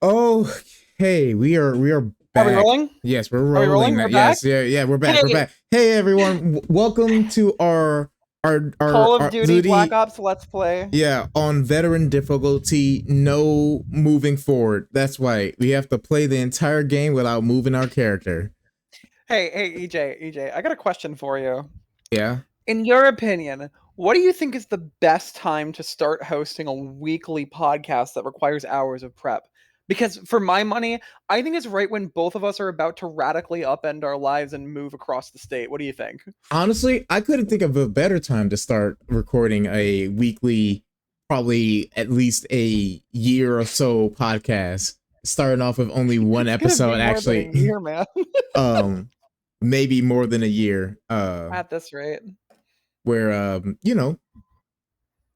Okay, we are Are we back. rolling? Yes, we're Are we rolling. rolling? We're back. Yes, yeah, we're back. We're Hey, back. Hey everyone, welcome to Call of our Duty Black Duty. Ops Let's Play. Yeah, on veteran difficulty, no moving forward. That's right. We have to play the entire game without moving our character. Hey, EJ, I got a question for you. Yeah. In your opinion, what do you think is the best time to start hosting a weekly podcast that requires hours of prep? Because for my money, I think it's right when both of us are about to radically upend our lives and move across the state. What do you think? Honestly, I couldn't think of a better time to start recording a weekly, probably at least a year or so podcast. Starting off with only one It's gonna be episode, more than a actually. year, man. um maybe more than a year, At this rate. where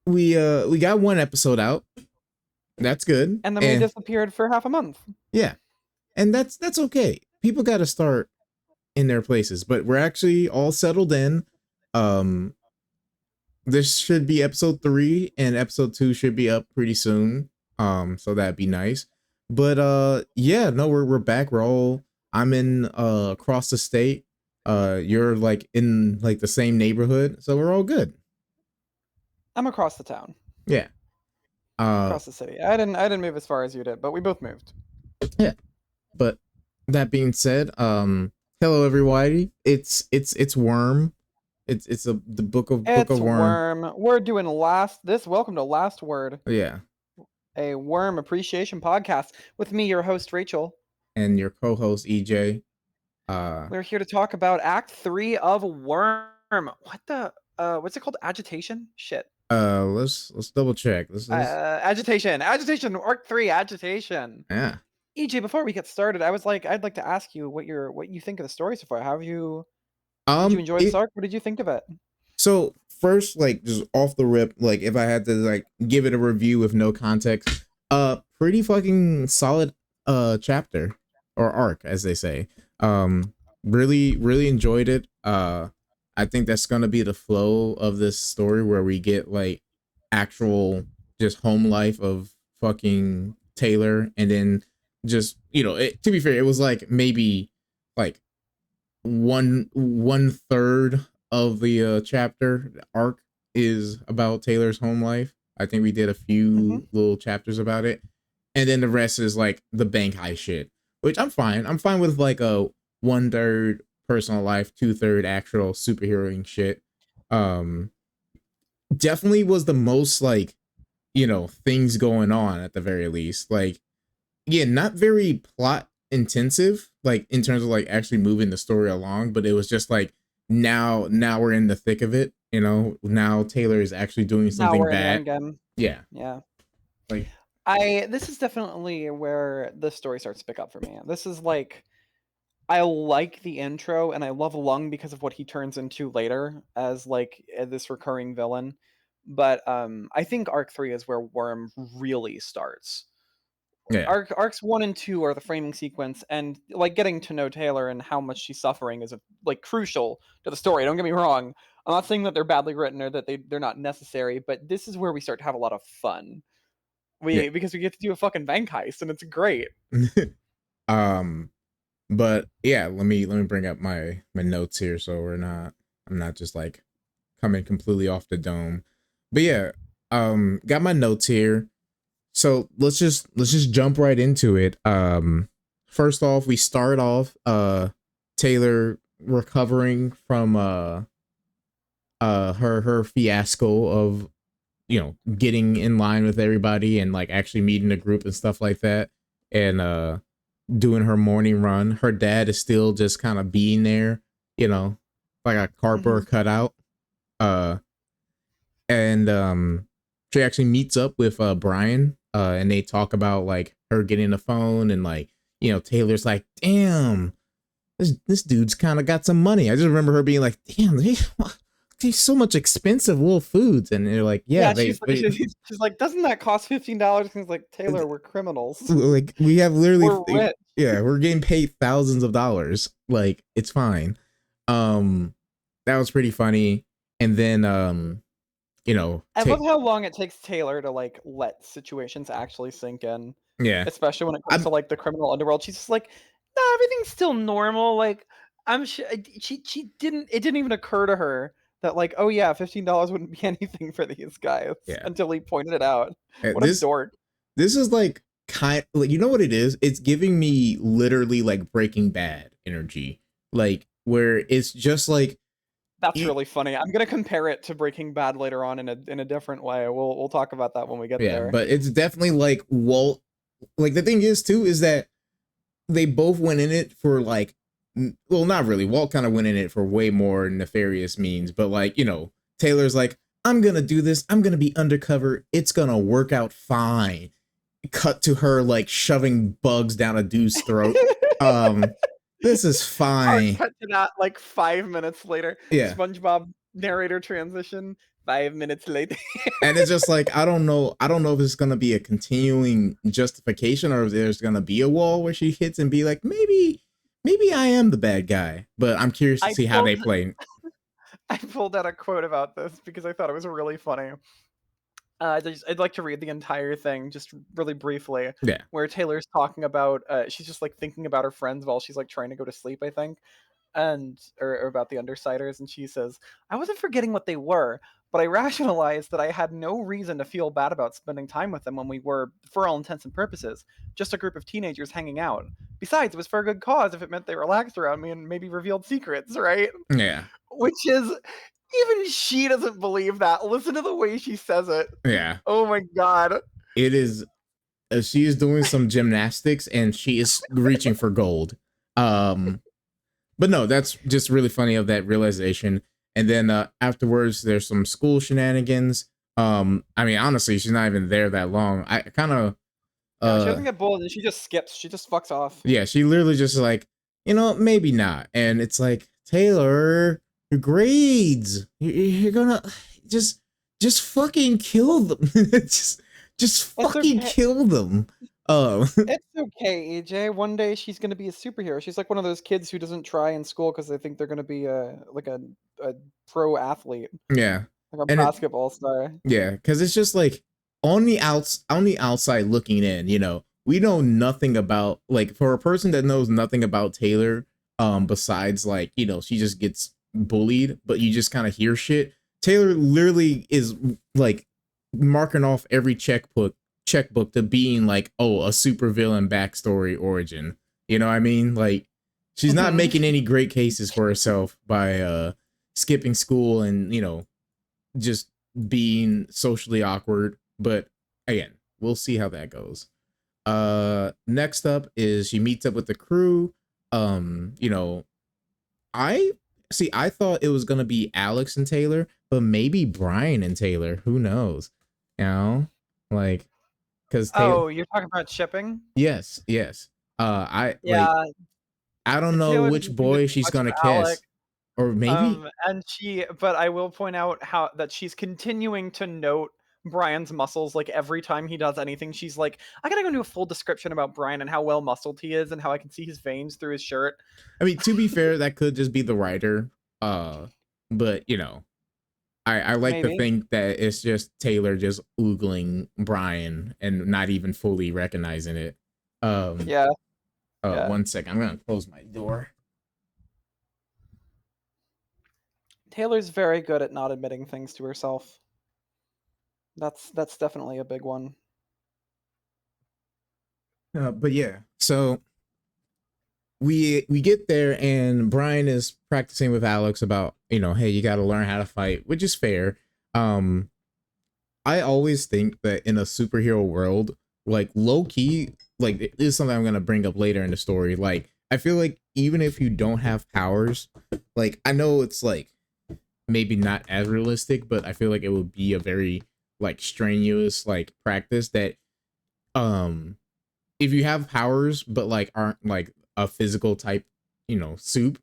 we got one episode out. That's good. And then we And disappeared for half a month. yeah, and that's okay. People got to start in their places, but we're actually all settled in. um this should be episode 3, and episode 2 should be up pretty soon. So that'd be nice. But yeah, no, we're back. I'm in across the state. You're like in like the same neighborhood, so we're all good. I'm across the town. Yeah. Uh Across the city. I didn't move as far as you did, but we both moved. yeah. But that being said, hello everybody. It's Worm. It's the book of It's Worm. Worm. We're doing welcome to Last Word, Yeah. a Worm appreciation podcast with me, your host Rachel. And your co-host EJ. Uh We're here to talk about Act 3 of Worm. What the what's it called? Agitation? Shit. let's double check. This is Agitation, Arc 3, Agitation. yeah. EJ, before we get started, I'd like to ask you what you think of the story so far. How have you Did you enjoy this It arc? What did you think of it? so first, like, just off the rip, like, if I had to like give it a review with no context, pretty fucking solid chapter, or arc as they say. Really enjoyed it. I think that's gonna be the flow of this story, where we get like actual just home life of fucking Taylor, and then just, to be fair, it was like maybe like one third of the chapter arc is about Taylor's home life. I think we did a Hmm. few little chapters about it, and then the rest is like the bank high shit, which I'm fine. I'm fine with like a 1/3 personal life, 2/3 actual superheroing shit. Um, Definitely was the most like, things going on at the very least. Like, yeah, not very plot intensive, like in terms of like actually moving the story along, but it was just like, now we're in the thick of it. Now Taylor is actually doing Now something we're in the bad. end game. Yeah, Yeah. like I This is definitely where the story starts to pick up for me. This is like I like the intro and I love Lung because of what he turns into later as like this recurring villain. But I think arc 3 is where Worm really starts. yeah, Arcs 1 and 2 are the framing sequence, and like getting to know Taylor and how much she's suffering is like crucial to the story. Don't get me wrong. I'm not saying that they're badly written or that they're not necessary, but this is where we start to have a lot of fun. yeah. Because we get to do a fucking bank heist and it's great. um, but yeah, let me bring up my notes here, so I'm not just like coming completely off the dome. But yeah, got my notes here. So let's just jump right into it. First off, we start off Taylor recovering from her fiasco of, getting in line with everybody, and like actually meeting a group and stuff like that, and doing her morning run. Her dad is still just kind of being there, you know, like a Hmm. cardboard cutout. Uh and she actually meets up with Brian, and they talk about like her getting the phone, and like, Taylor's like, damn, this dude's kind of got some money. I just remember her being like, damn, they so much expensive little foods, and they're like, yeah, Yeah, she's like, doesn't that cost $15? And he's like, Taylor, we're criminals. like, we have literally, We're rich. yeah, we're getting paid thousands of dollars, like, it's fine. um that was pretty funny. And then I love how long it takes Taylor to like let situations actually sink in. Yeah. especially when it comes I'm to like the criminal underworld. She's just like, no, everything's still normal. Like, I'm sure she didn't. It didn't even occur to her that like, oh yeah, $15 wouldn't be anything for these guys yeah. until he pointed it out. What a This dork! this is like kind like, you know what it is? It's giving me literally like Breaking Bad energy. Like where it's just like That's you, really funny. I'm gonna compare it to Breaking Bad later on in a different way. We'll talk about that when we get yeah, there. but it's definitely like Walt. Like the thing is too is that they both went in it for like well, not really. Walt kind of went in it for way more nefarious means, but like, Taylor's like, I'm gonna do this, I'm gonna be undercover, it's gonna work out fine. Cut to her like shoving bugs down a dude's throat. Um, this is Hard fine. cut to that like 5 minutes later. Yeah. SpongeBob narrator transition. 5 minutes later. And it's just like I don't know if it's gonna be a continuing justification or if there's gonna be a wall where she hits and be like, maybe I am the bad guy. But I'm curious to I see how pulled they play. I pulled out a quote about this because I thought it was really funny. I'd like to read the entire thing just really briefly, Yeah. where Taylor's talking about she's just like thinking about her friends while she's like trying to go to sleep, I think, and or about the Undersiders, and she says, "I wasn't forgetting what they were, but I rationalized that I had no reason to feel bad about spending time with them when we were, for all intents and purposes, just a group of teenagers hanging out. Besides, it was for a good cause if it meant they relaxed around me and maybe revealed secrets, right?" Yeah. Which is even she doesn't believe that. Listen to the way she says it. Yeah. Oh my god. It is she is doing some gymnastics and she is reaching for gold. Um but no, that's just really funny of that realization. And then afterwards there's some school shenanigans. I mean honestly, she's not even there that long. I kind of Yeah, she doesn't get bullied and she just skips. She just fucks off. yeah, she literally just like, maybe not. And it's like, Taylor, your grades, you're gonna just just fucking kill them. Just It's fucking okay. kill them. Oh It's okay, AJ. One day she's gonna be a superhero. She's like one of those kids who doesn't try in school because they think they're gonna be a pro athlete, yeah. like a And it basketball star. yeah, because it's just like on the outside looking in, we know nothing about, like, for a person that knows nothing about Taylor, besides like, she just gets bullied, but you just kind of hear shit. Taylor literally is like marking off every checkbook to being like, oh, a super villain backstory origin. You know what I mean? Like, she's not Hmm. making any great cases for herself by skipping school and, just being socially awkward. But again, we'll see how that goes. Next up is she meets up with the crew. You know, I thought it was gonna be Alex and Taylor, but maybe Brian and Taylor. Who knows? You know, like, because Taylor. Oh, you're talking about shipping? Yes, yes. Yeah, I don't know Taylor which doesn't seem to boy think she's much of gonna Alec. kiss, or maybe. And but I will point out how that she's continuing to note Brian's muscles. Like every time he does anything, she's like, I gotta go into a full description about Brian and how well muscled he is and how I can see his veins through his shirt. I mean, to be fair, that could just be the writer. But I like to Maybe. think that it's just Taylor just oogling Brian and not even fully recognizing it. Um, Yeah, yeah. 1 second, I'm gonna close my door. Taylor's very good at not admitting things to herself. That's definitely a big one. But yeah, so we get there and Brian is practicing with Alex about, hey, you got to learn how to fight, which is fair. Um, I always think that in a superhero world, like low key, like this is something I'm gonna bring up later in the story. Like I feel like even if you don't have powers, like I know it's like maybe not as realistic, but I feel like it would be a very like strenuous like practice that um if you have powers but like aren't like a physical type, soup,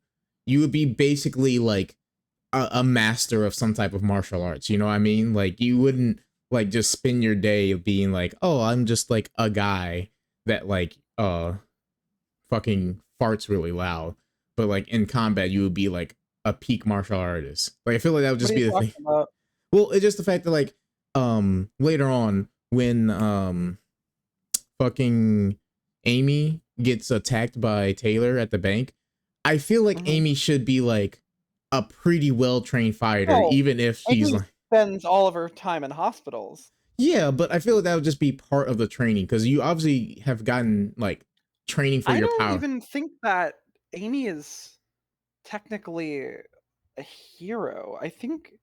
you would be basically like a master of some type of martial arts. You know what I mean? Like you wouldn't like just spend your day of being like, oh, I'm just like a guy that like fucking farts really loud. But like in combat, you would be like a peak martial artist. Like I feel like that would What just are you be the talking thing. about? Well, it's just the fact that like later on when fucking Amy gets attacked by Taylor at the bank, I feel like Mhm. Amy should be like a pretty well trained fighter, Well, even if she's Amy like, spends all of her time in hospitals. yeah, but I feel like that would just be part of the training because you obviously have gotten like training for I your don't power. even think that Amy is technically a hero. I think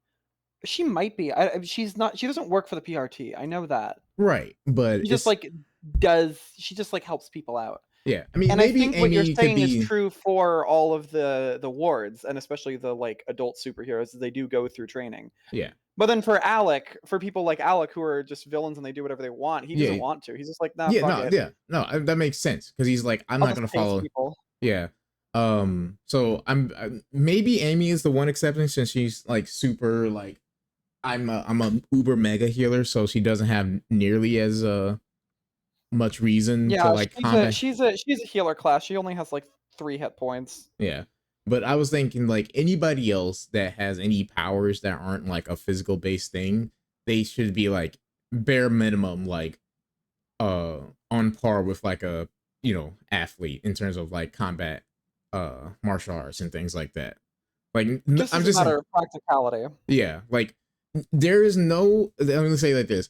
she might be. She's not. She doesn't work for the PRT. I know that. Right, but She just it's like does. She just like helps people out. yeah. I mean, And I maybe think what you're Amy could saying is be true for all of the wards, and especially the like adult superheroes. They do go through training. yeah, But then for Alec, for people like Alec who are just villains and they do whatever they want, he doesn't yeah, want to. He's just like, nah, yeah. fuck No, it. yeah, no. That makes sense because he's like, I'm I'll not just gonna chase follow. people. Yeah. So maybe Amy is the one exception since she's like super like I'm a uber mega healer, so she doesn't have nearly as much reason Yeah, to like combat. she's a healer class. She only has like 3 hit points. Yeah. But I was thinking like anybody else that has any powers that aren't like a physical based thing, they should be like bare minimum like uh on par with like a athlete in terms of like combat martial arts and things like that. Like Just I'm as a just matter of practicality. yeah, like there is no I'm gonna say it like this.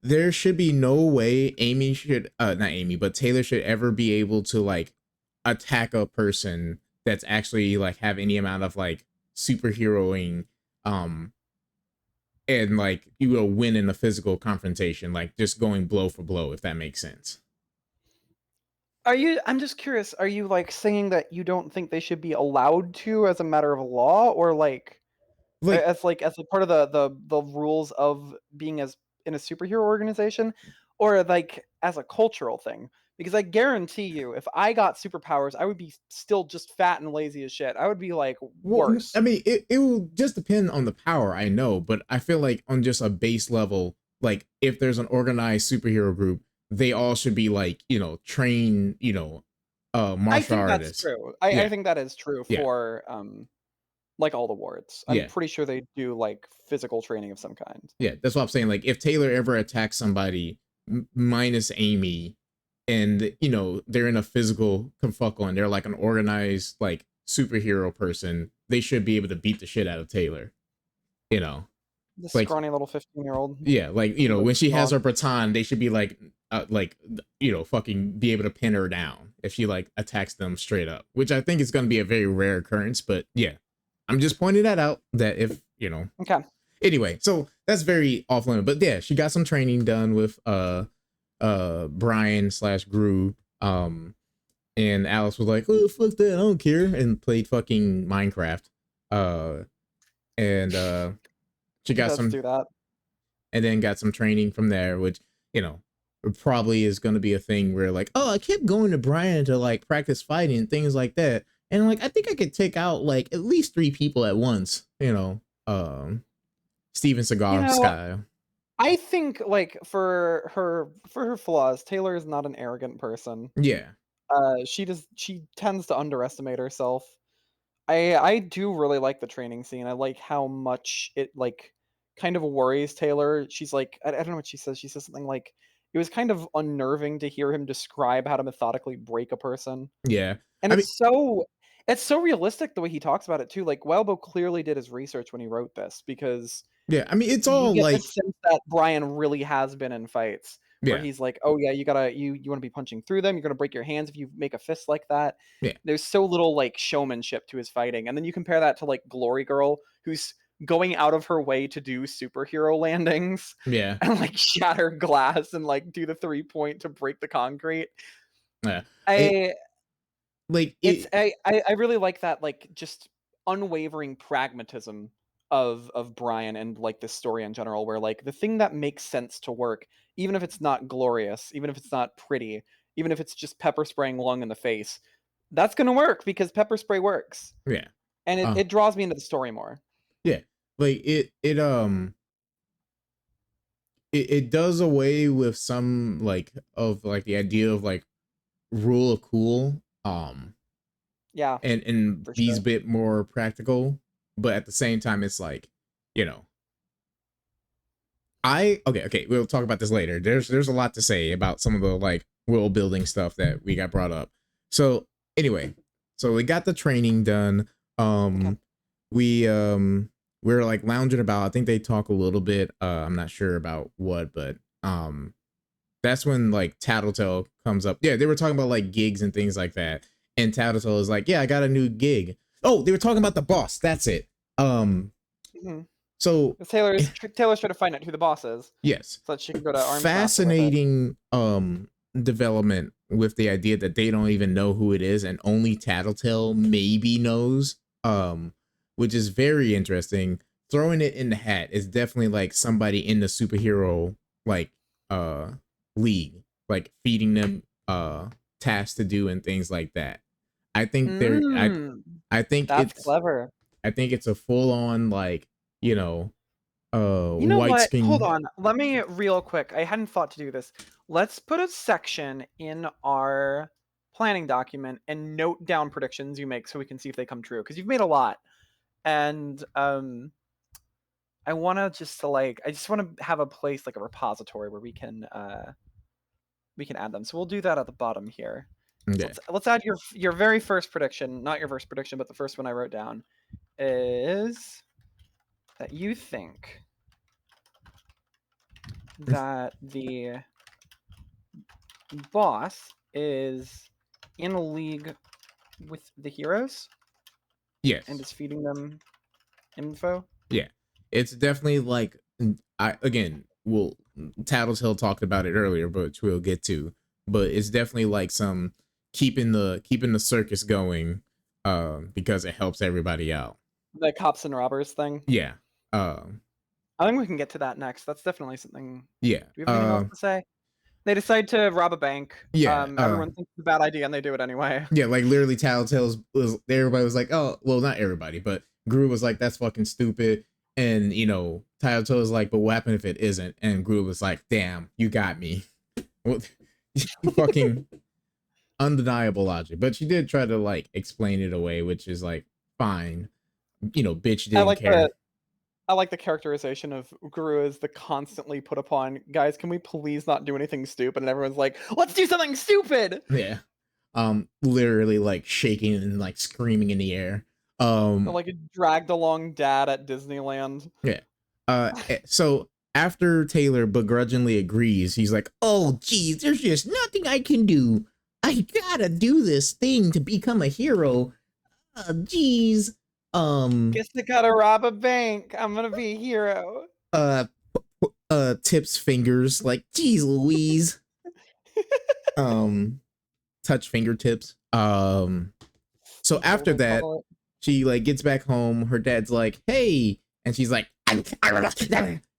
There should be no way Amy should not Amy, but Taylor should ever be able to like attack a person that's actually like have any amount of like superheroing um and like you will win in a physical confrontation, like just going blow for blow, if that makes sense. I'm just curious, are you like saying that you don't think they should be allowed to as a matter of law or Like as like part of the rules of being as in a superhero organization or like as a cultural thing? Because I guarantee you if I got superpowers, I would be still just fat and lazy as shit. I would be like well, I worse. mean, it will just depend on the power, I know, but I feel like on just a base level, like if there's an organized superhero group, they all should be like, trained, I martial think that's artists. true. I Yeah, think that is true yeah, for like all the wards. I'm yeah, pretty sure they do like physical training of some kind. yeah. That's what I'm saying. Like if Taylor ever attacks somebody minus Amy, and they're in a physical confuckle and they're like an organized like superhero person, they should be able to beat the shit out of Taylor. You know, The like scrawny little 15-year-old yeah, like with when she has dog. her baton, they should be like fucking be able to pin her down if she like attacks them straight up, which I think is going to be a very rare occurrence. But yeah, I'm just pointing that out that if Okay. anyway, so that's very off limit. But yeah, she got some training done with Brian slash Gru. And Alice was like, oh fuck that, I don't care, and played fucking Minecraft. Uh and she He got does some do that. and then got some training from there, which probably is going to be a thing where like, oh, I kept going to Brian to like practice fighting and things like that, and like I think I could take out like at least 3 people at once, Steven You Seagal know, style. I think like for her flaws, Taylor is not an arrogant person. Yeah, She tends to underestimate herself. I do really like the training scene. I like how much it like kind of worries Taylor. She's like I don't know what she says. She says something like it was kind of unnerving to hear him describe how to methodically break a person. yeah. And I mean, it's so realistic the way he talks about it too. Like Wildbow clearly did his research when he wrote this because yeah. I mean, it's you all get the like, sense that Brian really has been in fights where yeah, he's like, "Oh yeah, you want to be punching through them. You're gonna break your hands if you make a fist like that." yeah, There's so little like showmanship to his fighting, and then you compare that to like Glory Girl, who's going out of her way to do superhero landings yeah, and like shatter glass and like do the 3 point to break the concrete. yeah. It I like It's it. I really like that, like, just unwavering pragmatism of Brian and, like, this story in general where, like, the thing that makes sense to work, even if it's not glorious, even if it's not pretty, even if it's just pepper spraying Lung in the face, that's gonna work because pepper spray works, Yeah, and it uh, it draws me into the story more. yeah. Like it does away with some like of like the idea of like rule of cool, Yeah, and for be's sure. bit more practical, but at the same time it's like, you know I okay, we'll talk about this later. There's a lot to say about some of the like world building stuff that we got brought up. So anyway, so we got the training done. Okay. We were like lounging about. I think they talk a little bit. I'm not sure about what, but that's when like Tattletale comes up. Yeah, they were talking about like gigs and things like that. And Tattletale is like, yeah, I got a new gig. Oh, they were talking about the boss. That's it. Mhm. So 'Cause Taylor's trying to find out who the boss is, yes, so that she can go to Armsmaster with it. fascinating development with the idea that they don't even know who it is and only Tattletale maybe knows. Which is very interesting. Throwing it in the hat is definitely like somebody in the superhero like uh league, like feeding them tasks to do and things like that. I think they're Mm, I think that's it's clever. I think it's a full on like, you know, You know white what? Hold screen. on. Let me real quick. I hadn't thought to do this. Let's put a section in our planning document and note down predictions you make so we can see if they come true. Because you've made a lot. And I wanna just to like I just wanna have a place like a repository where we can add them. So we'll do that at the bottom here. So Okay. let's add your very first prediction, not your first prediction, but the first one I wrote down is that you think that the boss is in a league with the heroes and Yes. is feeding them info. Yeah. It's definitely like I again, well, Tattletale talked about it earlier, but which we'll get to. But it's definitely like some keeping the circus going because it helps everybody out. The cops and robbers thing. Yeah. Um I think we can get to that next. That's definitely something. Do yeah. we have anything else to say? They decide to rob a bank. Yeah. Everyone thinks it's a bad idea and they do it anyway. Yeah, like literally Tattletale's was everybody was like, oh, well, not everybody, but Gru was like, that's fucking stupid. And Tattletale was like, but what happened if it isn't? And Gru was like, damn, you got me. Well, fucking undeniable logic. But she did try to like explain it away, which is like fine. Bitch I didn't like the care. I like the characterization of Guru as the constantly put upon, guys, can we please not do anything stupid? And everyone's like, let's do something stupid! Yeah. Literally like shaking and like screaming in the air. Like a dragged along dad at Disneyland. Yeah. So after Taylor begrudgingly agrees, he's like, "Oh, geez, there's just nothing I can do. I gotta do this thing to become a hero. Geez." Guess I gotta rob a bank. I'm gonna be a hero. Uh, Tips fingers like, "Geez, Louise." Um, touch fingertips. So after We'll that, call it. she like gets back home. Her dad's like, "Hey," and she's like, and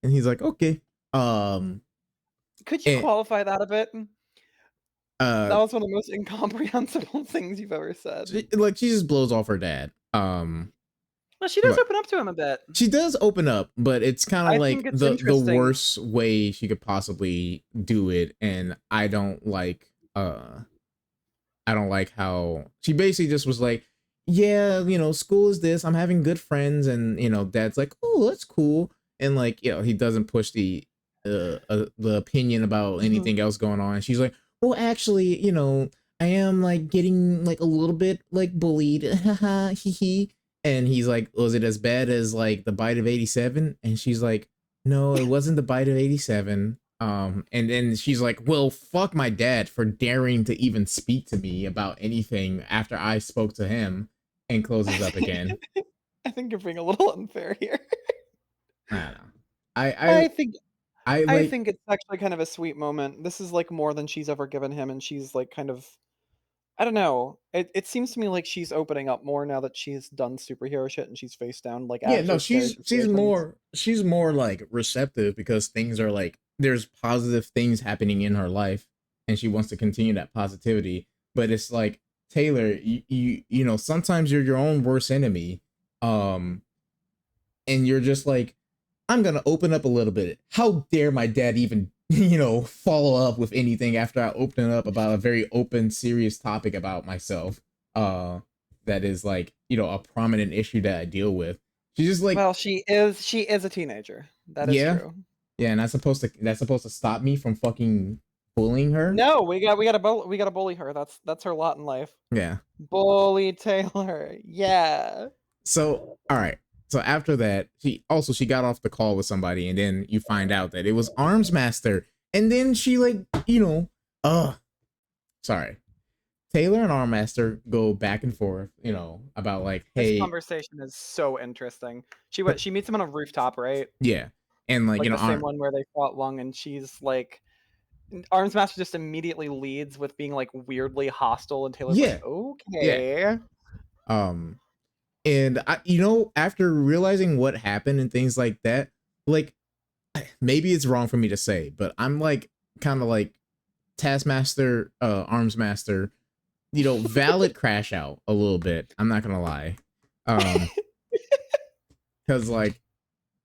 he's like, "Okay." Um, Could you and qualify that a bit? uh That was one of the most incomprehensible things you've ever said. she just blows off her dad. Well, she does But open up to him a bit. she does open up, but it's kind of I like think it's the interesting. worst way she could possibly do it, and I don't like how she basically just was like, yeah, school is this. I'm having good friends, and dad's like, oh, that's cool, and like he doesn't push the opinion about Mhm. anything else going on. And she's like, well, actually, I am like getting like a little bit like bullied, haha, hee hee. And he's like, was it as bad as like the bite of 87? And she's like, no, it wasn't the bite of 87. And then she's like, well, fuck my dad for daring to even speak to me about anything after I spoke to him, and closes up again. I think you're being a little unfair here. I don't know. I I I think I I like think it's actually kind of a sweet moment. This is like more than she's ever given him, and she's like kind of I don't know. It seems to me like she's opening up more now that she's done superhero shit and she's faced down like yeah, no, actually scary situations. she's more like receptive because things are like there's positive things happening in her life, and she wants to continue that positivity. But it's like, Taylor, sometimes you're your own worst enemy. Um and you're just like, I'm gonna open up a little bit. How dare my dad even follow up with anything after I open up about a very open, serious topic about myself. That is like, a prominent issue that I deal with. She's just like, Well, she is a teenager. That is yeah, true. yeah, and that's supposed to stop me from fucking bullying her. No, we gotta bully her. That's her lot in life. Yeah. Bully Taylor. Yeah. So all right. So after that, she got off the call with somebody, and then you find out that it was Arms Master, and then she like sorry. Taylor and Arm Master go back and forth, about like, This hey, conversation is so interesting. She meets him on a rooftop, right? yeah, and like Like the same Arm, one where they fought Lung, and she's like, Arms Master just immediately leads with being like weirdly hostile, and Taylor's like, yeah, yeah, okay. um, and after realizing what happened and things like that, like maybe it's wrong for me to say, but I'm like kind of like Taskmaster, Arms Master, valid crash out a little bit. I'm not gonna lie, um, because like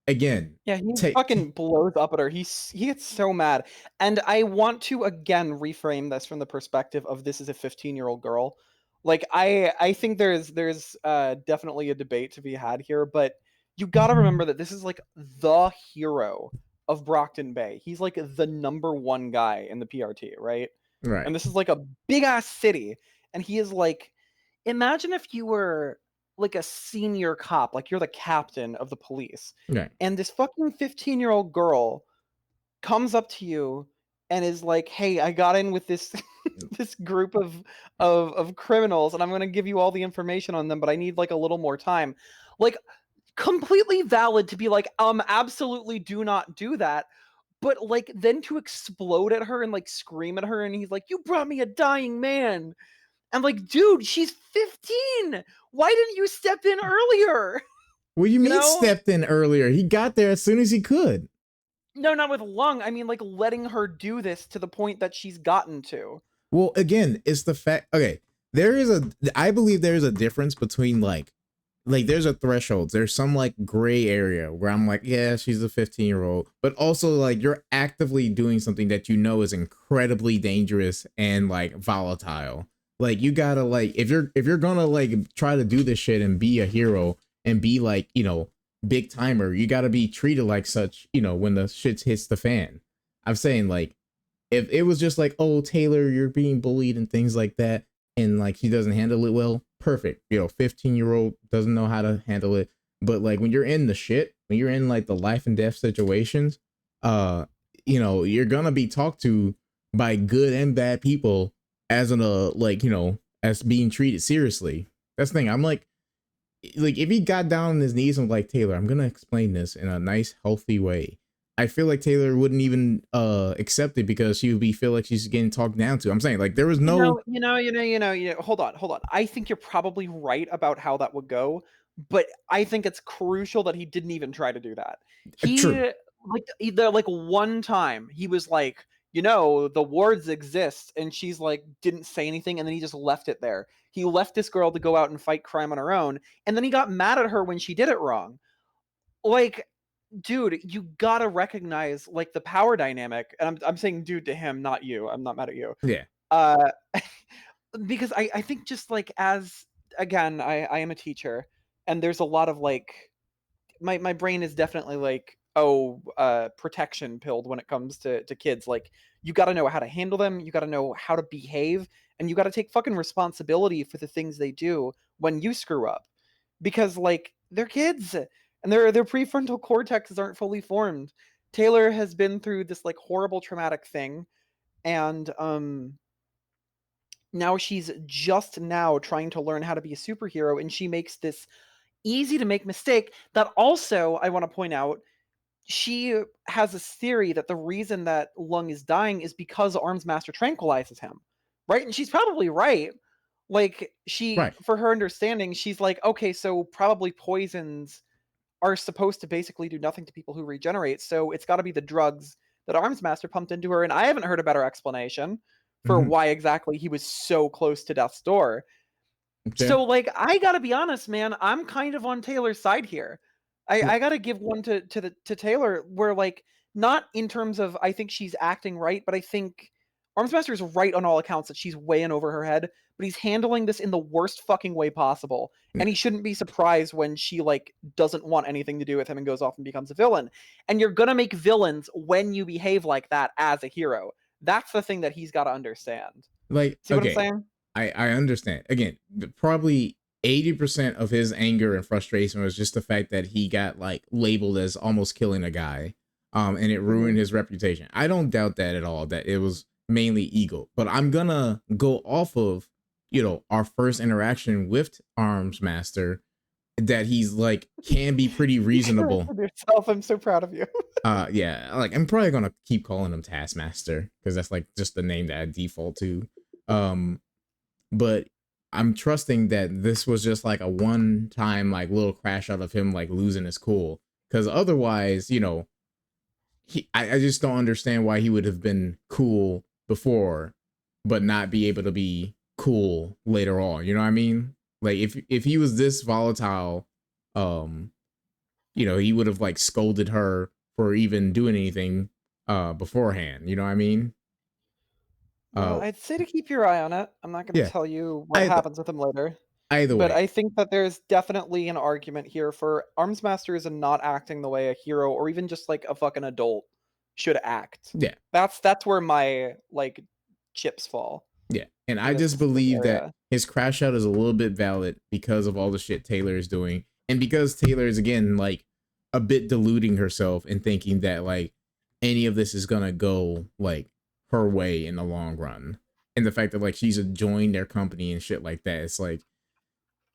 again, Yeah, he take fucking blows up at her. He gets so mad. And I want to again reframe this from the perspective of this is a 15-year-old girl. Like I think there's definitely a debate to be had here, but you got to remember that this is like the hero of Brockton Bay. He's like the number one guy in the PRT, right? right, And this is like a big ass city, and he is like, imagine if you were like a senior cop, like you're the captain of the police, right, and this fucking 15-year-old girl comes up to you and is like, "Hey, I got in with this this group of criminals, and I'm gonna give you all the information on them, but I need like a little more time." Like, completely valid to be like, absolutely do not do that. But like then to explode at her and like scream at her, and he's like, "You brought me a dying man." I'm like, dude, she's 15. Why didn't you step in earlier? what do you You mean know? stepped in earlier? He got there as soon as he could. No, not with Lung. I mean, like letting her do this to the point that she's gotten to. Well, again, it's the fact. Okay, I believe there is a difference between like there's a threshold. There's some like gray area where I'm like, yeah, she's a 15-year-old, but also like you're actively doing something that is incredibly dangerous and like volatile. Like you gotta like if you're gonna like try to do this shit and be a hero and be like big timer, you gotta be treated like such. When the shit hits the fan. I'm saying like if it was just like, oh, Taylor, you're being bullied and things like that, and like she doesn't handle it well, perfect. 15-year-old doesn't know how to handle it. But like when you're in the shit, when you're in like the life and death situations, you're gonna be talked to by good and bad people as as being treated seriously. That's the thing. I'm like if he got down on his knees and was like, Taylor, I'm gonna explain this in a nice, healthy way. I feel like Taylor wouldn't even accept it because she would feel like she's getting talked down to. I'm saying like there was no Hold on, hold on. I think you're probably right about how that would go, but I think it's crucial that he didn't even try to do that. true. Like one time he was like, the wards exist, and she's like didn't say anything, and then he just left it there. He left this girl to go out and fight crime on her own, and then he got mad at her when she did it wrong. Like, dude, you gotta recognize like the power dynamic. And I'm saying dude to him, not you. I'm not mad at you. Yeah. Uh because I think just like as again, I am a teacher, and there's a lot of like my brain is definitely like, protection pilled when it comes to kids. Like, you got to know how to handle them, you got to know how to behave, and you got to take fucking responsibility for the things they do when you screw up, because like they're kids, and their prefrontal cortexes aren't fully formed. Taylor has been through this like horrible traumatic thing, and now she's just now trying to learn how to be a superhero, and she makes this easy to make mistake that also, I want to point out, she has this theory that the reason that Lung is dying is because Arms Master tranquilizes him, right? And she's probably right. Like, Right. for her understanding, she's like, okay, so probably poisons are supposed to basically do nothing to people who regenerate, so it's got to be the drugs that Arms Master pumped into her. And I haven't heard a better explanation for Mm-hmm. why exactly he was so close to death's door. Okay. So, like, I gotta be honest, man, I'm kind of on Taylor's side here. I Well, I gotta give one to Taylor, where, like, not in terms of I think she's acting right, but I think Armsmaster is right on all accounts that she's way in over her head, but he's handling this in the worst fucking way possible, and he shouldn't be surprised when she, like, doesn't want anything to do with him and goes off and becomes a villain. And you're gonna make villains when you behave like that as a hero. That's the thing that he's got to understand. Like, See what I'm okay, saying? I understand. Again, probably 80% of his anger and frustration was just the fact that he got like labeled as almost killing a guy. And it ruined Mhm. his reputation. I don't doubt that at all, that it was mainly ego. But I'm gonna go off of, our first interaction with Arms Master, that he's like can be pretty You reasonable. corrected yourself. I'm so proud of you. Yeah, like I'm probably gonna keep calling him Taskmaster because that's like just the name that I default to. Um, but I'm trusting that this was just like a one time like little crash out of him like losing his cool. Because otherwise, I just don't understand why he would have been cool before, but not be able to be cool later on. You know what I mean? Like if he was this volatile, um, he would have like scolded her for even doing anything beforehand. You know what I mean? Well, Uh I'd say to keep your eye on it. I'm not gonna yeah. tell you what Either happens with him later, either but way. I think that there's definitely an argument here for Armsmasters and not acting the way a hero or even just like a fucking adult should act. Yeah. That's where my like chips fall Yeah. And in I this just specific believe that area. his crash out is a little bit valid because of all the shit Taylor is doing. And because Taylor is again like a bit deluding herself and thinking that like any of this is gonna go like her way in the long run. And the fact that like she's joined their company and shit like that. It's like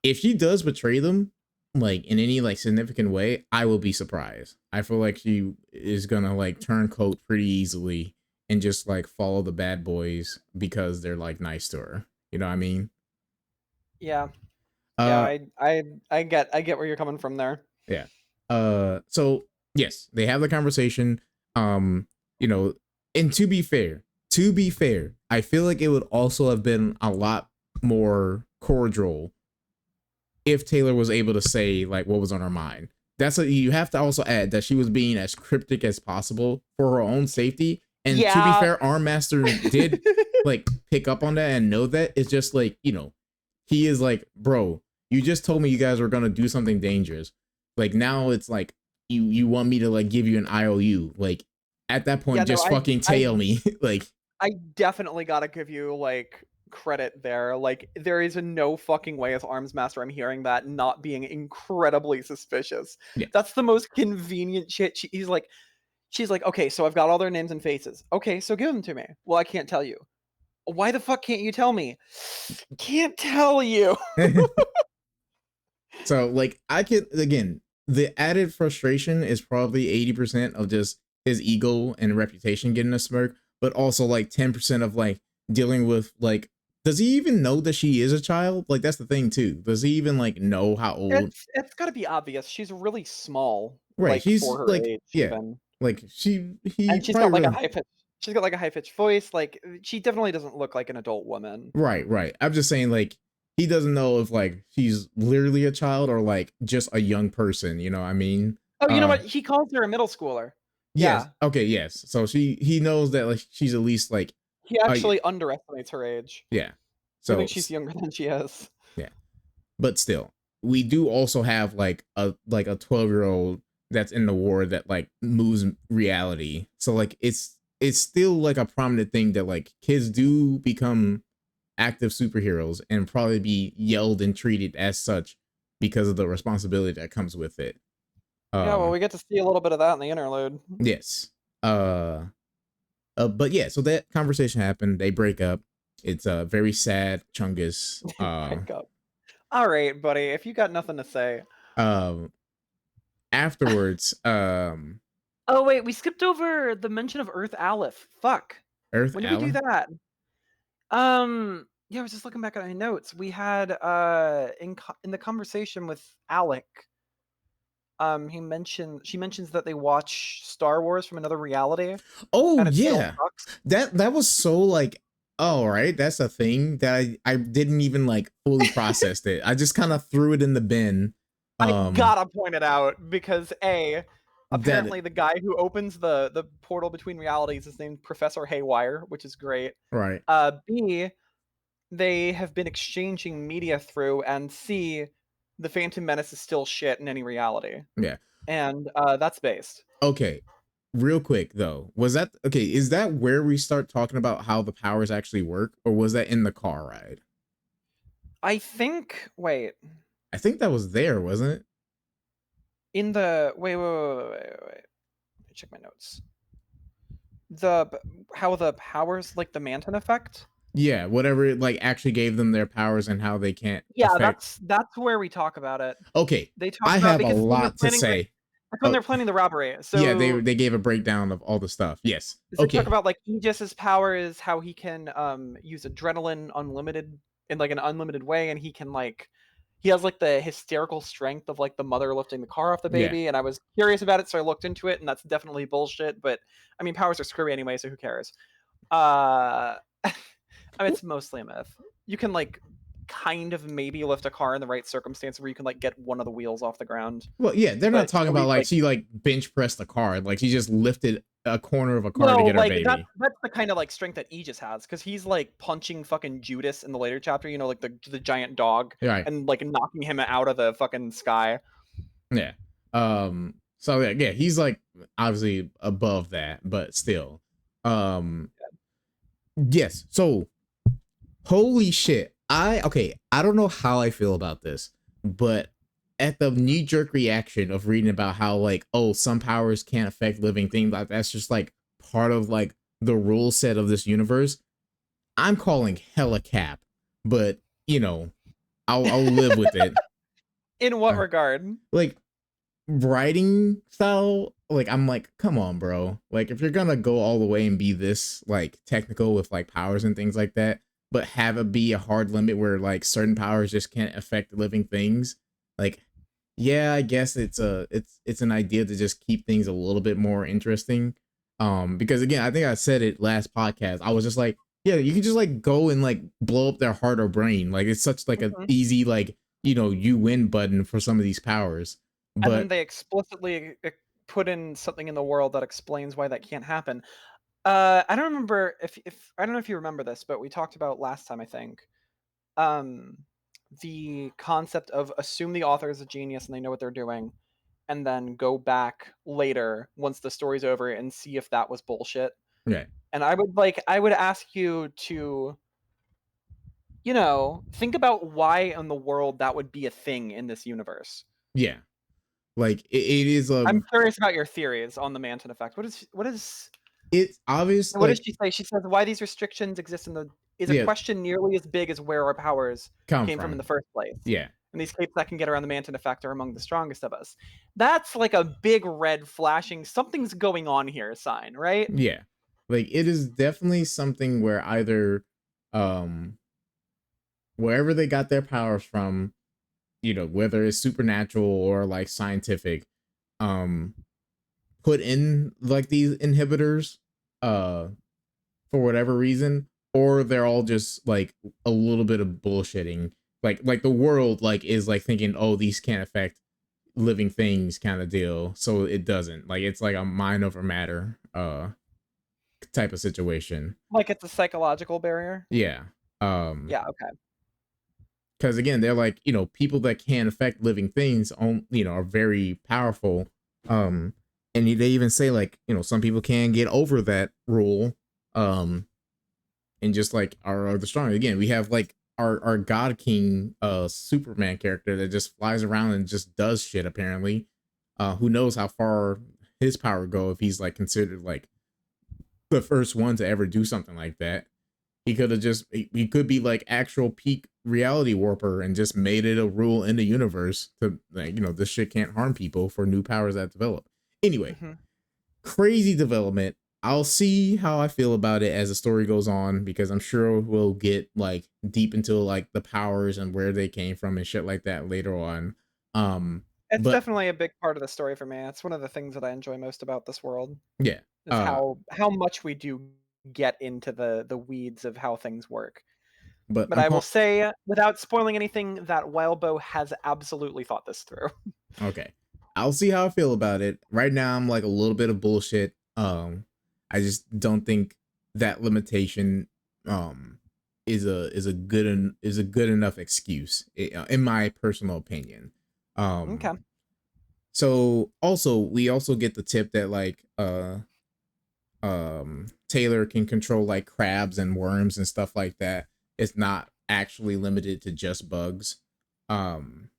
if she does betray them, like in any like significant way, I will be surprised. I feel like she is gonna like turn coat pretty easily and just like follow the bad boys because they're like nice to her. You know what I mean? Yeah. Yeah, Uh I get where you're coming from there. yeah. So yes, they have the conversation. Um, you know, and to be fair, I feel like it would also have been a lot more cordial if Taylor was able to say like what was on her mind. That's what you have to also add, that she was being as cryptic as possible for her own safety. And to be Yeah. fair, Arm Master did like pick up on that and know that. It's just like, he is like, bro, you just told me you guys were gonna do something dangerous. Like now it's like you want me to like give you an IOU. Like at that Yeah, point, no, just I fucking I tail me. Like I definitely gotta give you, like, credit there, like, there is no fucking way as Armsmaster I'm hearing that not being incredibly suspicious. yeah. That's the most convenient shit. She's like, "Okay, so I've got all their names and faces. Okay, so give them to me." "Well, I can't tell you." "Why the fuck can't you tell me?" "Can't tell you." So like I could again, the added frustration is probably 80% of just his ego and reputation getting a smirk, but also like 10% of like dealing with like does he even know that she is a child? Like that's the thing too. Does he even like know how old? It's gotta be obvious. She's really small, Right. like, for She's her like age yeah. even. Like he And probably really she's got, like, a high pitched voice, like, she definitely doesn't look like an adult woman. right. I'm just saying like he doesn't know if like she's literally a child or like just a young person, you know what I mean? Oh, you know Uh what? He calls her a middle schooler. yes. Yeah. Okay, yes. So he knows that like she's at least like He uh actually underestimates her age. yeah. He So thinks she's younger than she is. yeah. But still, we do also have like a 12-year-old that's in the war that like moves reality. So like it's still like a prominent thing that like kids do become active superheroes and probably be yelled and treated as such because of the responsibility that comes with it. Yeah, well, Um we get to see a little bit of that in the interlude. yes. But yeah, so that conversation happened. They break up. It's very sad, Chungus. Break up. Alright, buddy, if you got nothing to say. Um afterwards, Oh, wait, we skipped over the mention of Earth Aleph. Fuck. Earth When did we do Allen. that? Yeah, I was just looking back at my notes. We had, in the conversation with Alec, she mentions that they watch Star Wars from another reality, Oh and it still yeah. sucks. That was so like all right, that's a thing that I didn't even like fully processed it. I just kind of threw it in the bin. I Um gotta point it out because A, that apparently the guy who opens the portal between realities is named Professor Haywire, which is great. right. B, they have been exchanging media through, and C, the Phantom Menace is still shit in any reality. Yeah. And that's based. Okay. real quick though, was that okay? Is that where we start talking about how the powers actually work, or was that in the car ride? I think. Wait. I think that was there, wasn't it? In the wait. Let me check my notes. The how the powers like the Manton effect. Yeah, whatever it like actually gave them their powers and how they can't Yeah, affect. that's where we talk about it. Okay, They talk I about have a because when they're lot to planning the say. that's when Oh, they're planning the robbery. yeah, So they gave a breakdown of all the stuff. Yes. they talk Okay. about like Aegis's power is how he can use adrenaline unlimited in like an unlimited way, and he can like he has like the hysterical strength of like the mother lifting the car off the Yeah. baby. And I was curious about it, so I looked into it, and that's definitely bullshit. But I mean, powers are screwy anyway, so who cares? Uh, I mean, it's mostly a myth. You can like kind of maybe lift a car in the right circumstance where you can like get one of the wheels off the ground, Well, yeah, they're not but talking about nobody's like like she like bench pressed the car, like she just lifted a corner of a car to no, get her like baby. that's the kind of like strength that Aegis has because he's like punching fucking Judas in the later chapter, you know, like the giant dog, Right. and like knocking him out of the fucking sky. Yeah. So yeah, he's like obviously above that, but still. Um yes. So holy shit. I don't know how I feel about this, but at the knee jerk reaction of reading about how like, oh, some powers can't affect living things, like that's just like part of like the rule set of this universe. I'm calling hella cap, but you know, I'll live with it. In what Uh, regard? like writing style, like I'm like, come on, bro. Like if you're gonna go all the way and be this like technical with like powers and things like that, but have it be a hard limit where like certain powers just can't affect living things, like yeah, I guess it's an idea to just keep things a little bit more interesting. Because again, I think I said it last podcast. I was just like, yeah, you can just like go and like blow up their heart or brain. Like it's such like a Mhm. easy like, you win button for some of these powers. And then But they explicitly put in something in the world that explains why that can't happen. I don't remember if I don't know if you remember this, but we talked about last time, I think. Um, the concept of assume the author is a genius and they know what they're doing, and then go back later once the story's over and see if that was bullshit. yeah, And I would ask you to, think about why in the world that would be a thing in this universe. yeah, like it is I'm curious about your theories on the Manton effect. it's obvious What does like she say? She says why these restrictions exist in the is a yeah, question nearly as big as where our powers come came from in from the first place. yeah, And these capes that can get around the Manton effect are among the strongest of us. That's like a big red flashing something's going on here sign, right? yeah, like it is definitely something where either um wherever they got their powers from, whether it's supernatural or like scientific, um put in like these inhibitors uh for whatever reason, or they're all just like a little bit of bullshitting, like the world like is like thinking, oh, these can't affect living things kind of deal, so it doesn't, like it's like a mind over matter type of situation. Like it's a psychological barrier. Yeah. um Yeah, okay. because again, they're like, people that can affect living things on, are very powerful. um and they even say like, some people can get over that rule, um and just like are the strong. Again, we have like our god king Superman character that just flies around and just does shit apparently. Who knows how far his power go if he's like considered like the first one to ever do something like that. He could have just he could be like actual peak reality warper and just made it a rule in the universe to like, this shit can't harm people for new powers that develop. Anyway, Mhm. crazy development. I'll see how I feel about it as the story goes on, because I'm sure we'll get like deep into like the powers and where they came from and shit like that later on. It's But definitely a big part of the story for me. It's one of the things that I enjoy most about this world yeah, is how much we do get into the weeds of how things work. but But I'm I will call say, without spoiling anything, that Wildbow has absolutely thought this through. okay. I'll see how I feel about it. Right now, I'm like a little bit of bullshit. I just don't think that limitation is a good enough excuse, in my personal opinion. Um, Okay. So also we also get the tip that like Taylor can control like crabs and worms and stuff like that. It's not actually limited to just bugs. Um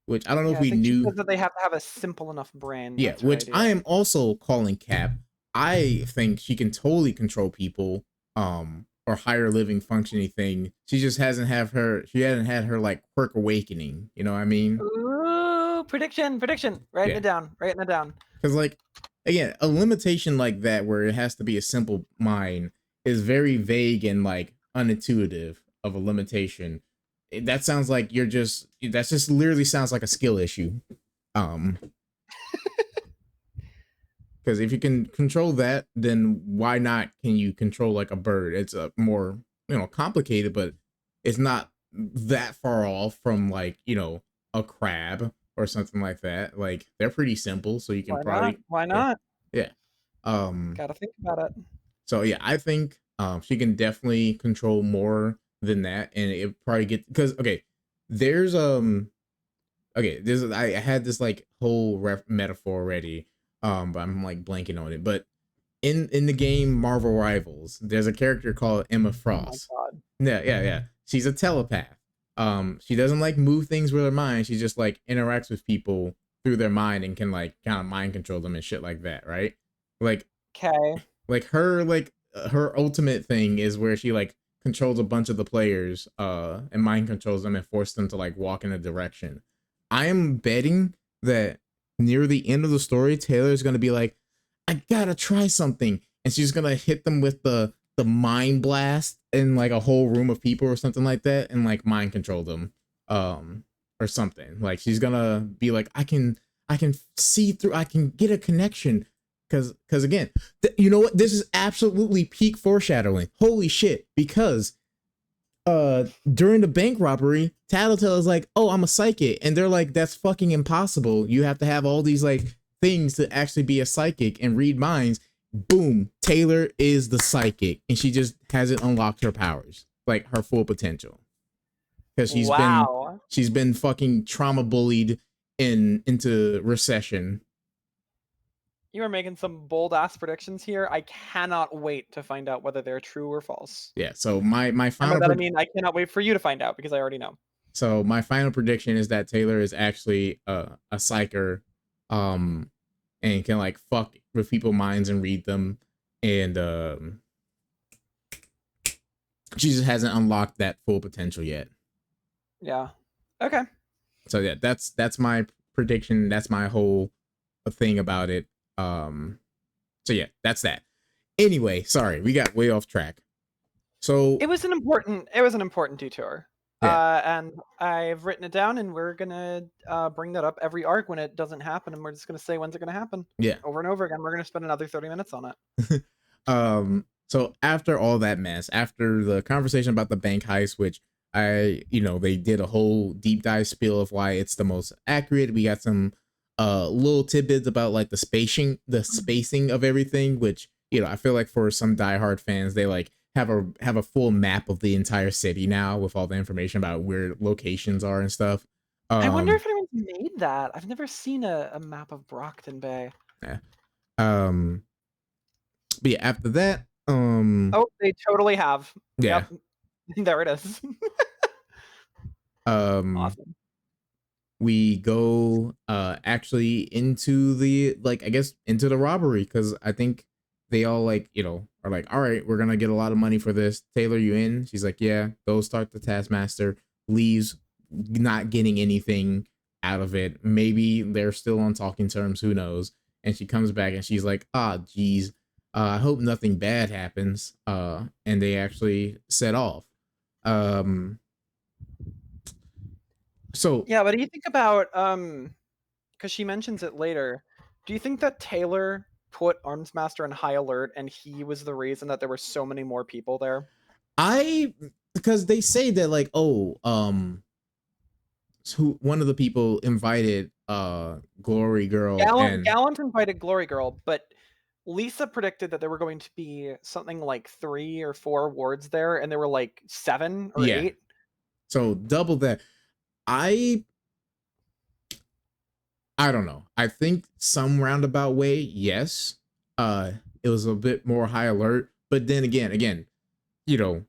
which I don't know if Yeah, I we think she knew. says that they have to have a simple enough brain. Yeah, That's which right. I Yeah. am also calling cap. I think she can totally control people, or higher living functioning thing. She hasn't had her like quirk awakening, you know what I mean? Ooh, prediction. Writing Yeah. it down. Writing it down. Because like again, a limitation like that where it has to be a simple mind is very vague and like unintuitive of a limitation. That sounds like that just literally sounds like a skill issue. Um because if you can control that, then why not can you control like a bird? It's a more, complicated, but it's not that far off from like, a crab or something like that. Like they're pretty simple, so you can Why not? probably, Why yeah. not? Yeah. Um Gotta think about it. so yeah, I think she can definitely control more than that, and it probably get because okay, there's okay, this is I had this like whole metaphor already, but I'm like blanking on it. But in the game Marvel Rivals, there's a character called Emma Oh my Frost. god. Yeah, yeah, yeah. She's a telepath. She doesn't like move things with her mind. She just like interacts with people through their mind and can like kind of mind control them and shit like that, right? Like Okay. her ultimate thing is where she like controls a bunch of the players and mind controls them and force them to like walk in a direction. I am betting that near the end of the story Taylor's going to be like, I got to try something, and she's going to hit them with the mind blast in like a whole room of people or something like that and like mind control them or something. Like she's going to be like, I can see through, I can get a connection because again, you know what, this is absolutely peak foreshadowing, holy shit, because during the bank robbery Tattletale is like, oh, I'm a psychic, and they're like, that's fucking impossible, you have to have all these like things to actually be a psychic and read minds. Boom, Taylor is the psychic and she just hasn't unlocked her powers, like her full potential, because Wow. she's been fucking trauma bullied into recession. You are making some bold ass predictions here. I cannot wait to find out whether they're true or false. Yeah, so my And by final that I mean I cannot wait for you to find out because I already know. So my final prediction is that Taylor is actually a psyker, um, and can like fuck with people's minds and read them, and she just hasn't unlocked that full potential yet. Yeah. Okay. So yeah, that's my prediction. That's my whole thing about it. Um, so yeah, that's that. Anyway, sorry, we got way off track. So It was an important detour. yeah, And I've written it down, and we're gonna bring that up every arc when it doesn't happen, and we're just gonna say when's it gonna happen yeah. over and over again. We're gonna spend another 30 minutes on it. So after all that mess, after the conversation about the bank heist, which they did a whole deep dive spiel of why it's the most accurate. We got some little tidbits about like the spacing of everything, which, I feel like for some diehard fans, they like have a full map of the entire city now with all the information about where locations are and stuff. I wonder Um if anyone's made that. I've never seen a map of Brockton Bay. yeah. Um but yeah, after that, Oh, they totally have. yeah. Yep. There it is. Um Awesome. we go actually into the, like, I guess into the robbery, because I think they all like, are like, all right, we're gonna get a lot of money for this. Taylor, you in? She's like, yeah. Go start the taskmaster. Leaves, not getting anything out of it. Maybe they're still on talking terms, who knows. And she comes back and she's like, ah, geez, I hope nothing bad happens. And they actually set off. um so Yeah, what do you think about because she mentions it later. Do you think that Taylor put Armsmaster in high alert and he was the reason that there were so many more people there? I because they say that like, oh, who one of the people invited Glory Girl and Gallant invited Glory Girl, but Lisa predicted that there were going to be something like 3 or 4 wards there, and there were like 7 or yeah, 8. so double that. I I don't know. I think some roundabout way, yes. It was a bit more high alert, but then again, you know,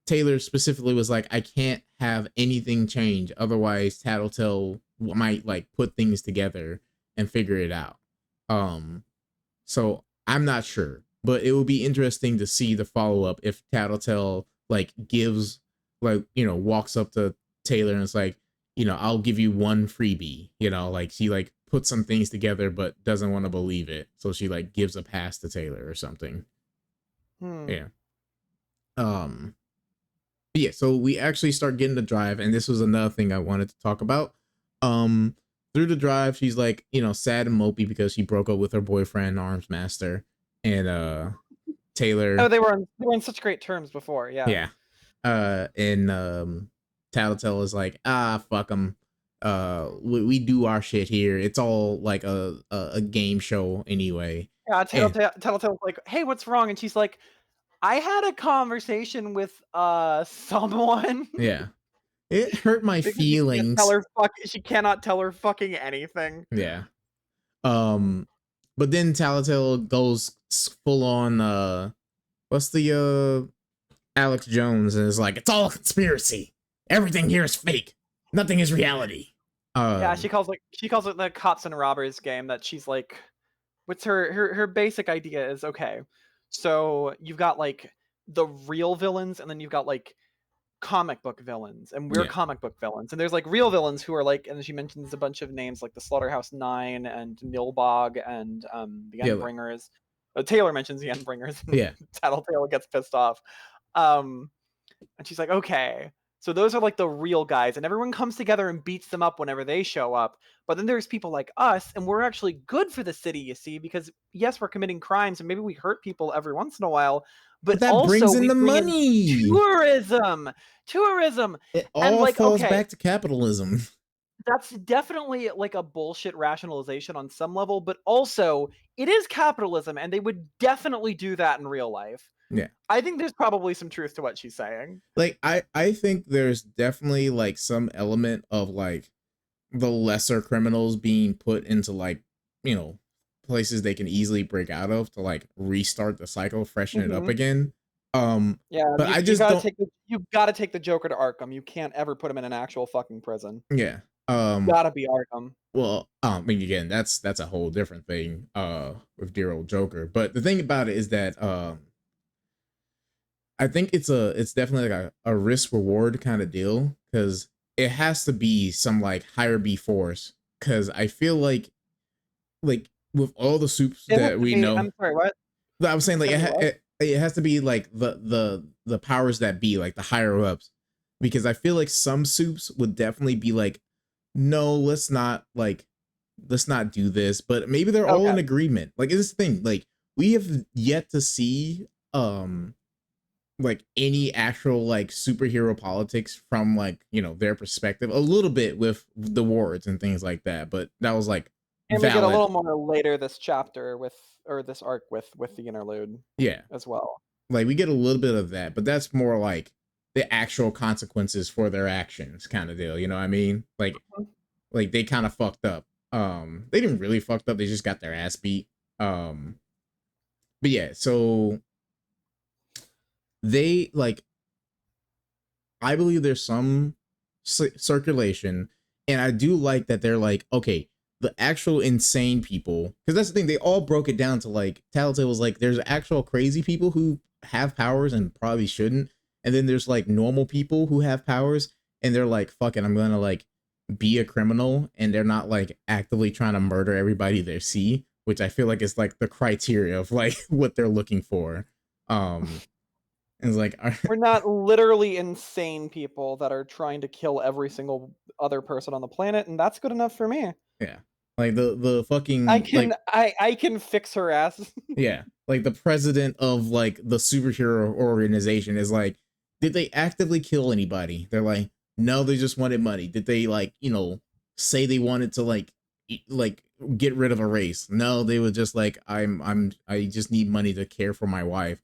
Taylor specifically was like, I can't have anything change, otherwise Tattletale might like put things together and figure it out. Um, so I'm not sure, but it would be interesting to see the follow up if Tattletale like gives like walks up to Taylor and it's like, I'll give you one freebie, like she like puts some things together but doesn't want to believe it, so she like gives a pass to Taylor or something. Hmm. Yeah. Um. Yeah. So we actually start getting the drive, and this was another thing I wanted to talk about. Um. Through the drive, she's like, sad and mopey because she broke up with her boyfriend, Arms Master, and Oh, Taylor. they were on such great terms before. Yeah. Yeah. And Tattletale is like, fuck them. We do our shit here. It's all like a game show anyway. Yeah. And Tattletale's like, "Hey, what's wrong?" And she's like, "I had a conversation with someone." yeah, it hurt my Because she can't tell feelings. her she cannot tell her fucking anything. Yeah. Um, but then Tattletale goes full on. What's the Alex Jones, and is like, it's all a conspiracy. Everything here is fake. Nothing is reality. Yeah, Um, she calls it the cops and robbers game. That she's like, what's her basic idea is, okay, so you've got like the real villains, and then you've got like comic book villains, and we're yeah, comic book villains, and there's like real villains who are like, and she mentions a bunch of names like the Slaughterhouse Nine and Nilbog and the yeah, Endbringers. Taylor mentions the Endbringers, and yeah. Tattletale gets pissed off. Um, and she's like, okay. So those are like the real guys, and everyone comes together and beats them up whenever they show up. But then there's people like us, and we're actually good for the city, you see, because yes, we're committing crimes and maybe we hurt people every once in a while, But but that also brings in we the bring in money. tourism. Tourism. It And all like, falls okay, back to capitalism. that's definitely like a bullshit rationalization on some level, but also it is capitalism, and they would definitely do that in real life. Yeah. I think there's probably some truth to what she's saying. Like I think there's definitely like some element of like the lesser criminals being put into like, you know, places they can easily break out of to like restart the cycle, freshen it up Mhm. again. Yeah, But you I you just gotta don't. take the Joker to Arkham. You can't ever put him in an actual fucking prison. Yeah. Gotta be Arkham. Well, I mean, again, that's a whole different thing with dear old Joker. But the thing about it is that I think it's definitely like a risk reward kind of deal, because it has to be some like higher B force, because I feel like with all the soups It has that to we be. know. I'm sorry, what? I was saying It's like gonna be what? it has to be like the powers that be, like the higher ups, because I feel like some soups would definitely be like, no, let's not do this, but maybe they're all Okay. in agreement. Like, it's this thing, like we have yet to see like any actual like superhero politics from like their perspective, a little bit with the wards and things like that, but that was like And we get a valid. little more later this chapter with, or this arc with the interlude Yeah, as well. like we get a little bit of that, but that's more like the actual consequences for their actions kind of deal, you know what I mean? Mhm. Like they kind of fucked up. They didn't really fucked up, they just got their ass beat. But yeah, so they like, I believe there's some circulation, and I do like that they're like, okay, the actual insane people, because that's the thing, they all broke it down to like, Tattletale was like, there's actual crazy people who have powers and probably shouldn't, and then there's like normal people who have powers, and they're like, fuck it, I'm gonna like be a criminal, and they're not like actively trying to murder everybody they see, which I feel like is like the criteria of like what they're looking for. And it's like, We're not literally insane people that are trying to kill every single other person on the planet, and that's good enough for me. yeah, like the I fucking can like, I can fix her ass. yeah, like the president of like the superhero organization is like, did they actively kill anybody? They're like, no, they just wanted money. Did they like, say they wanted to like like get rid of a race? No, they were just like, I just need money to care for my wife.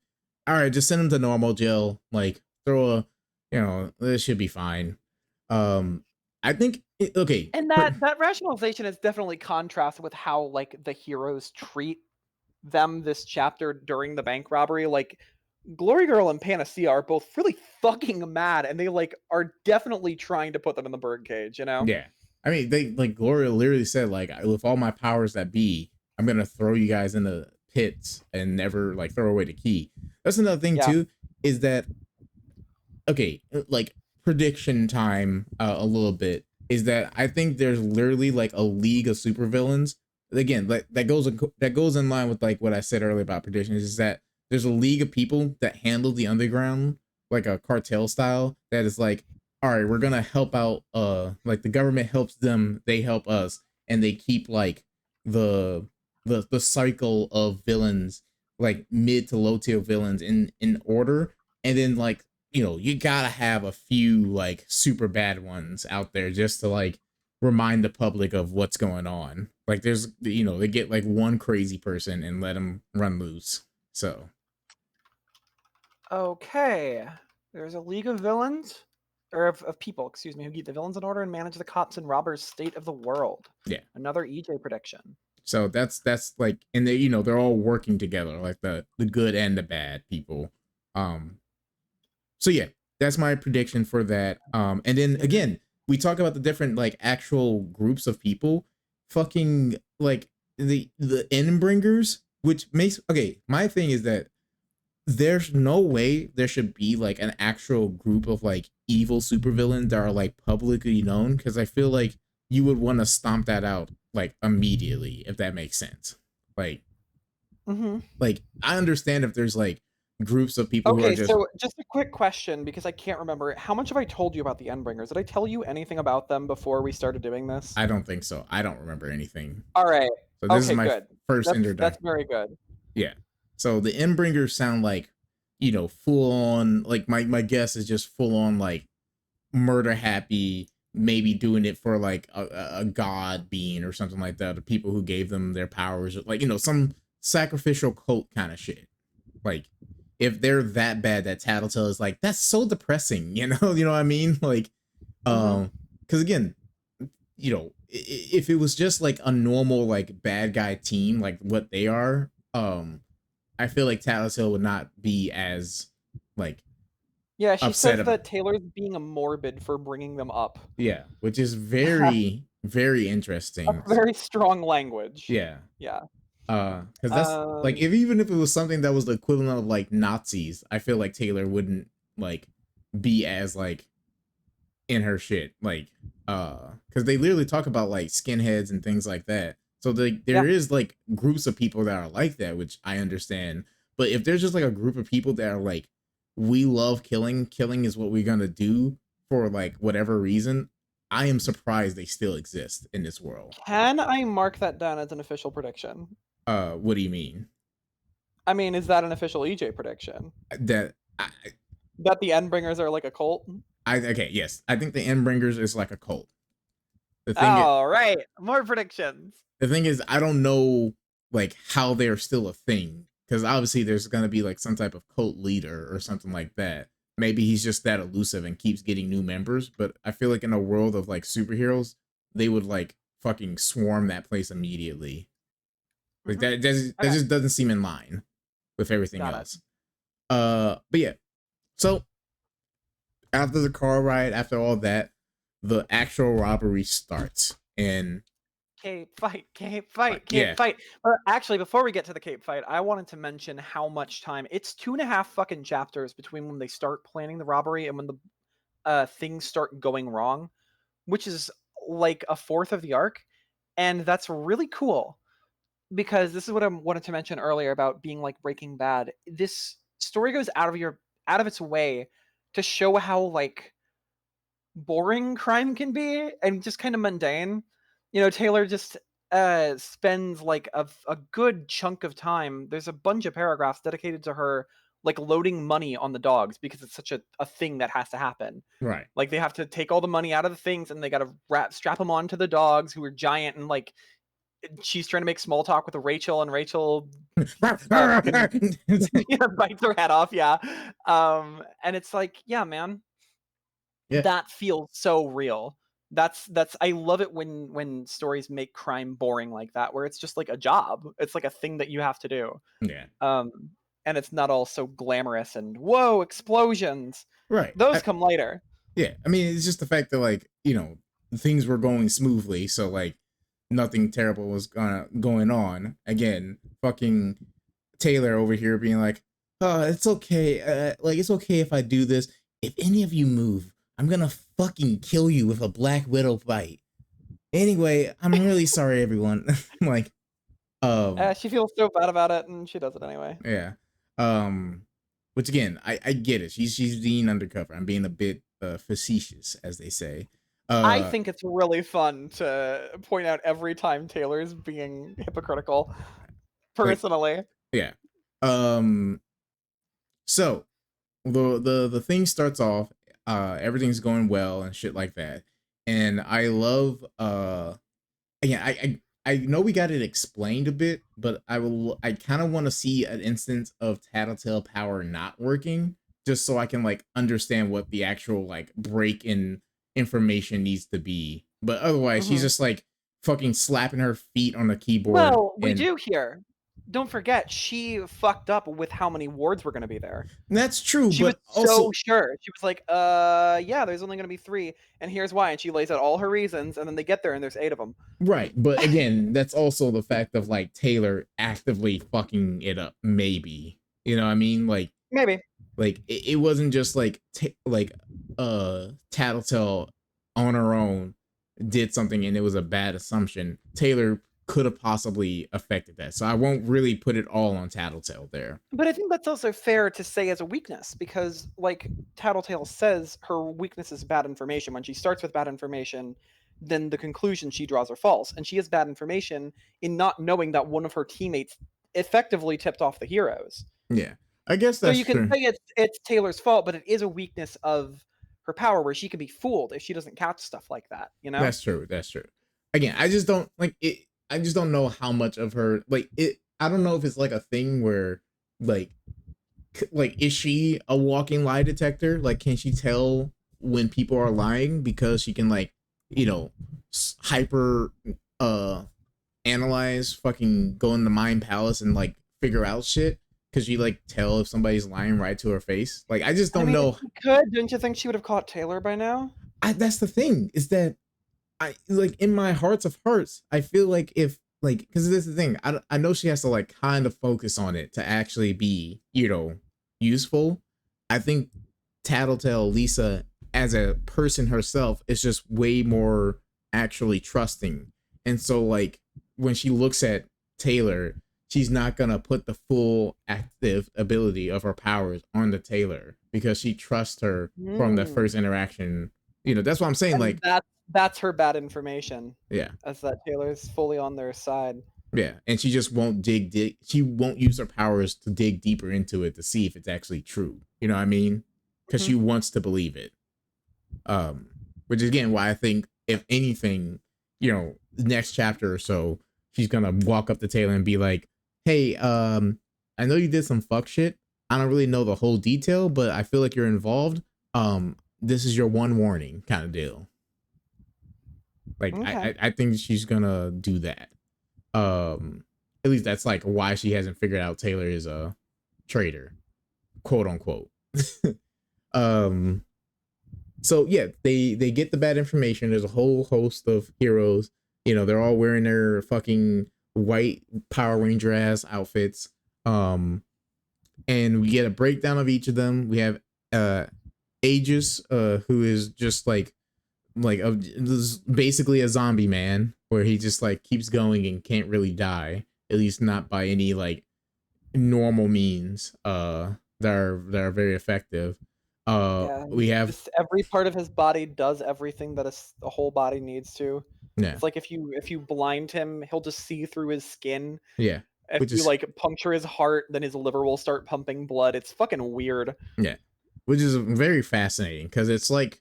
All right, just send them to normal jail. Like, throw a, this should be fine. Um I think okay. And that rationalization is definitely contrast with how, like, the heroes treat them this chapter during the bank robbery. Like, Glory Girl and Panacea are both really fucking mad, and they, like, are definitely trying to put them in the birdcage, you know? Yeah. I mean, they like Gloria literally said, like, with all my powers that be, I'm gonna throw you guys in the pits and never like throw away the key. That's another thing Yeah. too, is that okay, like prediction time a little bit is that I think there's literally like a league of supervillains. Again, like that goes in line with like what I said earlier about predictions is that there's a league of people that handle the underground like a cartel style that is like, all right, we're gonna help out. Like the government helps them, they help us, and they keep like the the cycle of villains, like mid to low tier villains in order, and then like you gotta have a few like super bad ones out there just to like remind the public of what's going on. Like there's they get like one crazy person and let them run loose. So Okay. There's a league of villains, or of people, excuse me, who keep the villains in order and manage the cops and robbers state of the world. yeah, Another EJ prediction. so that's like, and they they're all working together, like the good and the bad people. Um, so yeah, that's my prediction for that. And then Mhm. again, we talk about the different like actual groups of people. Fucking like the Endbringers, which makes okay. My thing is that there's no way there should be like an actual group of like evil supervillains that are like publicly known, because I feel like you would want to stomp that out like immediately, if that makes sense. Like Mhm. like I understand if there's like groups of people who are Okay, just, so just a quick question because I can't remember it. How much have I told you about the Endbringers? Did I tell you anything about them before we started doing this? I don't think so. I don't remember anything. All right. So this is Okay, my good. first That's introduction. very good. Yeah. So the Endbringers sound like, full on, like my guess is just full on like murder happy, maybe doing it for like a god being or something like that. The people who gave them their powers, like, some sacrificial cult kind of shit. Like if they're that bad that Tattletale is like, that's so depressing, you know what I mean? Like, Mhm. because again, if it was just like a normal like bad guy team like what they are, I feel like Tattletale would not be as like Yeah, she upset says about. that Taylor's being a morbid for bringing them up. Yeah, which is very very interesting. Very strong language. Yeah. Yeah. Because that's like, Um, if even if it was something that was the equivalent of like Nazis, I feel like Taylor wouldn't like be as like in her shit, like because they literally talk about like skinheads and things like that. So yeah. there is like groups of people that are like that, which I understand. But if there's just like a group of people that are like, we love killing is what we're gonna do for like whatever reason, I am surprised they still exist in this world. Can I mark that down as an official prediction? What do you mean? I mean, is that an official EJ prediction? That That the Endbringers are like a cult? okay, yes, I think the Endbringers is like a cult. The thing is, All right, more predictions. I don't know like how they're still a thing, because obviously there's gonna be like some type of cult leader or something like that. Maybe he's just that elusive and keeps getting new members. But I feel like in a world of like superheroes, they would like fucking swarm that place immediately. Like Mhm. that Okay, just doesn't seem in line with everything got it. else. But yeah. So after the car ride, after all that, the actual robbery starts, and Cape fight, cape fight, cape yeah, fight. Actually, before we get to the cape fight, I wanted to mention how much time it's 2.5 fucking chapters between when they start planning the robbery and when the things start going wrong, which is like a fourth of the arc, and that's really cool because this is what I wanted to mention earlier about being like Breaking Bad. This story goes out of its way to show how like boring crime can be and just kind of mundane. Taylor just spends like a good chunk of time. There's a bunch of paragraphs dedicated to her like loading money on the dogs because it's such a thing that has to happen. right. Like they have to take all the money out of the things and they got to strap them onto the dogs who are giant, and like she's trying to make small talk with Rachel, and Rachel fucking yeah, bites her head off. Yeah, and it's like, yeah, man, Yeah, that feels so real That's I love it when stories make crime boring like that, where it's just like a job. It's like a thing that you have to do. Yeah. Um, and it's not all so glamorous and whoa, explosions. Right. Those come later. Yeah. I mean, it's just the fact that like, things were going smoothly, so like nothing terrible was going on. Again, fucking Taylor over here being like, "Oh, it's okay. Like it's okay if I do this. If any of you move, I'm gonna fucking kill you with a Black Widow bite." Anyway, I'm really sorry, everyone. Like, um, She feels so bad about it, and she does it anyway. yeah. Um, which again, I get it. She's being undercover. I'm being a bit facetious, as they say. I Uh, think it's really fun to point out every time Taylor's being hypocritical, like, personally. yeah. Um, so the thing starts off, everything's going well and shit like that, and I love again, I know we got it explained a bit, but I kind of want to see an instance of Tattletale power not working, just so I can like understand what the actual like break in information needs to be. But otherwise, she's Mhm. just like fucking slapping her feet on the keyboard, Well, we and do here. Don't forget, she fucked up with how many wards were gonna be there. that's true. She was But so also, sure. She was like, yeah, there's only gonna be 3, and here's why," and she lays out all her reasons, and then they get there and there's 8 of them. right, but again, that's also the fact of like Taylor actively fucking it up. Maybe, you know what I mean? Maybe. Like it wasn't just like Tattletale on her own did something and it was a bad assumption. Taylor could have possibly affected that, so I won't really put it all on Tattletale there. But I think that's also fair to say as a weakness because, like, Tattletale says her weakness is bad information. When she starts with bad information, then the conclusions she draws are false. And she has bad information in not knowing that one of her teammates effectively tipped off the heroes. Yeah, I guess So that's you can true. say it's Taylor's fault, but it is a weakness of her power where she can be fooled if she doesn't catch stuff like that, you know? That's true. That's true. Again, I just don't like it. I just don't know how much of her like it. I don't know if it's like a thing where like is she a walking lie detector? Like, can she tell when people are lying because she can like you know hyper analyze, fucking go in the mind palace and like figure out shit? Could she like tell if somebody's lying right to her face? Like, I just I don't mean, if know. she could, don't you think she would have caught Taylor by now? That's the thing, is that I like in my hearts of hearts, I feel like if like because this is the thing, I know she has to like kind of focus on it to actually be useful. I think Tattletale Lisa as a person herself is just way more actually trusting, and so like when she looks at Taylor, she's not gonna put the full active ability of her powers on the Taylor because she trusts her from the Mm. first interaction. That's what I'm saying. And Like, that's her bad information, yeah, as that Taylor's fully on their side. yeah, and she just won't dig. She won't use her powers to dig deeper into it to see if it's actually true. You know what I mean? Because Mhm. she wants to believe it. Um, which is again why I think if anything, the next chapter or so, she's gonna walk up to Taylor and be like, "Hey, I know you did some fuck shit. I don't really know the whole detail, but I feel like you're involved. This is your one warning, kind of deal." Like, Okay. I think she's gonna do that. At least that's like why she hasn't figured out Taylor is a traitor, quote unquote. um, so yeah, they get the bad information. There's a whole host of heroes. They're all wearing their fucking white Power Ranger ass outfits. Um, and we get a breakdown of each of them. We have Aegis, who is just basically a zombie man, where he just like keeps going and can't really die, at least not by any like normal means that are very effective. Yeah, We have just every part of his body does everything that a whole body needs to. yeah, It's like if you blind him, he'll just see through his skin. yeah, If which you, is like, puncture his heart, then his liver will start pumping blood. It's fucking weird. yeah, which is very fascinating because it's like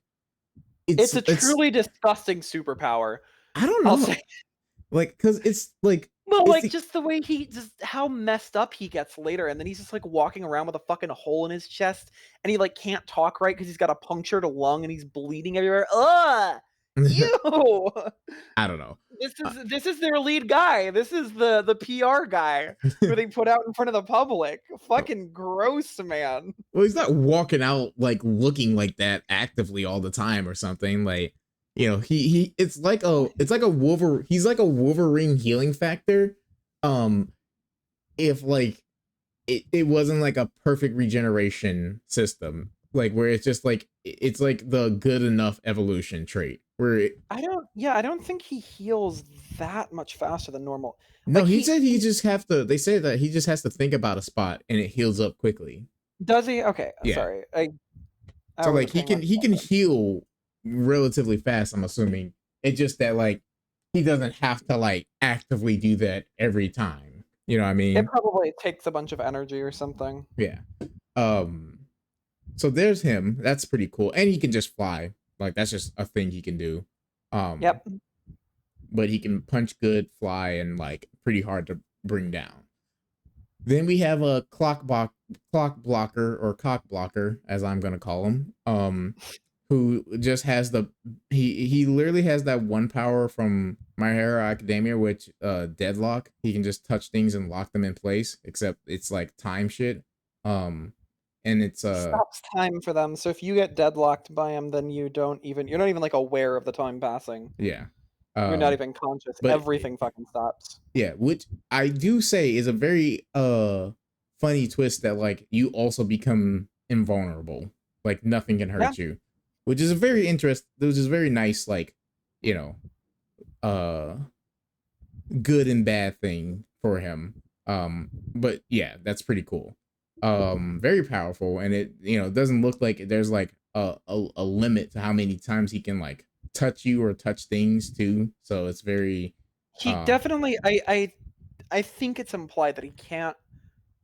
It's a it's truly disgusting superpower, I don't I'll say. know, like because it's like Well, it's like, the just the way he just how messed up he gets later, and then he's just, like, walking around with a fucking hole in his chest, and he, like, can't talk right because 'cause he's got a punctured lung and he's bleeding everywhere. Ugh! Ew. I don't know. This is their lead guy. This is the PR guy who they put out in front of the public. Fucking gross, man. Well, he's not walking out like looking like that actively all the time or something. Like, he it's like a Wolverine. He's like a Wolverine healing factor. Um, if like it wasn't like a perfect regeneration system, like where it's just like it's like the good enough evolution trait. I don't think he heals that much faster than normal. No, Like he said he just have to. They say that he just has to think about a spot and it heals up quickly. does he? Okay, Yeah. sorry. I So like wasn't paying much he can attention. heal relatively fast, I'm assuming. It's just that like he doesn't have to like actively do that every time. You know what I It mean? probably takes a bunch of energy or something. Yeah. Um so there's him. That's pretty cool. And he can just fly. Like that's just a thing he can do. Um Yep. but he can punch good, fly, and like pretty hard to bring down. Then we have a clock blocker or cock blocker, as I'm gonna call him. Who just has he literally has that one power from My Hero Academia, which deadlock. He can just touch things and lock them in place, except it's like time shit. Um, and it's Stops time for them. So if you get deadlocked by him, then you're not even like aware of the time passing. yeah. You're not Um, even conscious. but Everything fucking stops. yeah, which I do say is a very funny twist that like you also become invulnerable. Like nothing can Yeah. hurt you. Which is very nice, like, you know, uh good and bad thing for him. But yeah, that's pretty cool. Very powerful, and it doesn't look like there's like a limit to how many times he can like touch you or touch things too. So it's very He uh definitely I think it's implied that he can't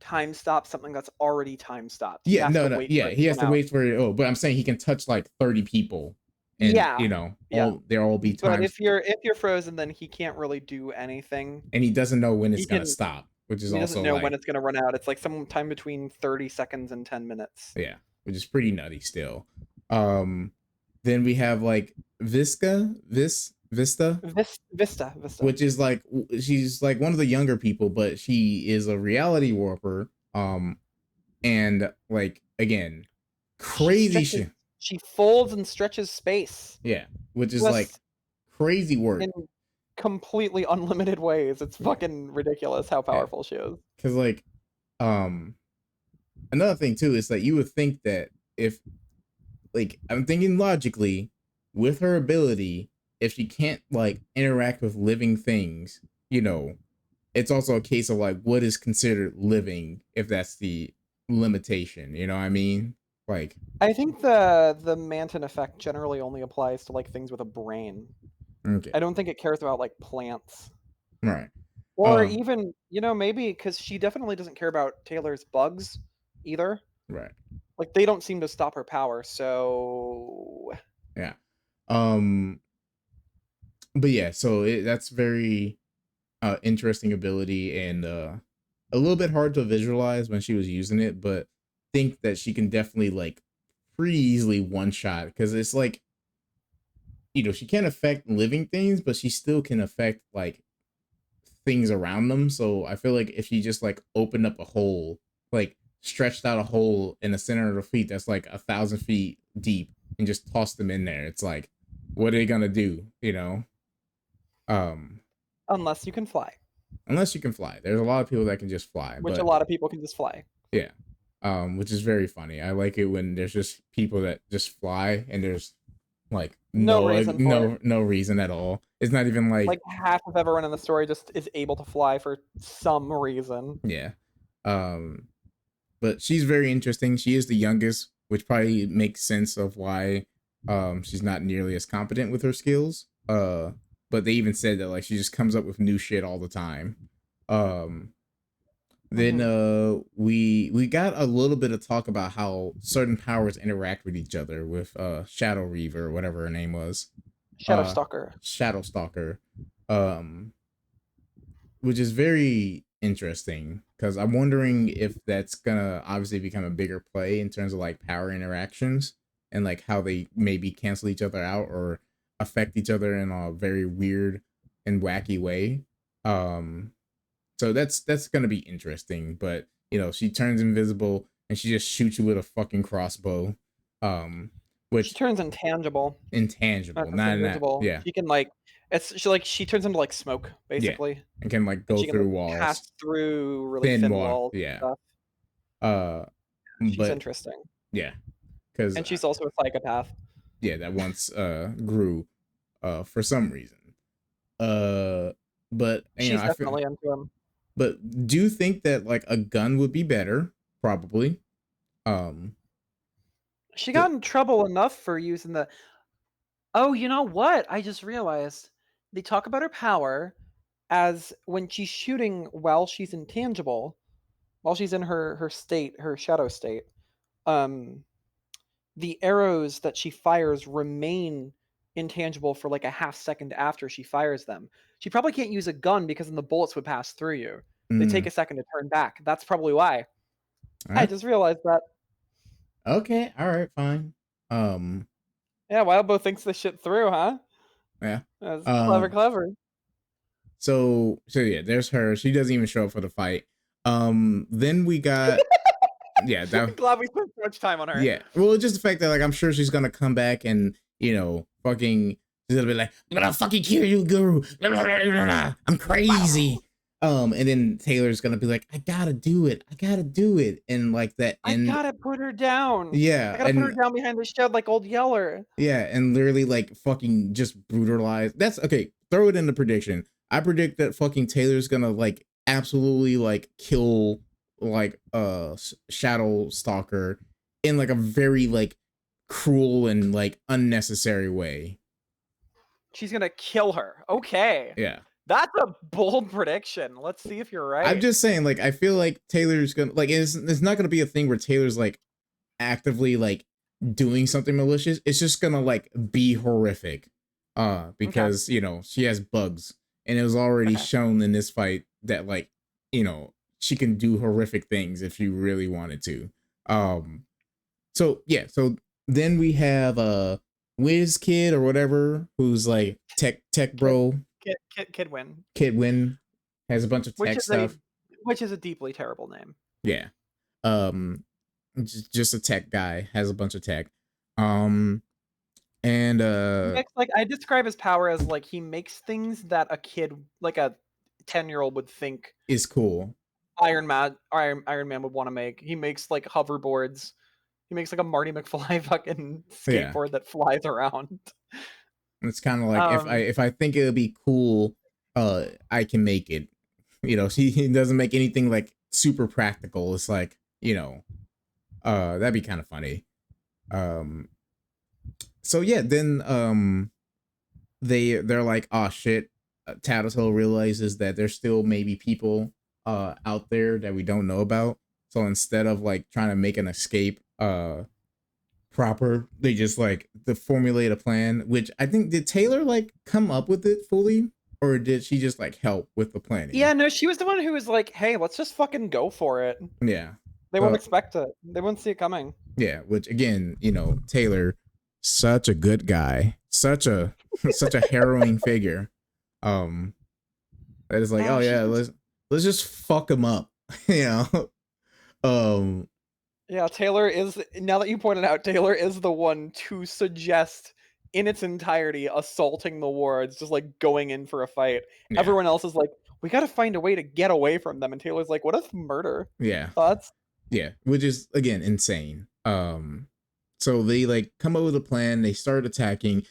time stop something that's already time stopped. He yeah, has to no, wait for yeah, it he to has run to out. wait for it. Oh, but I'm saying he can touch like 30 people, and Yeah. Yeah. they'll all be But times, if you're frozen, then he can't really do anything. and he doesn't know when it's He gonna can stop, which is he doesn't also know when like it's gonna run out. It's like some time between 30 seconds and 10 minutes. yeah, which is pretty nutty still. Um, then we have like Vista, Vista. which is like she's like one of the younger people, but she is a reality warper. And like again, She crazy stretches shit. she folds and stretches space. Yeah, which is like Just crazy work. in completely unlimited ways. It's Yeah, fucking ridiculous how yeah. powerful she is. Because like um another thing too is that you would think that if like I'm thinking logically with her ability, if she can't like interact with living things, it's also a case of like what is considered living if that's the limitation, you know what I mean? Like I think the Manton effect generally only applies to like things with a brain. okay. I don't think it cares about like plants. Right. Or Um even, maybe because she definitely doesn't care about Taylor's bugs either. right. Like they don't seem to stop her power, so Yeah. Um but yeah, so that's very interesting ability and a little bit hard to visualize when she was using it, but think that she can definitely like pretty easily one shot because it's like she can't affect living things, but she still can affect like things around them. So I feel like if she just like opened up a hole, like stretched out a hole in the center of the feet that's like 1,000 feet deep and just tossed them in there, it's like, what are they gonna do? Um, unless you can fly, unless you can fly. There's a lot of people that can just fly, which a but lot of people can just fly. yeah. Which is very funny. I like it when there's just people that just fly and there's like No like reason for it. no reason at all. It's not even like Like half of everyone in the story just is able to fly for some reason. yeah. Um but she's very interesting. She is the youngest, which probably makes sense of why she's not nearly as competent with her skills. But they even said that like she just comes up with new shit all the time. Um then Mhm. we got a little bit of talk about how certain powers interact with each other with Shadow Reaver or whatever her name was. Shadow Uh Stalker. Shadow Stalker. Um which is very interesting because I'm wondering if that's gonna obviously become a bigger play in terms of like power interactions and like how they maybe cancel each other out or affect each other in a very weird and wacky way. Um, so that's gonna be interesting. But she turns invisible and she just shoots you with a fucking crossbow. Um, She which turns intangible, intangible, not just not in that. invisible. Yeah, She can she turns into like smoke yeah, basically, and can like and go she can through like walls, pass through really thin thin wall. walls and Yeah. stuff. Uh, She's but interesting, yeah, because and she's also a psychopath. yeah, that once grew for some reason. Uh, but She's I feel. definitely into him. But do you think that like a gun would be better? Probably. Um, She th- got in trouble enough for using the. Oh, you know what? I just realized they talk about her power as when she's shooting while she's intangible, while she's in her state, her shadow state. Um, the arrows that she fires remain intangible for like a half second after she fires them. She probably can't use a gun because then the bullets would pass through you. They take mm, a second to turn back. That's probably why. I huh? just realized that. Okay, all right, fine. Um, Yeah, Wildbow thinks this shit through, huh? yeah. That's clever, Um, clever. so yeah, there's her. She doesn't even show up for the fight. Then we got yeah, that Glad we spent so much time on her. yeah. Well, just the fact that like I'm sure she's gonna come back and fucking she's gonna be like, I'm gonna fucking kill you, Guru. I'm crazy. And then Taylor's gonna be like, I gotta do it. I gotta do it. And like that I end, gotta put her down. I yeah, gotta put her and down behind the shed like old Yeller. yeah, and literally like fucking just brutalize. That's okay. Throw it in the prediction. I predict that fucking Taylor's gonna like absolutely like kill like Shadow Stalker in like a very like cruel and like unnecessary way. She's gonna kill her. Okay. Yeah. That's a bold prediction. Let's see if you're I'm right. just saying, like, I feel like Taylor's gonna like it's not gonna be a thing where Taylor's like actively like doing something malicious. It's just gonna like be horrific. Okay. Because she has bugs. And it was already Okay. shown in this fight that like, she can do horrific things if she really wanted to. So yeah, so then we have Wiz Kid or whatever, who's like tech Kid bro. Kid win. Kid Win has a bunch of Which tech is a stuff. deeply terrible name. Yeah. Um just a tech guy, has a bunch of tech. Um and He makes like I describe his power as like he makes things that a kid like a 10-year-old would think is cool. Iron Man would want to make. He makes like hoverboards. He makes like a Marty McFly fucking Yeah. skateboard that flies around. It's kind of like Um if I think it would be cool, I can make it. He doesn't make anything like super practical. It's like, that'd be kind of funny. Um so yeah, then they're like, oh shit. Tattletale realizes that there's still maybe people out there that we don't know about. So instead of like trying to make an escape proper, they just like to formulate a plan. Which I think, did Taylor like come up with it fully, or did she just like help with the planning? Yeah, no, she was the one who was like, "Hey, let's just fucking go for it." Yeah. They won't So expect it. They won't see it coming. yeah, which again, Taylor, such a good guy, such a such a harrowing figure. Um, that is like, oh She's yeah, just let's just fuck him up, you know. Um, yeah, Taylor is now that you pointed out, Taylor is the one to suggest in its entirety assaulting the wards, just like going in for a fight. yeah, Everyone else is like, we gotta find a way to get away from them. And Taylor's like, what if murder? yeah, Thoughts? yeah, which is again insane. So they like come up with a plan. They start attacking.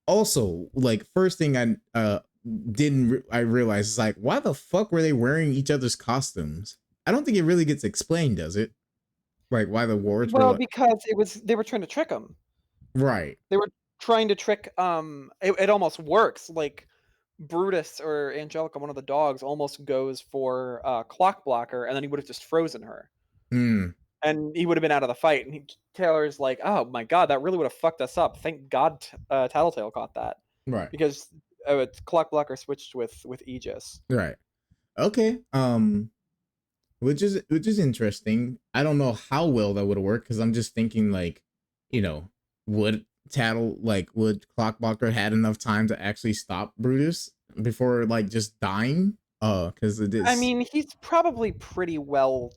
Also, like first thing I realized is like, why the fuck were they wearing each other's costumes? I don't think it really gets explained, does it? Like why the wards were Well, like, because they were trying to trick him. right. They were trying to trick it almost works. Like Brutus or Angelica, one of the dogs, almost goes for clock blocker, and then he would have just frozen her. Hmm. And he would have been out of the fight. And Taylor's like, "Oh my god, that really would have fucked us up. Thank God, Tattletale caught that Right. because Clock Blocker switched with Aegis." Right. Okay. Which is interesting. I don't know how well that would work because I'm just thinking like, would Tattle like would Clockblocker had enough time to actually stop Brutus before like just dying? Because it I is mean, he's probably pretty well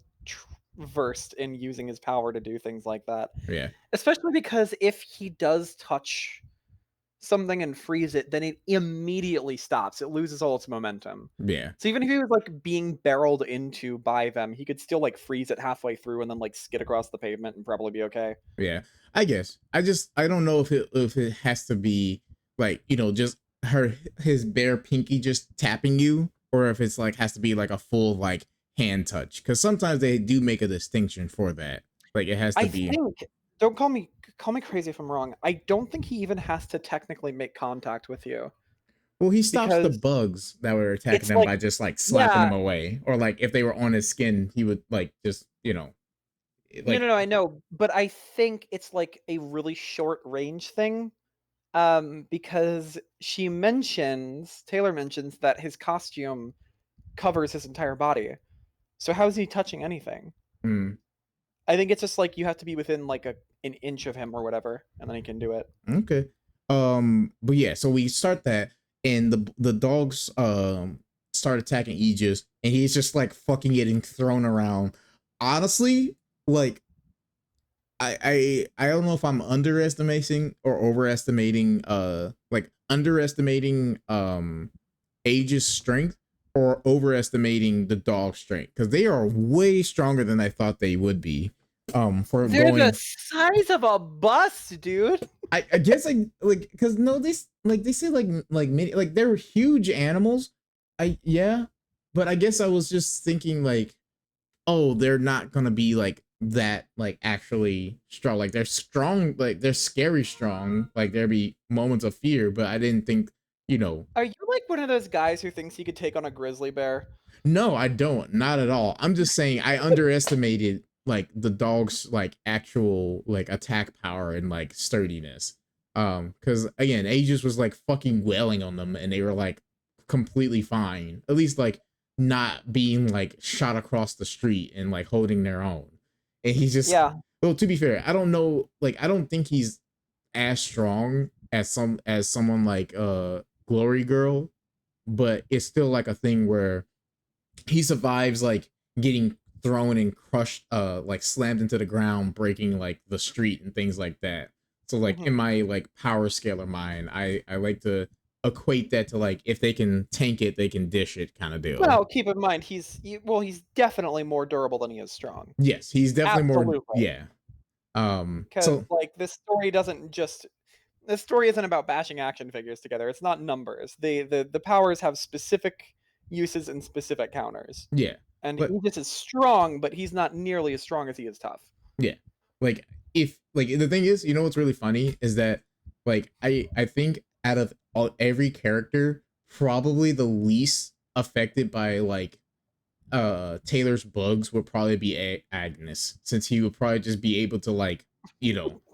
versed in using his power to do things like that. yeah Especially because if he does touch something and freeze it, then it immediately stops. It loses all its momentum. yeah So even if he was like being barreled into by them, he could still like freeze it halfway through and then like skid across the pavement and probably be okay. yeah. I guess I don't know if it has to be like just his bare pinky just tapping you, or if it's like has to be like a full like hand touch. Because sometimes they do make a distinction for that. Like it has to I be. think don't call me crazy if I'm wrong. I don't think he even has to technically make contact with you Well, he stops the because bugs that were attacking it's them like by just like slapping yeah, them away, or like if they were on his skin, he would like just no, like no, no, I know, but I think it's like a really short range thing. Because Taylor mentions that his costume covers his entire body. So how is he touching anything? hmm, I think it's just like you have to be within like an inch of him or whatever, and then he can do it. okay. But yeah, so we start that, and the dogs start attacking Aegis, and he's just like fucking getting thrown around. Honestly, like I don't know if I'm underestimating or overestimating like underestimating Aegis strength or overestimating the dog's strength, because they are way stronger than I thought they would be. For They're the going size of a bus, dude. I guess like because no they say like mini like they're huge animals. Yeah, but I guess I was just thinking like, oh, they're not gonna be like that like actually strong. Like they're strong, like they're scary strong. Like there be moments of fear, but I didn't think you know. Are you like one of those guys who thinks he could take on a grizzly bear? No, I don't. Not at all. I'm just saying I underestimated like the dog's like actual like attack power and like sturdiness. Because again, Aegis was like fucking wailing on them and they were like completely fine. At least like not being like shot across the street and like holding their own. And he's just Yeah. well, to be fair, I don't know, like I don't think he's as strong as someone like Glory Girl, but it's still like a thing where he survives like getting thrown and crushed like slammed into the ground, breaking like the street and things like that. So like in Hmm. my like power scalar mind, I like to equate that to like if they can tank it they can dish it kind of deal. Well, keep in mind he's definitely more durable than he is strong. Yes, he's definitely more, Absolutely. yeah. Because So like this story isn't about bashing action figures together. It's not numbers. The powers have specific uses and specific counters. yeah, And but Aegis is strong, but he's not nearly as strong as he is tough. yeah, like if like the thing is, what's really funny is that like I think out of every character, probably the least affected by like Taylor's bugs would probably be Agnes, since he would probably just be able to like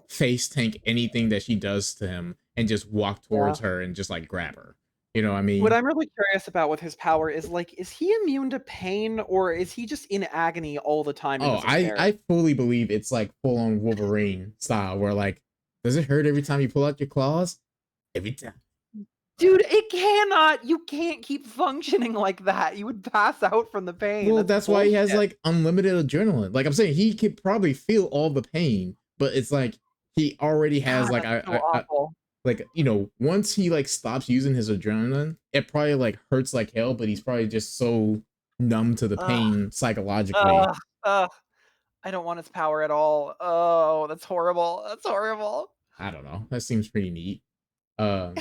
face tank anything that she does to him and just walk Yeah. towards her and just like grab her. You know what I What mean? I'm really curious about with his power is like, is he immune to pain or is he just in agony all the time and Oh, doesn't I care? I fully believe it's like full on Wolverine style, where like, does it hurt every time you pull out your claws? Every time. Dude, it cannot. You can't keep functioning like that. You would pass out from the pain. Well, That's that's why he has bullshit. like unlimited adrenaline. Like I'm saying, he could probably feel all the pain, but it's like he already has God, like that's so a awful. like once he like stops using his adrenaline, it probably like hurts like hell, but he's probably just so numb to the Ugh, pain psychologically. ugh, ugh. I don't want his power at all. Oh, that's horrible. That's horrible. I don't know, that seems pretty neat. um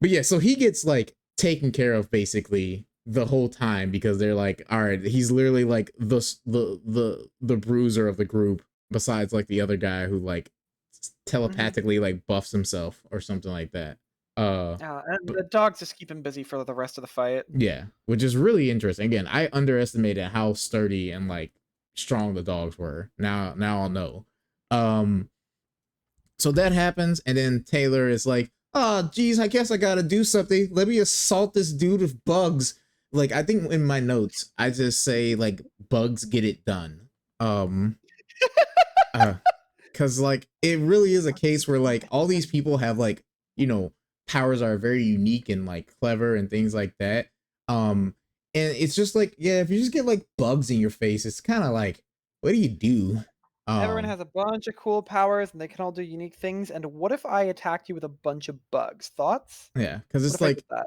but yeah, so he gets like taken care of basically the whole time, because they're like, all right, he's literally like the bruiser of the group, besides like the other guy who like Mhm. telepathically like buffs himself or something like that. And But the dogs just keep him busy for the rest of the fight. yeah, which is really interesting. Again, I underestimated how sturdy and like strong the dogs were. Now I'll know. Um, so that happens, and then Taylor is like, "Oh, geez, I guess I gotta do something. Let me assault this dude with bugs." Like I think in my notes, I just say like, "Bugs get it done." Um, because like it really is a case where like all these people have like, you know, powers are very unique and like clever and things like that. Um, and it's just like, yeah, if you just get like bugs in your face, it's kind of like, what do you do? Everyone Um, has a bunch of cool powers, and they can all do unique things, and what if I attacked you with a bunch of bugs? Thoughts? yeah, because What it's if I did like that?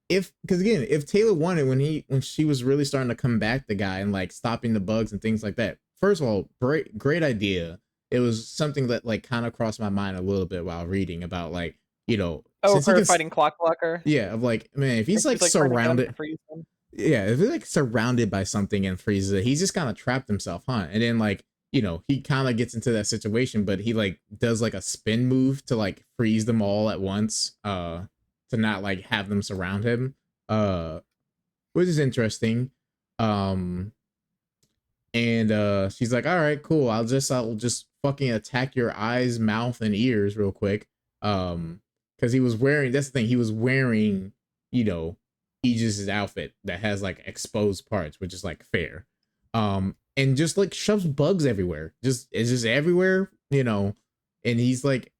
if because again, if Taylor wanted when she was really starting to come back the guy and like stopping the bugs and things like that. First of all, great idea. It was something that like kind of crossed my mind a little bit while reading about like, you know, Oh, since he her can fighting Clock Blocker? yeah, of like, man, if And he's she's, like like, trying to get him to surrounded, freeze him. yeah, if he's like surrounded by something and freezes it, he's just kind of trapped himself, huh? And then like, you know, he kind of gets into that situation, but he like does like a spin move to like freeze them all at once, to not like have them surround him, uh, which is interesting. Um, and she's like, all right, cool, I'll just fucking attack your eyes, mouth, and ears real quick. Because he was wearing, that's the thing, he was wearing, you know, Aegis's outfit that has like exposed parts, which is like fair. And just like shoves bugs everywhere, just it's just everywhere, you know. And he's like,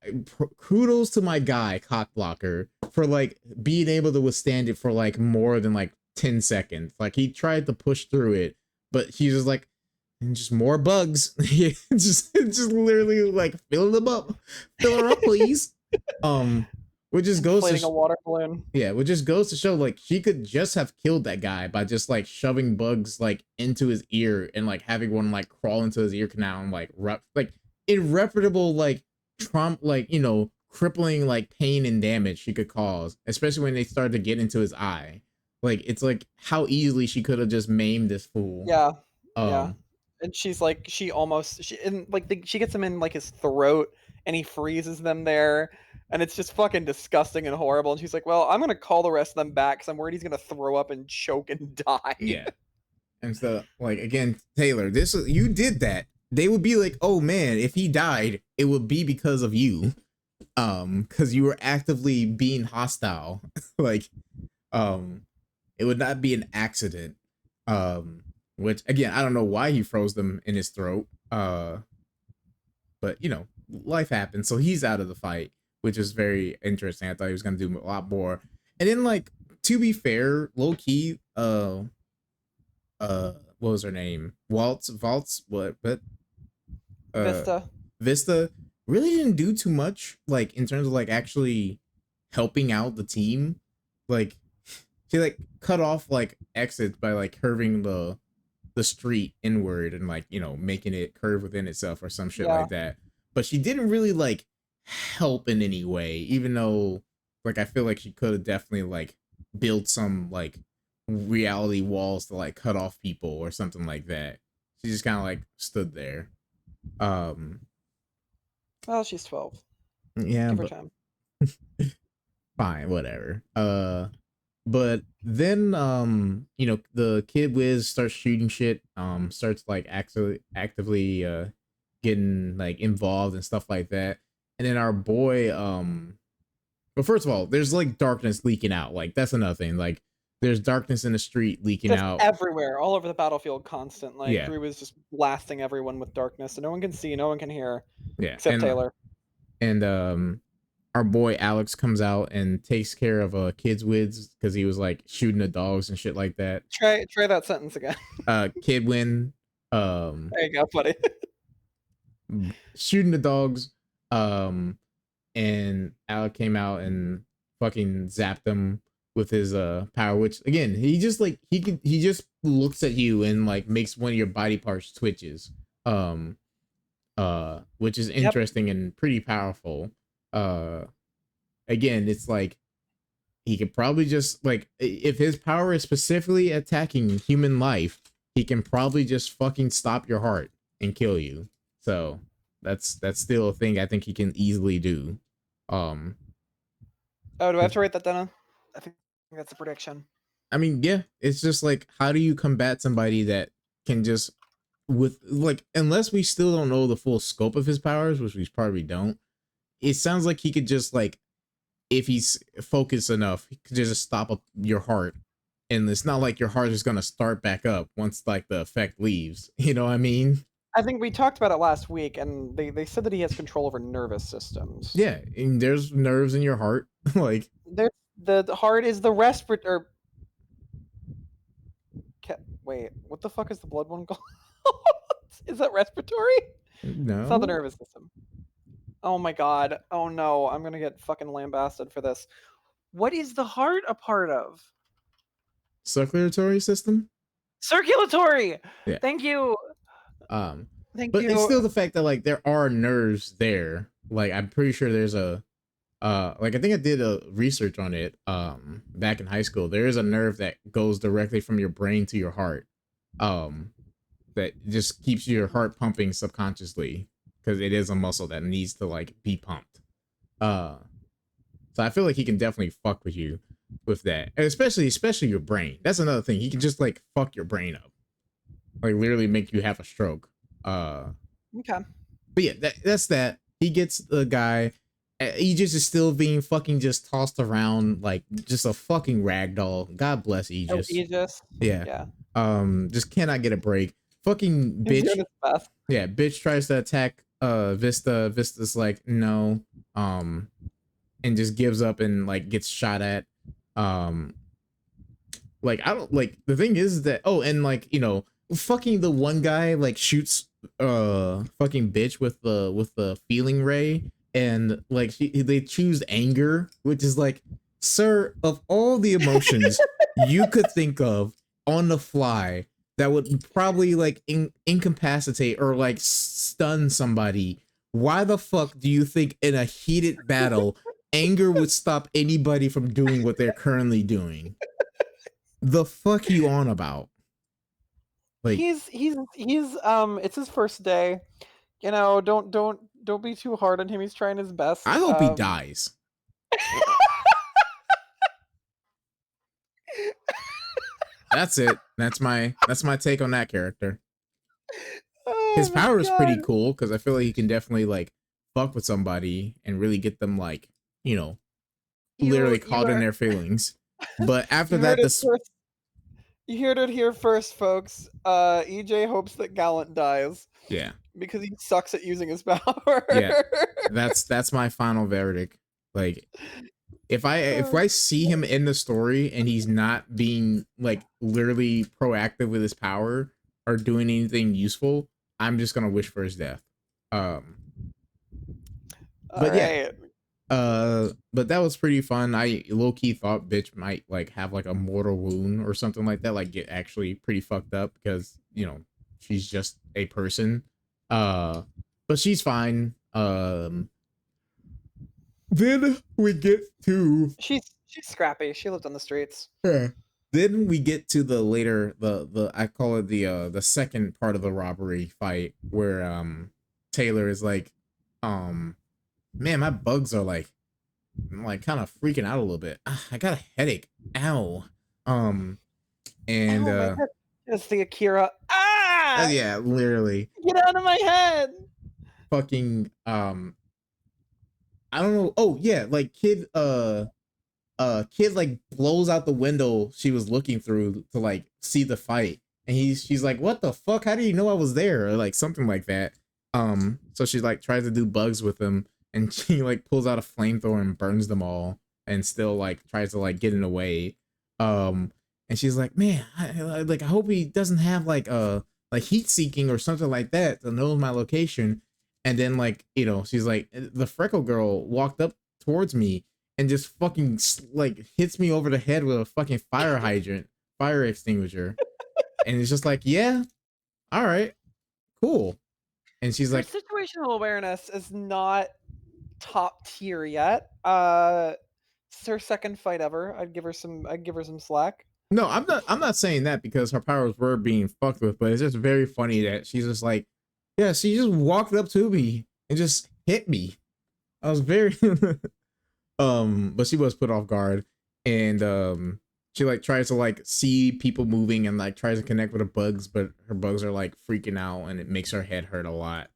kudos to my guy Cockblocker for like being able to withstand it for like more than like 10 seconds. Like he tried to push through it, but he's just like, and just more bugs. just literally like fill her up, please. Um, which just goes to Inflating a water balloon. yeah, which just goes to show like she could just have killed that guy by just like shoving bugs like into his ear and like having one like crawl into his ear canal and like like irreparable like trauma, like, you know, crippling like pain and damage she could cause, especially when they started to get into his eye. Like it's like how easily she could have just maimed this fool. Yeah, yeah. Um, And she's like, she almost, she and like she gets him in like his throat, and he freezes them there, and it's just fucking disgusting and horrible. And she's like, "Well, I'm gonna call the rest of them back because I'm worried he's gonna throw up and choke and die." yeah. And so, like again, Taylor, this you did that. They would be like, "Oh man, if he died, it would be because of you, because you were actively being hostile. like, um, it would not be an accident." Um, which again, I don't know why he froze them in his throat. But you know, life happens, so he's out of the fight, which is very interesting. I thought he was gonna do a lot more. And then, like, to be fair, low key, what was her name? Waltz, what? But uh, Vista. Vista really didn't do too much, like in terms of like actually helping out the team. Like she like cut off like exits by like curving the street inward and like, you know, making it curve within itself or some shit Yeah. like that. But she didn't really like help in any way, even though like I feel like she could have definitely like built some like reality walls to like cut off people or something like that. She just kind of like stood there. Um Well, she's 12. yeah, Give her but time. fine, whatever. But then you know, the Kid Wiz starts shooting shit, starts like actually actively getting like involved and stuff like that. And then our boy but first of all, there's like darkness leaking out. Like that's another thing. Like there's darkness in the street leaking Just out. everywhere, all over the battlefield, constant. Like Yeah. Rue is just blasting everyone with darkness, so no one can see, no one can hear, Yeah. except Taylor. And our boy Alex comes out and takes care of Kid's Wiz because he was like shooting the dogs and shit like that. Try that sentence again. Kidwin There you go, buddy. shooting the dogs, and Alec came out and fucking zapped them with his power, which again, he just like he just looks at you and like makes one of your body parts twitches. Um which is Yep. interesting and pretty powerful. Uh Again, it's like he could probably just like, if his power is specifically attacking human life, he can probably just fucking stop your heart and kill you. So that's still a thing I think he can easily do. Um Oh, do I have to write that down? I think that's a prediction. I mean, yeah, it's just like, how do you combat somebody that can just, with like, unless we still don't know the full scope of his powers, which we probably don't, it sounds like he could just like, if he's focused enough, he could just stop up your heart. And it's not like your heart is gonna start back up once like the effect leaves. You know what I mean? I think we talked about it last week, and they said that he has control over nervous systems. Yeah, and there's nerves in your heart. Like, There, the heart is the respirator. Wait, what the fuck is the blood one called? Is that respiratory? It's not the no, nervous system. Oh my god. Oh no, I'm gonna get fucking lambasted for this. What is the heart a part of? circulatory system. Circulatory. Yeah. Thank you. Um, Thank but it's you. still the fact that like there are nerves there. Like I'm pretty sure there's a like I think I did a research on it back in high school. There is a nerve that goes directly from your brain to your heart. Um that just keeps your heart pumping subconsciously because it is a muscle that needs to like be pumped. Uh so I feel like he can definitely fuck with you with that. And especially your brain. That's another thing. He can just like fuck your brain up. Like literally make you have a stroke. Okay. But yeah, that's that. He gets the guy. Aegis is still being fucking just tossed around like just a fucking ragdoll. God bless Oh, Aegis. Aegis. Yeah. Yeah. Just cannot get a break. Fucking He's doing bitch. his best. Yeah, bitch tries to attack Vista. Vista's like, no. And just gives up and like gets shot at. Um like I don't like the thing is that and like, fucking the one guy like shoots fucking bitch with the feeling ray and like they choose anger, which is like, sir, of all the emotions you could think of on the fly that would probably like incapacitate or like stun somebody, why the fuck do you think in a heated battle anger would stop anybody from doing what they're currently doing? The fuck you on about? Like, He's it's his first day. You know, don't be too hard on him. He's trying his I best. hope he dies. That's it. That's my take on that character. His Oh my power is god. pretty cool because I feel like he can definitely like fuck with somebody and really get them like, literally You caught in are their feelings. But after you heard that, it this first. You heard it here first, folks. EJ hopes that Gallant dies yeah, because he sucks at using his power. yeah, that's my final verdict. Like if I see him in the story and he's not being like literally proactive with his power or doing anything useful, I'm just gonna wish for his death. Um, All but yeah, right. but that was pretty fun. I low key thought bitch might like have like a mortal wound or something like that, like get actually pretty fucked up because she's just a person. Uh, but she's fine. Then we get to She's scrappy. She lived on the streets. yeah. Then we get to the later the I call it the second part of the robbery fight where Taylor is like, man, my bugs are like kind of freaking out a little bit. I got a headache. Ow. Um and Ow, my head. It's the Akira. Ah! yeah, literally Get out of my head. fucking I don't know. Oh yeah, like kid like blows out the window she was looking through to like see the fight, and she's like, what the fuck, how do you know I was there, or like something like that. So she like tries to do bugs with him, and she like pulls out a flamethrower and burns them all, and still like tries to like get in the way. And she's like, man, I hope he doesn't have like heat seeking or something like that to know my location. And then like she's like, the freckle girl walked up towards me and just fucking like hits me over the head with a fucking fire extinguisher. And it's just like, yeah, all right, cool. And she's Her like, situational awareness is not top tier yet. It's her second fight ever. I'd give her some slack. no, I'm not saying that because her powers were being fucked with, but it's just very funny that she's just like, yeah, she just walked up to me and just hit me. I was very but she was put off guard, and she like tries to like see people moving and like tries to connect with the bugs, but her bugs are like freaking out and it makes her head hurt a lot,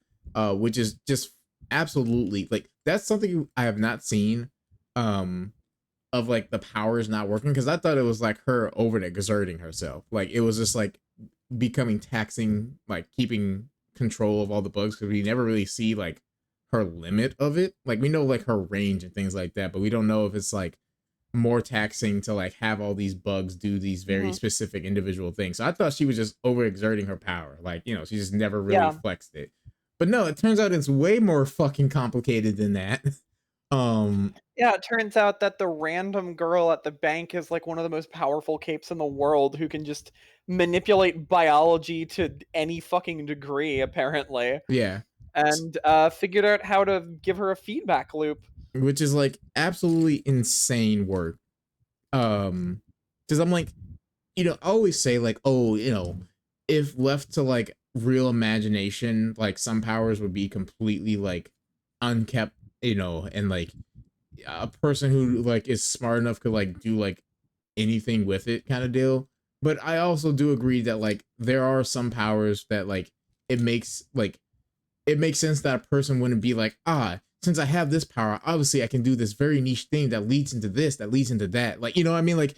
which is just absolutely like that's something I have not seen of like the powers not working, because I thought it was like her over exerting herself, like it was just like becoming taxing, like keeping control of all the bugs, because we never really see like her limit of it. Like we know like her range and things like that, but we don't know if it's like more taxing to like have all these bugs do these very Mhm. specific individual things. So I thought she was just overexerting her power. Like, you know, she just never really Yeah. flexed it. But no, it turns out it's way more fucking complicated than that. um Yeah, it turns out that the random girl at the bank is like one of the most powerful capes in the world who can just manipulate biology to any fucking degree, apparently, yeah, and figured out how to give her a feedback loop. which is like absolutely insane work. Because I'm like, you know, I always say like, oh, you know, if left to like real imagination, like some powers would be completely like unkept, you know, and like a person who like is smart enough could like do like anything with it kind of deal. But I also do agree that like there are some powers that like it makes like it makes sense that a person wouldn't be like, ah, since I have this power, obviously I can do this very niche thing that leads into this, that leads into that. Like, you know what I mean? Like,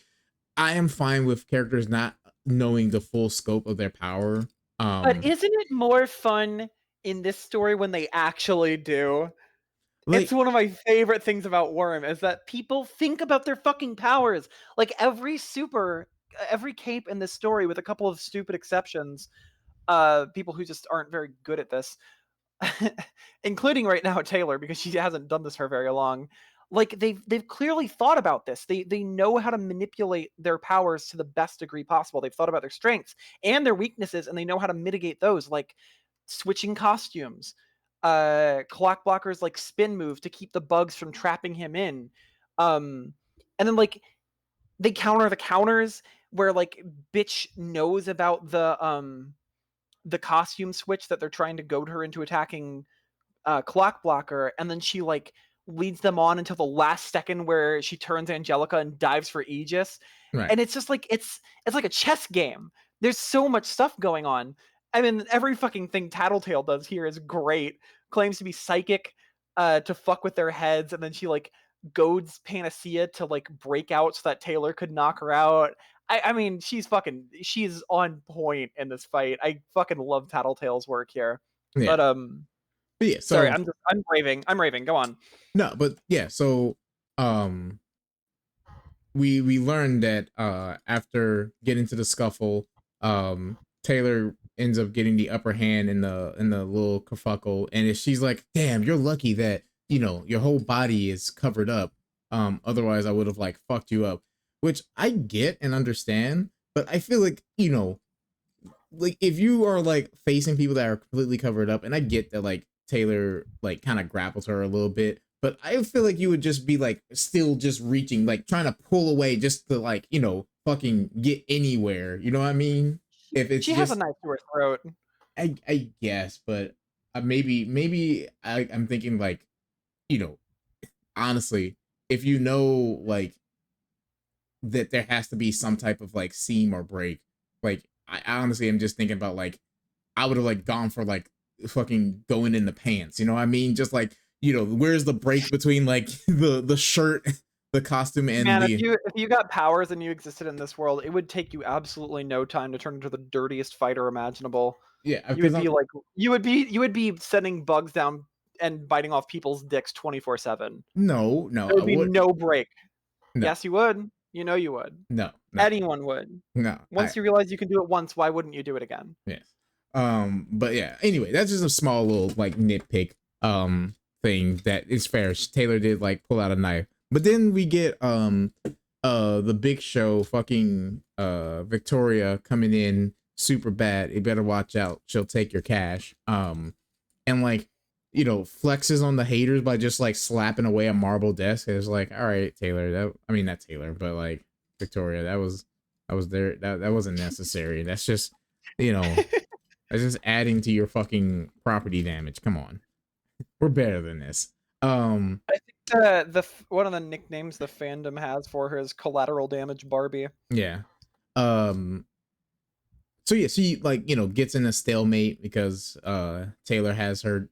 I am fine with characters not knowing the full scope of their power. But isn't it more fun in this story when they actually do? It's Like, one of my favorite things about Worm is that people think about their fucking powers. Like every cape in this story, with a couple of stupid exceptions, people who just aren't very good at this, including right now Taylor because she hasn't done this for very long. Like they've clearly thought about this. They know how to manipulate their powers to the best degree possible. They've thought about their strengths and their weaknesses, and they know how to mitigate those, like switching costumes, clock blockers like spin move to keep the bugs from trapping him in, um, and then like they counter the counters where like bitch knows about the costume switch that they're trying to goad her into attacking clock blocker, and then she like leads them on until the last second where she turns Angelica and dives for Aegis, right. and it's just like it's like a chess game. There's so much stuff going on. I mean, every fucking thing Tattletale does here is great. Claims to be psychic, to fuck with their heads, and then she like goads Panacea to like break out so that Taylor could knock her out. I mean, she's on point in this fight. I fucking love Tattletale's work here. Yeah. But But yeah, sorry, so I'm raving. I'm raving. Go on. no, but yeah, so um we learned that after getting to the scuffle, Taylor ends up getting the upper hand in the little kerfuckle, and she's like, "Damn, you're lucky that you know your whole body is covered up. Otherwise I would have like fucked you up." Which I get and understand, but I feel like you know, like if you are like facing people that are completely covered up, and I get that like Taylor like kind of grapples her a little bit, but I feel like you would just be like still just reaching, like trying to pull away just to like, you know, fucking get anywhere. You know what I mean? If it's She has a just knife to her throat. I guess, but maybe I'm thinking like, you know, honestly, if you know like that there has to be some type of like seam or break, like I honestly am just thinking about like I would have like gone for like fucking going in the pants. You know what I mean? Just like, you know, where's the break between like the shirt, the costume, and Man, the if you got powers and you existed in this world, it would take you absolutely no time to turn into the dirtiest fighter imaginable. yeah, You because would I'm be like you would be sending bugs down and biting off people's dicks 24/7. no, There I would be would no break. no, Yes, you would. You know you would. no, no, Anyone would. no. I Once you realize you can do it once, why wouldn't you do it again? yes. But yeah, anyway, that's just a small little like nitpick thing that is fair. Taylor did like pull out a knife. But then we get the big show fucking Victoria coming in super bad. You better watch out. She'll take your cash. And like, you know, flexes on the haters by just like slapping away a marble desk. It's like, all right, Taylor, that I mean not Taylor, but like Victoria, that was there that wasn't necessary. That's just, you know, that's just adding to your fucking property damage. Come on. We're better than this. Um I think one of the nicknames the fandom has for her is collateral damage Barbie. yeah. Um so yeah, she like, you know, gets in a stalemate because Taylor has her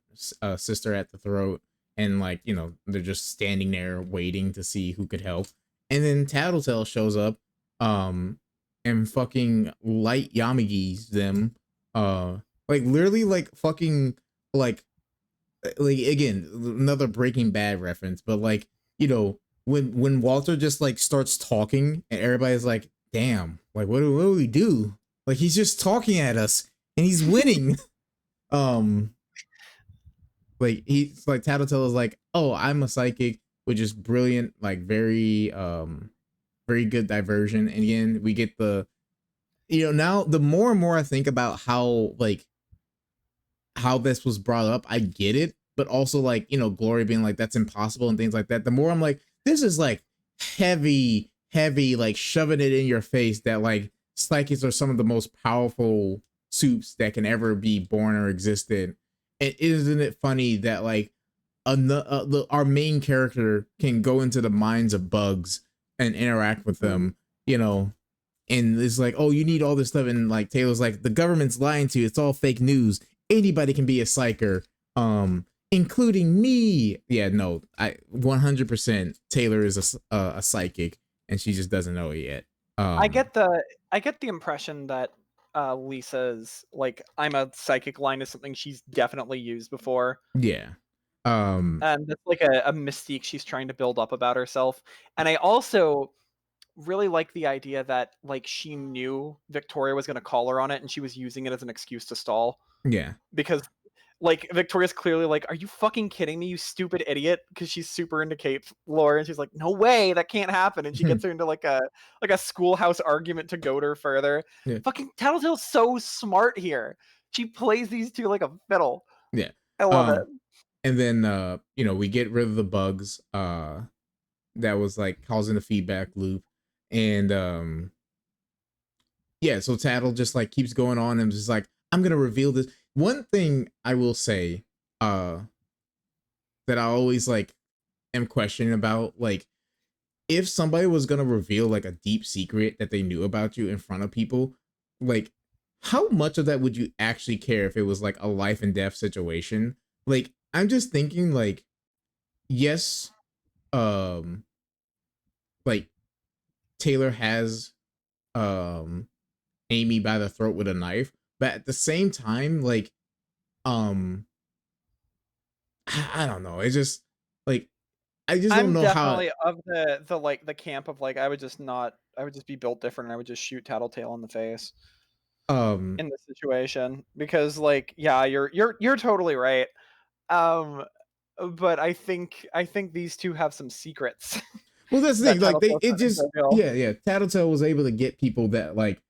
sister at the throat, and like, you know, they're just standing there waiting to see who could help. And then Tattletale shows up and fucking light Yamagi's them. Like literally like fucking like again, another Breaking Bad reference, but like, you know, when Walter just like starts talking and everybody's like, damn, like what do we do? Like he's just talking at us and he's winning. um like he's like Tattletale is like, oh, I'm a psychic, which is brilliant, like very good diversion. And again, we get the, you know, now the more and more I think about how like how this was brought up, I get it, but also like, you know, Glory being like that's impossible and things like that. The more I'm like, this is like heavy, like shoving it in your face that like psychics are some of the most powerful soups that can ever be born or existed. And isn't it funny that like our main character can go into the minds of bugs and interact with them, you know, and it's like, oh, you need all this stuff, and like Taylor's like, the government's lying to you, it's all fake news, anybody can be a psyker, including me. Yeah, no, I 100% Taylor is a psychic and she just doesn't know it yet. I get the impression that Lisa's like I'm a psychic line is something she's definitely used before. Yeah. And that's like a mystique she's trying to build up about herself. And I also really like the idea that like she knew Victoria was going to call her on it and she was using it as an excuse to stall yeah. because like Victoria's clearly like, "Are you fucking kidding me, you stupid idiot?" Because she's super into Kate lore, and she's like, "No way, that can't happen." And she gets her into like a schoolhouse argument to goad her further. Yeah. Fucking Tattletale's so smart here. She plays these two like a fiddle. Yeah. I love it. And then you know, we get rid of the bugs that was like causing the feedback loop. And yeah, so Tattle just like keeps going on and just like, I'm gonna reveal this. One thing I will say, that I always like am questioning about, like, if somebody was gonna reveal like a deep secret that they knew about you in front of people, like, how much of that would you actually care if it was like a life and death situation? Like, I'm just thinking, like, yes, um, like Taylor has Amy by the throat with a knife, but at the same time, like, um, I don't know. It's just like I just don't I'm know how. definitely of the like the camp of like I would just be built different and I would just shoot Tattletale in the face Um, in this situation because like yeah, you're totally right. Um but I think these two have some secrets well, that's the that thing. Like they, Tattletale's it starting to just, reveal. yeah. Tattletale was able to get people that like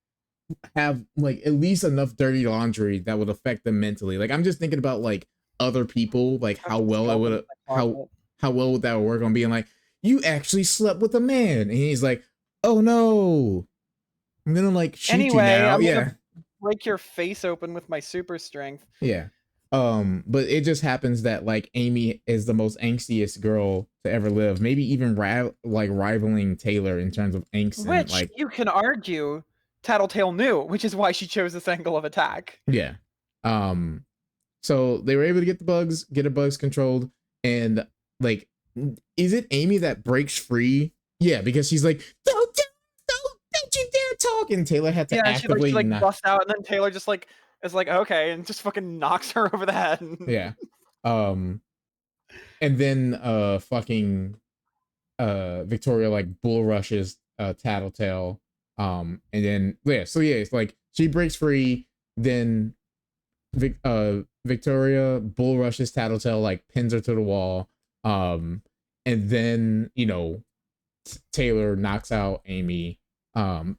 have like at least enough dirty laundry that would affect them mentally. Like I'm just thinking about like other people, like I have some skeletons in my closet. how well would that work on being like, you actually slept with a man, and he's like, oh no, I'm gonna like shoot you Anyway, now. I'm Yeah, gonna break your face open with my super strength. yeah. But it just happens that like Amy is the most angstiest girl to ever live, maybe even like rivaling Taylor in terms of angst and Which like, you can argue Tattletale knew, which is why she chose this angle of attack. yeah. Um, so they were able to get the bugs controlled, and like, is it Amy that breaks free? Yeah, because she's like, don't you dare talk, and Taylor had to Yeah, and she actively like not. busts out, and then Taylor just like is like, okay, and just fucking knocks her over the head. Yeah. Um, and then fucking Victoria like bull rushes Tattletale. And then yeah, so yeah, it's like she breaks free, then Victoria bull rushes Tattletale, like pins her to the wall. And then, you know, Taylor knocks out Amy. Um,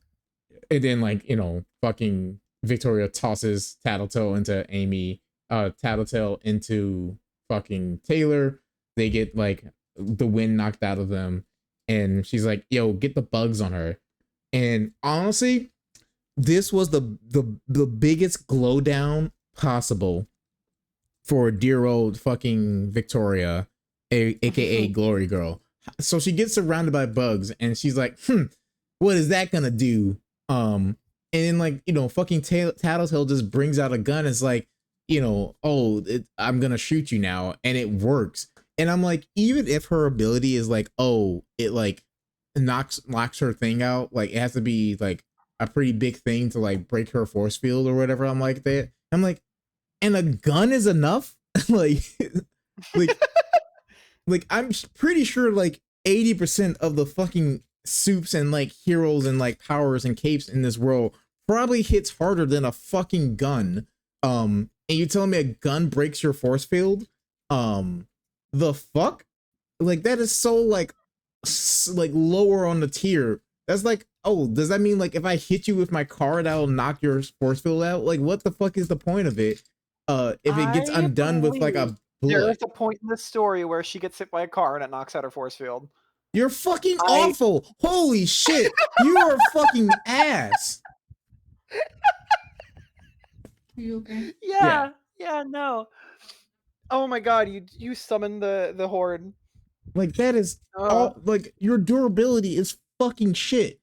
and then like, you know, fucking Victoria tosses Tattletale into Amy, Tattletale into fucking Taylor. They get like the wind knocked out of them, and she's like, yo, get the bugs on her. And honestly, this was the biggest glow down possible for dear old fucking Victoria, aka Glory Girl. So she gets surrounded by bugs, and she's like, what is that gonna do? And then like, you know, fucking Tattletale just brings out a gun. It's like, you know, oh, I'm gonna shoot you now, and it works. And I'm like, even if her ability is like, oh, it like locks her thing out, like it has to be like a pretty big thing to like break her force field or whatever. I'm like that. I'm like, and a gun is enough. like, like, I'm pretty sure like 80% of the fucking soups and like heroes and like powers and capes in this world probably hits harder than a fucking gun. And you telling me a gun breaks your force field? The fuck? Like that is so like lower on the tier. That's like, oh, does that mean like if I hit you with my car that'll knock your force field out? Like what the fuck is the point of it? If it gets I undone with like believe a there bullet. is a point in the story where she gets hit by a car and it knocks out her force field. You're fucking I awful. Holy shit. You are fucking ass. Are you okay? Yeah. yeah, no. Oh my god, you summoned the horde. Like that is Uh, all like your durability is fucking shit.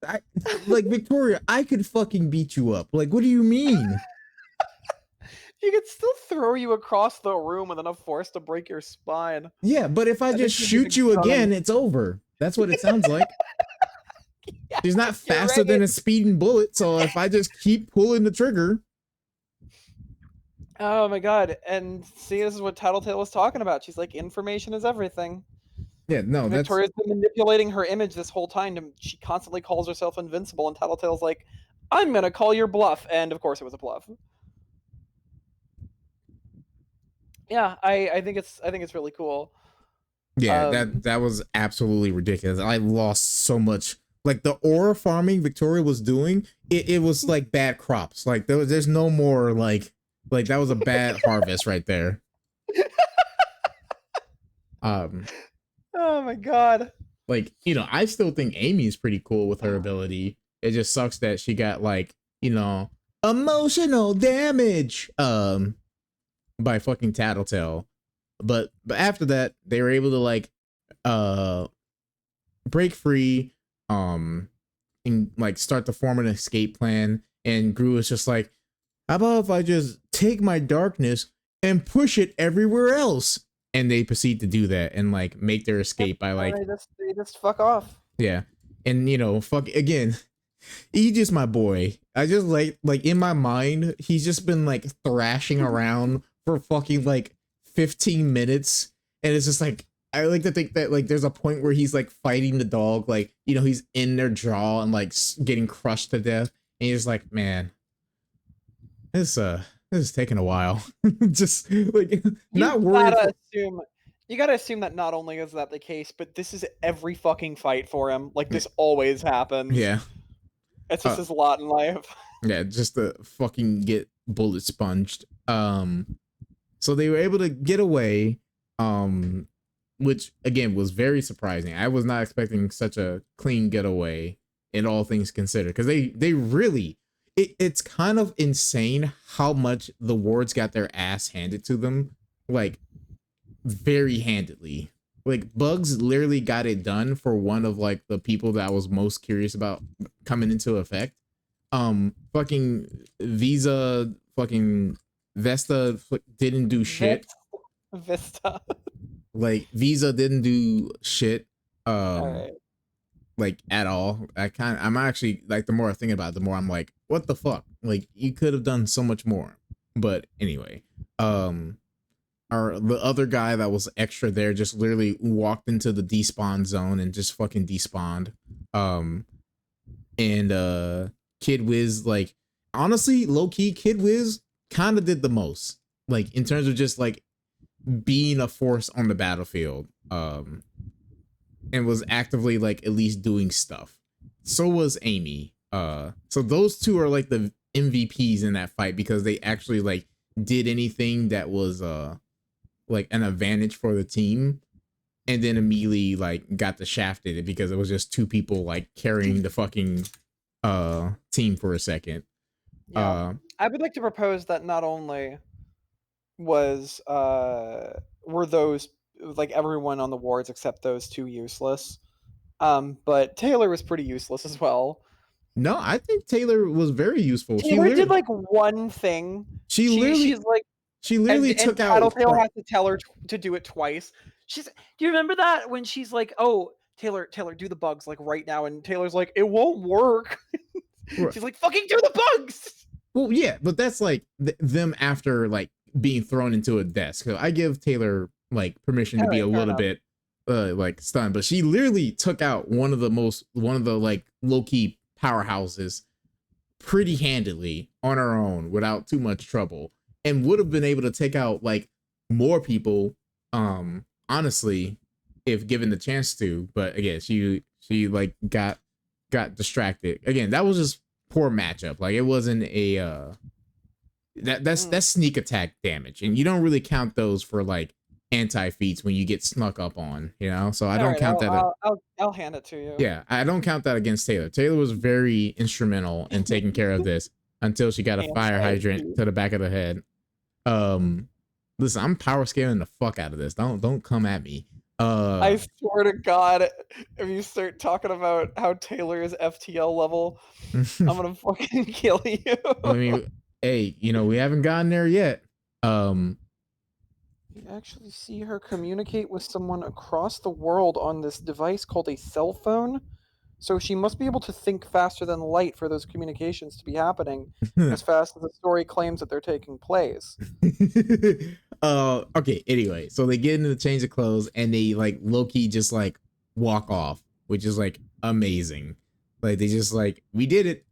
I, like Victoria, I could fucking beat you up. Like, what do you mean? she could still throw you across the room with enough force to break your spine. Yeah, but if I And then just she'd be shoot you like gunning. again, it's over. That's what it sounds like. Yeah, She's not you're faster right. than a speeding bullet, so if I just keep pulling the trigger. Oh my god. And see, this is what Tattletale was talking about. She's like, information is everything. Yeah, no, that's Victoria's been manipulating her image this whole time. She constantly calls herself invincible, and Tattletale's like, I'm gonna call your bluff. And of course it was a bluff. Yeah, I think it's really cool. yeah, Um that was absolutely ridiculous. I lost so much. Like the aura farming Victoria was doing, it was like bad crops. Like there's no more like that was a bad harvest right there. Um Oh my god. like, I still think Amy's pretty cool with her ability. It just sucks that she got like, emotional damage by fucking Tattletale. But after that, they were able to like uh break free, and like start to form an escape plan. And Gru was just like, how about if I just take my darkness and push it everywhere else? And they proceed to do that and like make their Yep. escape by like, They just fuck off. yeah. And fuck again, Aegis, my boy. I just like in my mind, he's just been like thrashing around for fucking like 15 minutes. And it's just like I like to think that like there's a point where he's like fighting the dog, like he's in their jaw and like getting crushed to death. And he's like, man, this is taking a while. Just like You not worried gotta for assume you gotta assume that not only is that the case, but this is every fucking fight for him. Like this always happens. yeah. It's just Uh, his lot in life. yeah, just to fucking get bullet sponged. So they were able to get away, which again was very surprising. I was not expecting such a clean getaway in all things considered, because they really it's kind of insane how much the wards got their ass handed to them, like very handedly. Like Bugs literally got it done for one of like the people that I was most curious about coming into effect. Fucking Visa, fucking Vesta didn't do shit. Vista. Like Visa didn't do shit. Alright. Like at all. I'm actually like, the more I think about it, the more I'm like, what the fuck? Like you could have done so much more. But anyway, the other guy that was extra there just literally walked into the despawn zone and just fucking despawned. And Kid Wiz, like honestly, low key, Kid Wiz kind of did the most, like in terms of just like being a force on the battlefield, and was actively like at least doing stuff. So was Amy. So those two are like the MVPs in that fight, because they actually like did anything that was like an advantage for the team, and then immediately like got the shafted it because it was just two people like carrying the fucking team for a second. Yeah. I would like to propose that not only was were those like everyone on the wards except those two useless, but Taylor was pretty useless as well. No, I think Taylor was very useful. Taylor did like one thing. She She's literally like, she and literally and took out Tattletale has to tell her to do it twice. She's. Do you remember that when she's like, "Oh, Taylor, do the bugs like right now," and Taylor's like, "It won't work." She's like, "Fucking do the bugs." Well, yeah, but that's like them after like being thrown into a desk. So I give Taylor like permission to All be right, a fair little enough. bit like stunned, but she literally took out one of the like low key powerhouses pretty handily on her own without too much trouble, and would have been able to take out like more people, honestly, if given the chance to. But again, she like got distracted. Again, that was just poor matchup. Like it wasn't a Mm. that's sneak attack damage, and you don't really count those for like anti feats when you get snuck up on, you know. So I All don't right, count that. I'll hand it to you. Yeah, I don't count that against Taylor. Taylor was very instrumental in taking care of this until she got a fire hydrant Anti-cheat. to the back of the head. Um, listen, I'm power scaling the fuck out of this. Don't come at me. I swear to God, if you start talking about how Taylor is FTL level, I'm gonna fucking kill you. I mean, hey, you know we haven't gotten there yet. Um, You actually see her communicate with someone across the world on this device called a cell phone. So she must be able to think faster than light for those communications to be happening as fast as the story claims that they're taking place. okay. Anyway, so they get into the change of clothes and they like low key just like walk off, which is like amazing. Like they just like we did it.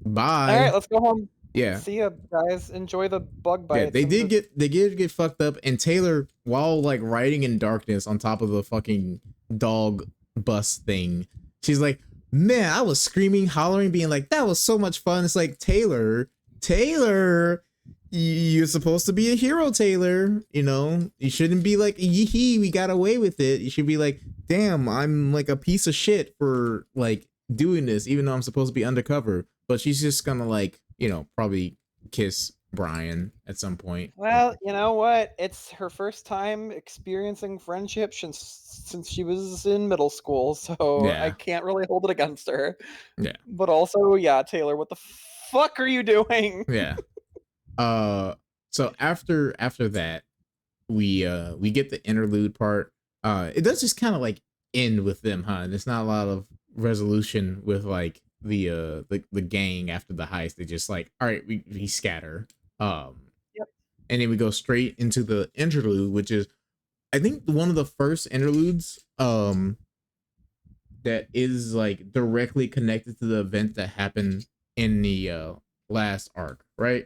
All right, Bye. let's go home. Yeah. See ya, guys. Enjoy the bug Yeah, bites and the. they did get fucked up, and Taylor, while like riding in darkness on top of the fucking dog bus thing, she's like, "Man, I was screaming, hollering, being like, that was so much fun." It's like Taylor, you're supposed to be a hero, Taylor. You know, you shouldn't be like, yee we got away with it. You should be like, damn, I'm like a piece of shit for like doing this, even though I'm supposed to be undercover. But she's just gonna like, you know, probably kiss Brian at some point. Well, you know what? It's her first time experiencing friendship since she was in middle school, so I Yeah, can't really hold it against her. yeah, But also, yeah, Taylor, what the fuck are you doing? yeah. So after that, we get the interlude part. It does just kind of like end with them, huh? There's not a lot of resolution with like the gang after the heist. They just like, all right, we scatter. Um, Yep. and then we go straight into the interlude, which is I think one of the first interludes that is like directly connected to the event that happened in the last arc, right?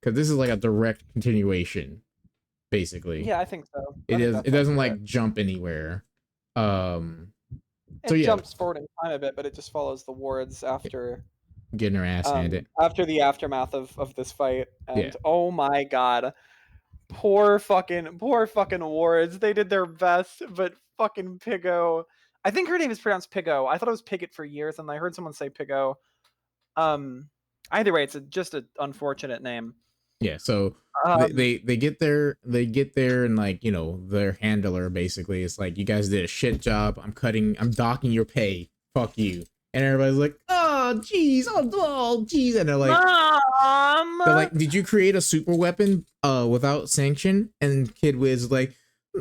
Because this is like a direct continuation, basically. Yeah, I think so. I It think is. that It sounds doesn't right. like jump anywhere. Um. So It yeah, jumps forward in time a bit, but it just follows the wards getting her ass handed. after the aftermath of this fight. Yeah. And oh my god, poor fucking wards. They did their best, but fucking Pigo. I think her name is pronounced Pigo. I thought it was Pigget for years, and I heard someone say Pigo. Um, Either way, it's just an unfortunate name. Yeah. So Um, they get there and like you know their handler basically it's like you guys did a shit job. I'm docking your pay. Fuck you. And everybody's like, oh jeez, oh jeez, and they're Mom. like, did you create a super weapon without sanction? And Kid Wiz is like,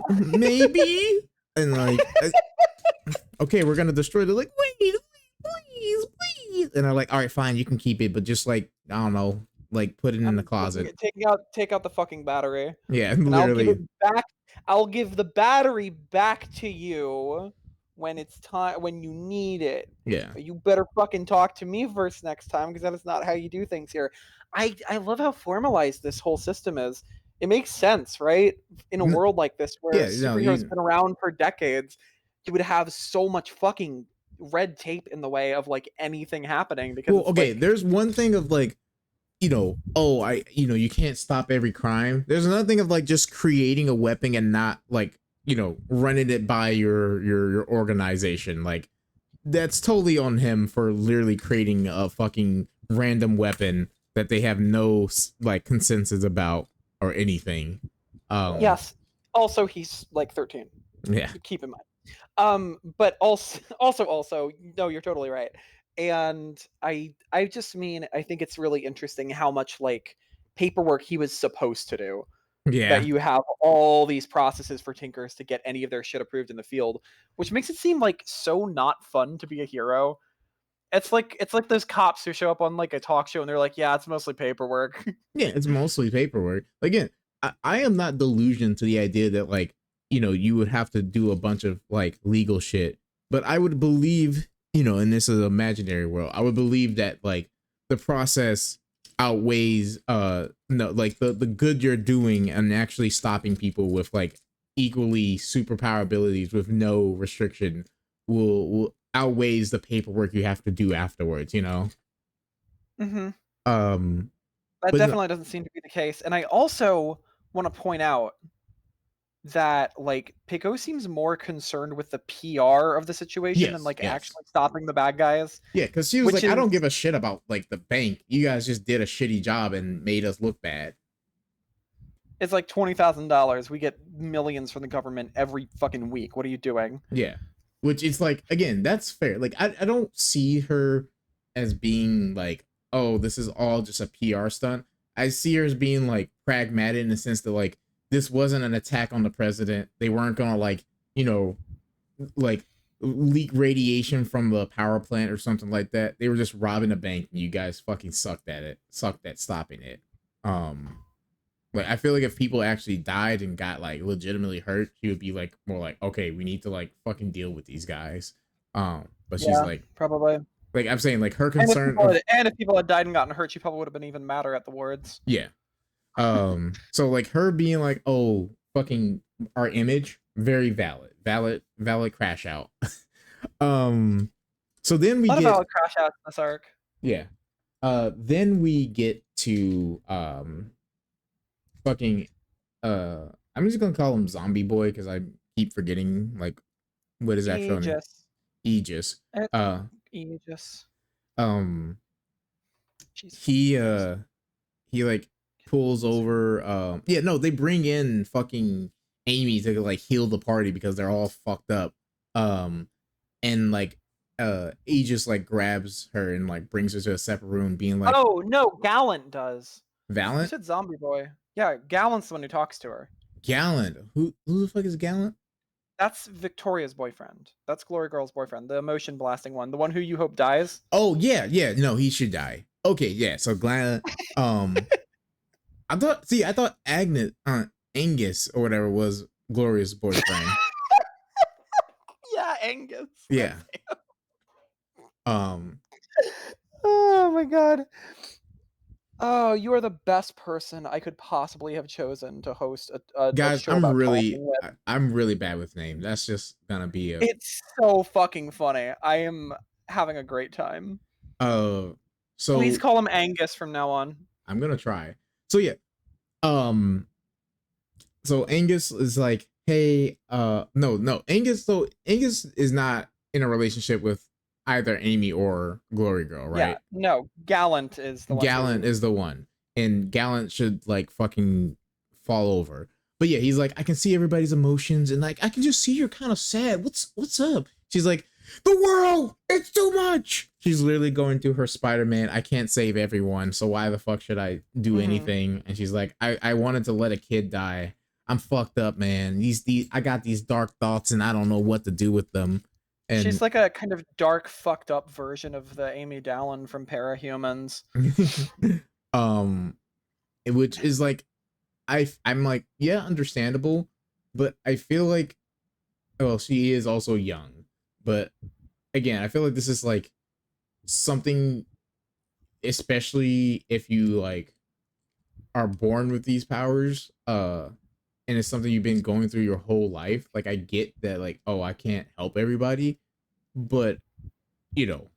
maybe. And like, okay, we're gonna destroy it. They're like, wait, please, please. And they're like, all right, fine, you can keep it, but just like, I don't know, like put it in the I'm taking closet. it. Take out the fucking battery, Yeah, and I'll give it literally. back. I'll give the battery back to you when it's time when you need it. Yeah. But you better fucking talk to me first next time, because that is not how you do things here. I love how formalized this whole system is. It makes sense, right? In a world like this where Yeah, no, superheroes have you been around for decades, you would have so much fucking red tape in the way of like anything happening because well, it's okay, like there's one thing of like, you know, oh, you know, you can't stop every crime. There's another thing of like just creating a weapon and not like, you know, running it by your organization. Like that's totally on him for literally creating a fucking random weapon that they have no like consensus about or anything. yes. Also, he's like 13. Yeah. Keep in mind. But also, no, you're totally right. And I just mean, I think it's really interesting how much like paperwork he was supposed to do. That Yeah. you have all these processes for tinkers to get any of their shit approved in the field, which makes it seem like so not fun to be a hero. It's like those cops who show up on like a talk show and they're like, yeah, it's mostly paperwork. Yeah, it's mostly paperwork. Again, I am not delusioned to the idea that like, you know, you would have to do a bunch of like legal shit. But I would believe, you know, and this is an imaginary world, I would believe that like the process outweighs no like the good you're doing and actually stopping people with like equally superpower abilities with no restriction will outweighs the paperwork you have to do afterwards, you know? Hmm. Um That but no, definitely doesn't seem to be the case. And I also want to point out that like Pico seems more concerned with the PR of the situation than yes, like yes. actually stopping the bad guys, Yeah, because she was which like, I is don't give a shit about like the bank. You guys just did a shitty job and made us look bad. it's like $20,000. We get millions from the government every fucking week. What are you doing? Yeah. Which is like, again, that's fair. Like, I don't see her as being like, oh, this is all just a PR stunt. I see her as being like pragmatic in the sense that like this wasn't an attack on the president. They weren't gonna like, you know, like leak radiation from the power plant or something like that. They were just robbing a bank and you guys fucking sucked at stopping it. Um like I feel like if people actually died and got like legitimately hurt, she would be like more like, okay, we need to like fucking deal with these guys. But she's Yeah, probably. like I'm saying, like her And if concern people of had, and if people had died and gotten hurt, she probably would have been even madder at the words. yeah. So like her being like, oh, fucking our image, very valid crash out. um so then we A lot of get valid crash outs in this arc. yeah. Then we get to fucking I'm just gonna call him Zombie Boy because I keep forgetting like what his actual name. Aegis. Aegis. It's Uh Aegis. um Jesus. he Aegis. he like pulls over yeah, no, they bring in fucking Amy to like heal the party because they're all fucked up. Um and like Aegis like grabs her and like brings her to a separate room being like Oh no, Gallant does. You Valent? said Zombie Boy. Yeah, Gallant's the one who talks to her. Gallant. Who the fuck is Gallant? That's Victoria's boyfriend. That's Glory Girl's boyfriend, the emotion blasting one, the one who you hope dies. Oh yeah, yeah. No, he should die. Okay, yeah. So glad. I thought Agnes, Angus or whatever was Gloria's boyfriend. Yeah, Angus. Yeah. Um, Oh my god. Oh, you are the best person I could possibly have chosen to host a guys, show about talking with. I'm really bad with names. That's just gonna be a It's so fucking funny. I am having a great time. uh. Please So call him Angus from now on. I'm gonna try. So yeah. Um. So Angus is like, hey, no, Angus. So Angus is not in a relationship with either Amy or Glory Girl, Yeah, right? no, Gallant is the one Gallant who. is the one, and Gallant should like fucking fall over. But yeah, he's like, I can see everybody's emotions, and like I can just see you're kind of sad. What's up? She's like, the world, it's too much. She's literally going through her Spider-Man. I can't save everyone, so why the fuck should I do Mhm. anything? And she's like, I wanted to let a kid die. I'm fucked up, man. These I got these dark thoughts, and I don't know what to do with them. She's And like a kind of dark, fucked up version of the Amy Dallin from Parahumans. um, which is like I'm like, yeah, understandable, but I feel like well, she is also young. But again, I feel like this is like something especially if you like are born with these powers, and it's something you've been going through your whole life. Like I get that like, oh, I can't help everybody, but you know,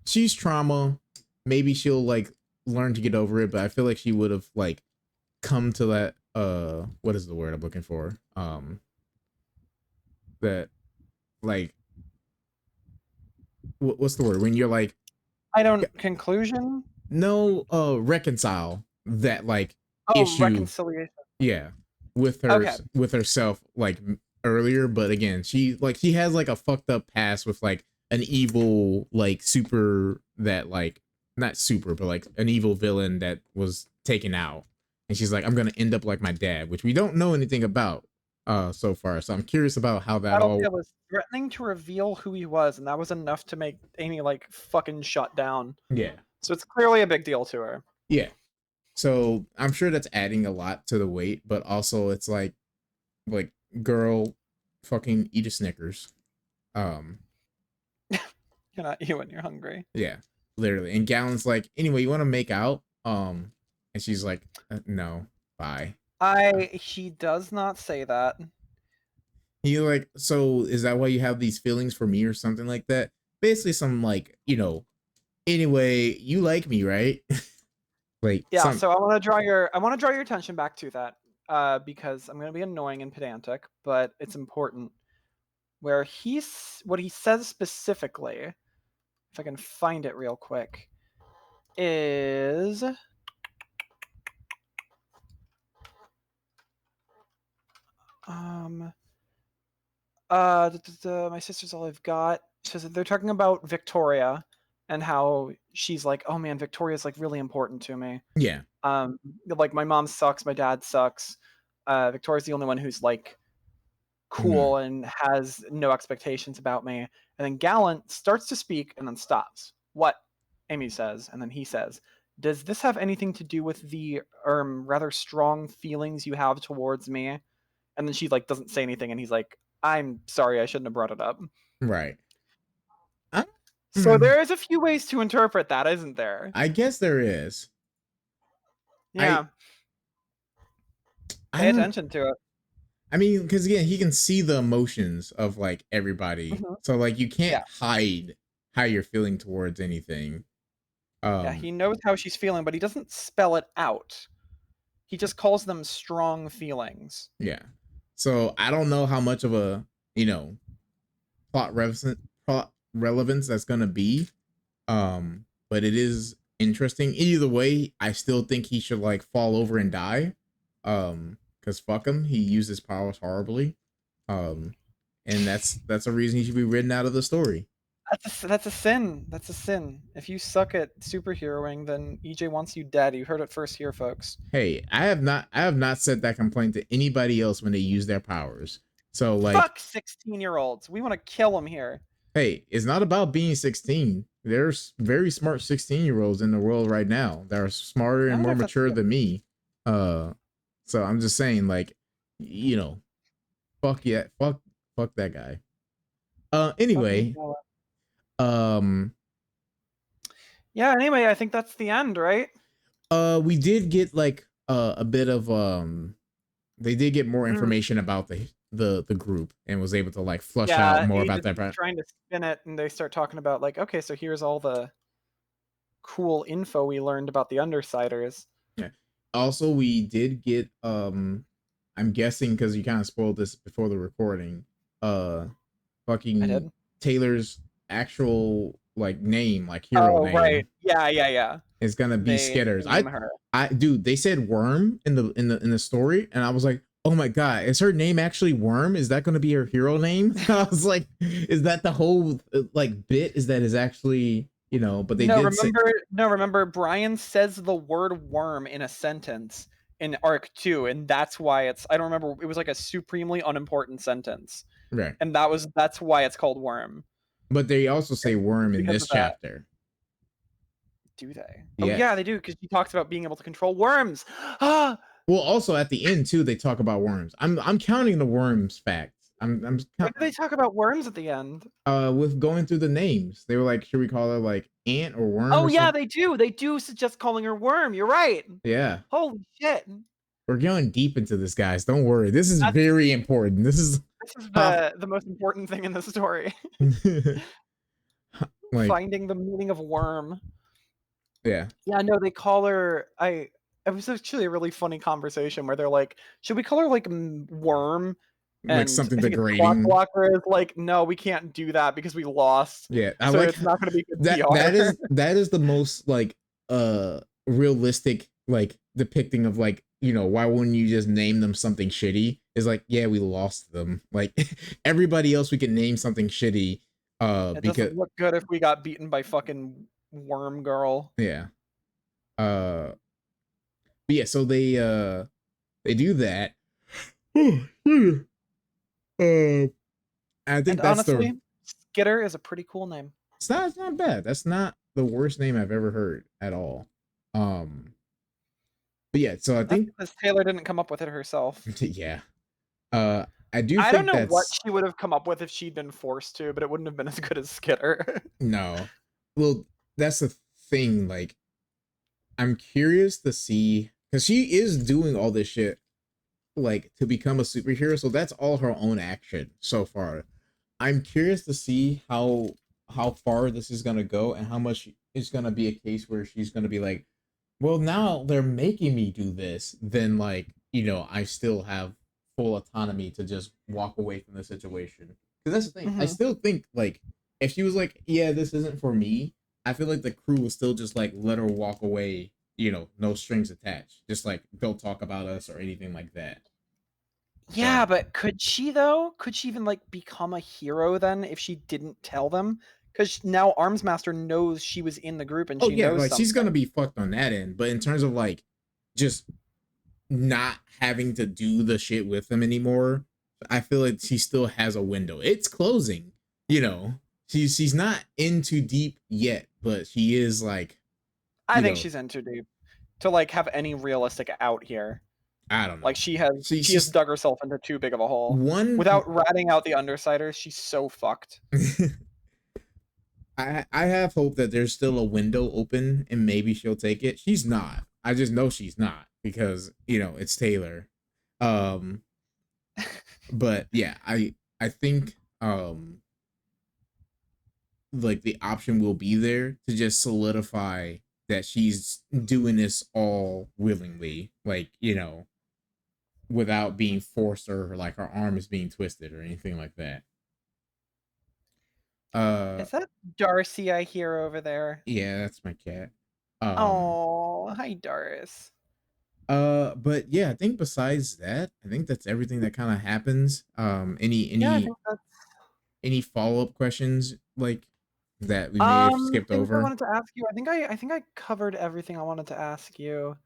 she's trauma. Maybe she'll like learn to get over it, but I feel like she would have like come to that what is the word I'm looking for? That like what's the word when you're like I don't conclusion? no reconcile that like Oh, issue reconciliation. yeah Okay. with herself like earlier, but again she has like a fucked up past with like an evil like super that like not super but like an evil villain that was taken out, and she's like, I'm gonna end up like my dad, which we don't know anything about. so far. So I'm curious about how that all. Battlefield was threatening to reveal who he was, and that was enough to make Amy like fucking shut down. Yeah. So it's clearly a big deal to her. Yeah. So I'm sure that's adding a lot to the weight, but also it's like girl, fucking eat a Snickers. Um, You're not you when you're hungry. yeah, literally. And Gallon's like, anyway, you want to make out? And she's like, no, bye. He does not say that. He like, so is that why you have these feelings for me or something like that? Basically, some like, anyway, you like me, right? Like, Yeah, so I want to draw your attention back to that because I'm going to be annoying and pedantic, but it's important. Where what he says specifically, if I can find it real quick, is my sister's all I've got. So they're talking about Victoria and how she's like, oh man, Victoria's like really important to me. yeah. Like my mom sucks, my dad sucks. Victoria's the only one who's like cool and has no expectations about me. And then Gallant starts to speak and then stops. What? Amy says, and then he says, does this have anything to do with the rather strong feelings you have towards me? And then she like doesn't say anything, and he's like, I'm sorry, I shouldn't have brought it up. Right. So there is a few ways to interpret that, isn't there? I guess there is. Yeah. Pay attention to it. I mean, because again, he can see the emotions of like everybody, so like you can't hide how you're feeling towards anything. Yeah, he knows how she's feeling, but he doesn't spell it out. He just calls them strong feelings. Yeah. So I don't know how much of a plot relevance that's gonna be. But it is interesting. Either way, I still think he should like fall over and die. Because fuck him, he uses powers horribly. And that's a reason he should be written out of the story. That's a sin. That's a sin. If you suck at superheroing, then EJ wants you dead. You heard it first here, folks. Hey, I have not said that complaint to anybody else when they use their powers. So like, fuck 16-year-olds. We want to kill them here. Hey, it's not about being 16. There's very smart 16-year-olds in the world right now that are smarter and more mature than me. So I'm just saying, like, fuck yeah, fuck that guy. Anyway, yeah, anyway, I think that's the end, right? We did get like a bit of they did get more information about the group and was able to like flush out more about that. Trying to spin it, and they start talking about like, okay, so here's all the cool info we learned about the Undersiders. Yeah. Also, we did get I'm guessing because you kind of spoiled this before the recording. Fucking Taylor's actual like name, like hero name. Right. Yeah. It's gonna be Skitters. Dude, they said Worm in the story, and I was like, oh my god, is her name actually Worm? Is that gonna be her hero name? I was like, is that the whole like bit? Is that is actually But they remember Brian says the word worm in a sentence in Arc 2, and that's why I don't remember, it was like a supremely unimportant sentence. Right. And that's why it's called Worm. But they also say worm in this chapter. Do they? Yeah. Oh yeah, they do, because he talks about being able to control worms. Ah. Well, also at the end too, they talk about worms. I'm counting the worms facts. When did they talk about worms at the end? With going through the names, they were like, should we call her like ant or worm? Oh yeah, they do. They do suggest calling her Worm. You're right. Yeah. Holy shit. We're going deep into this, guys. Don't worry. This is very important. This is the most important thing in the story. Like, finding the meaning of worm. Yeah. Yeah, no, they call her. It was actually a really funny conversation where they're like, should we call her like Worm? And like something degrading. Blocker is like, no, we can't do that because we lost. Yeah, so like, it's not going to be good PR. That is the most like realistic like depicting of like, why wouldn't you just name them something shitty? Is like, yeah, we lost them. Like everybody else we can name something shitty. It because doesn't look good if we got beaten by fucking Worm Girl. Yeah. But yeah, so they do that. Uh, I And think that's the. honestly, Skitter is a pretty cool name. It's not bad. That's not the worst name I've ever heard at all. Um, but yeah, so I That's think because Taylor didn't come up with it herself. yeah. Uh, I do I don't think know what that's she would have come up with if she'd been forced to, but it wouldn't have been as good as Skitter. no. Well, that's the thing. Like, I'm curious to see because she is doing all this shit like to become a superhero, so that's all her own action so far. I'm curious to see how far this is gonna go and how much is gonna be a case where she's gonna be like, well, now they're making me do this, then like, I still have full autonomy to just walk away from the situation. Because that's the thing. I Hmm. still think like if she was like, yeah, this isn't for me, I feel like the crew would still just like let her walk away, no strings attached. Just like don't talk about us or anything like that. Yeah, Um but could she though? Could she even like become a hero then if she didn't tell them? Because now Armsmaster knows she was in the group and oh she yeah, knows like she's gonna something. be fucked on that end. But in terms of like just not having to do the shit with them anymore, I feel like she still has a window. It's closing, you know. She's not in too deep yet, but she is like, I you think know, she's in too deep to like have any realistic out here. I don't Like know. she has She's dug herself into too big of a hole. one. Without ratting out the Undersiders, she's so fucked. I have hope that there's still a window open and maybe she'll take it. She's not. I just know she's not because it's Taylor. Um, but yeah, I think like the option will be there to just solidify that she's doing this all willingly, like without being forced or like her arm is being twisted or anything like that. uh Is that Darcy I hear over there? yeah, that's my cat. um Oh, hi Doris. but yeah, I think besides that, I think that's everything that kind of happens. any Yeah, I any think that's any follow-up questions like that we may have skipped things I over? wanted to ask you. I think I covered everything I wanted to ask you.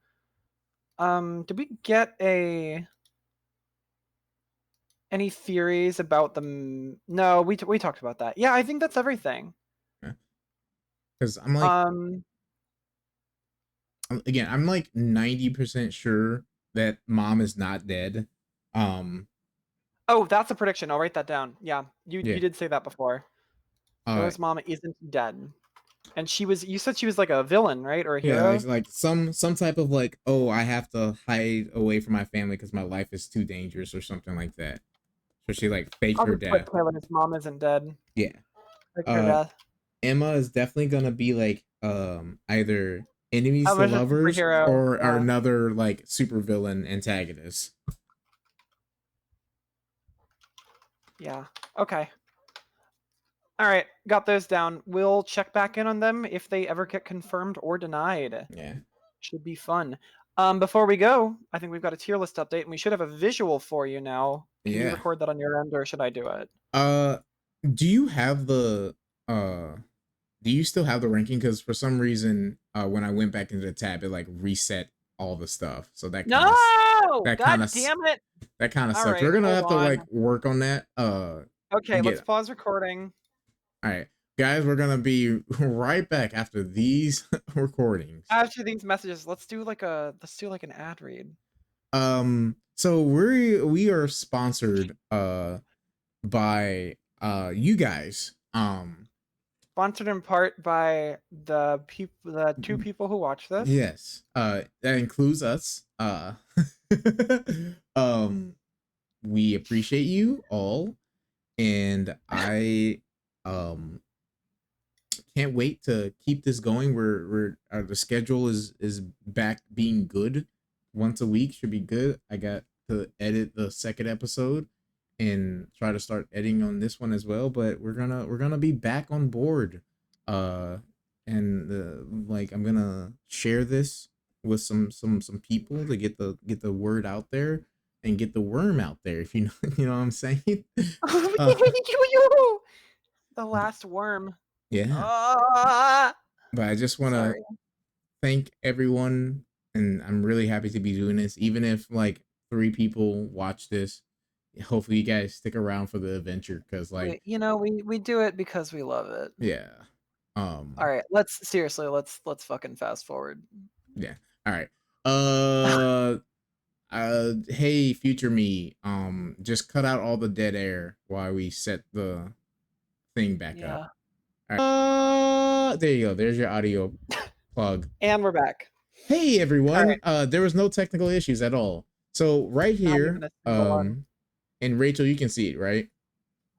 Did we get a any theories about the No, we talked about that. Yeah, I think that's everything. Because I'm like, Um again, I'm like 90% sure that mom is not dead. Um, Oh, that's a prediction. I'll write that down. Yeah, yeah. you did say that before. Uh, Taylor's mom isn't dead. And you said she was like a villain, right? Or a yeah, hero? like some type of like, oh, I have to hide away from my family because my life is too dangerous or something like that. So she like faked I'll her just put death. Taylor's mom isn't dead. Yeah. Like her Uh, death. Emma is definitely gonna be like either enemies I to was a lovers superhero. or Yeah. another like super villain antagonist. Yeah. Okay. All right. Got those down. We'll check back in on them if they ever get confirmed or denied. Yeah. Should be fun. Before we go, I think we've got a tier list update and we should have a visual for you now. Can you Yeah. record that on your end or should I do it? Uh, do you have the uh do you still have the ranking? Because for some reason, when I went back into the tab, it like reset all the stuff. So No! that kind God of damn it. that kind of All sucks. right, We're gonna hold have to like on. work on that. Okay, let's Get pause recording. all right, guys. We're gonna be right back after these recordings. After these messages, let's do like an ad read. So we are sponsored by you guys. Sponsored in part by the two people who watch this. Yes. That includes us. Um we appreciate you all, and I um can't wait to keep this going. The schedule is back being good. Once a week should be good. I got to edit the second episode and try to start editing on this one as well, but we're gonna be back on board. uh and like I'm gonna share this with some people to get the word out there and get the worm out there, if you know you know what I'm saying. uh The last worm. yeah, Ah, but I just want to sorry. thank everyone, and I'm really happy to be doing this, even if like three people watch this. hopefully you guys stick around for the adventure because like We do it because we love it. yeah. All right, let's fucking fast forward. Yeah. All right. Hey, future me. Just cut out all the dead air while we set the thing back up. Yeah. All right. There you go. There's your audio plug. And we're back. Hey All everyone. right. There was no technical issues at all. So right Not even here, a single one. and Rachel, you can see it, right?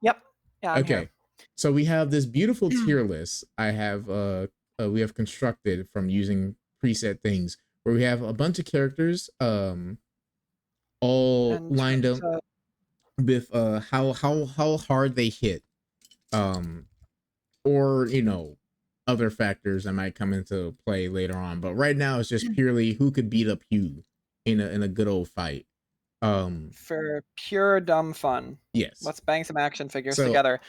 Yep. Yeah, I'm Okay. here. So we have this beautiful tier list I have we have constructed from using preset things where we have a bunch of characters all In lined terms up of with how hard they hit um or other factors that might come into play later on, but right now it's just purely who could beat up Hugh in a good old fight. for pure dumb fun. Yes. Let's bang some action figures So together.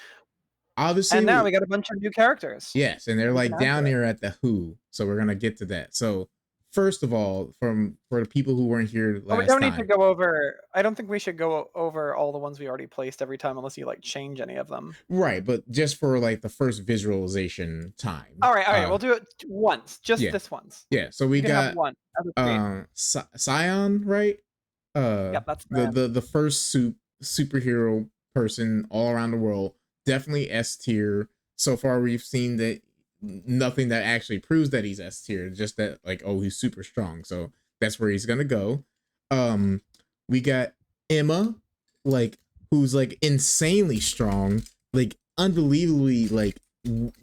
obviously And now we got a bunch of new characters yes, and they're we can like add to down it. here at the who, so we're gonna get to that. So first of all, for the people who weren't here But we last don't need to time, go over. I don't think we should go over all the ones we already placed every time unless you like change any of them. right? But just for like the first visualization time, All right. We'll do it once, just yeah, this once. yeah. So we You can have got one out of three. Scion, right? Yep, that's The fine. the first superhero person all around the world, definitely S tier. So far, we've seen that nothing that actually proves that he's S tier, just that like, oh, he's super strong. So that's where he's gonna go. Um, we got Emma, like who's like insanely strong, like unbelievably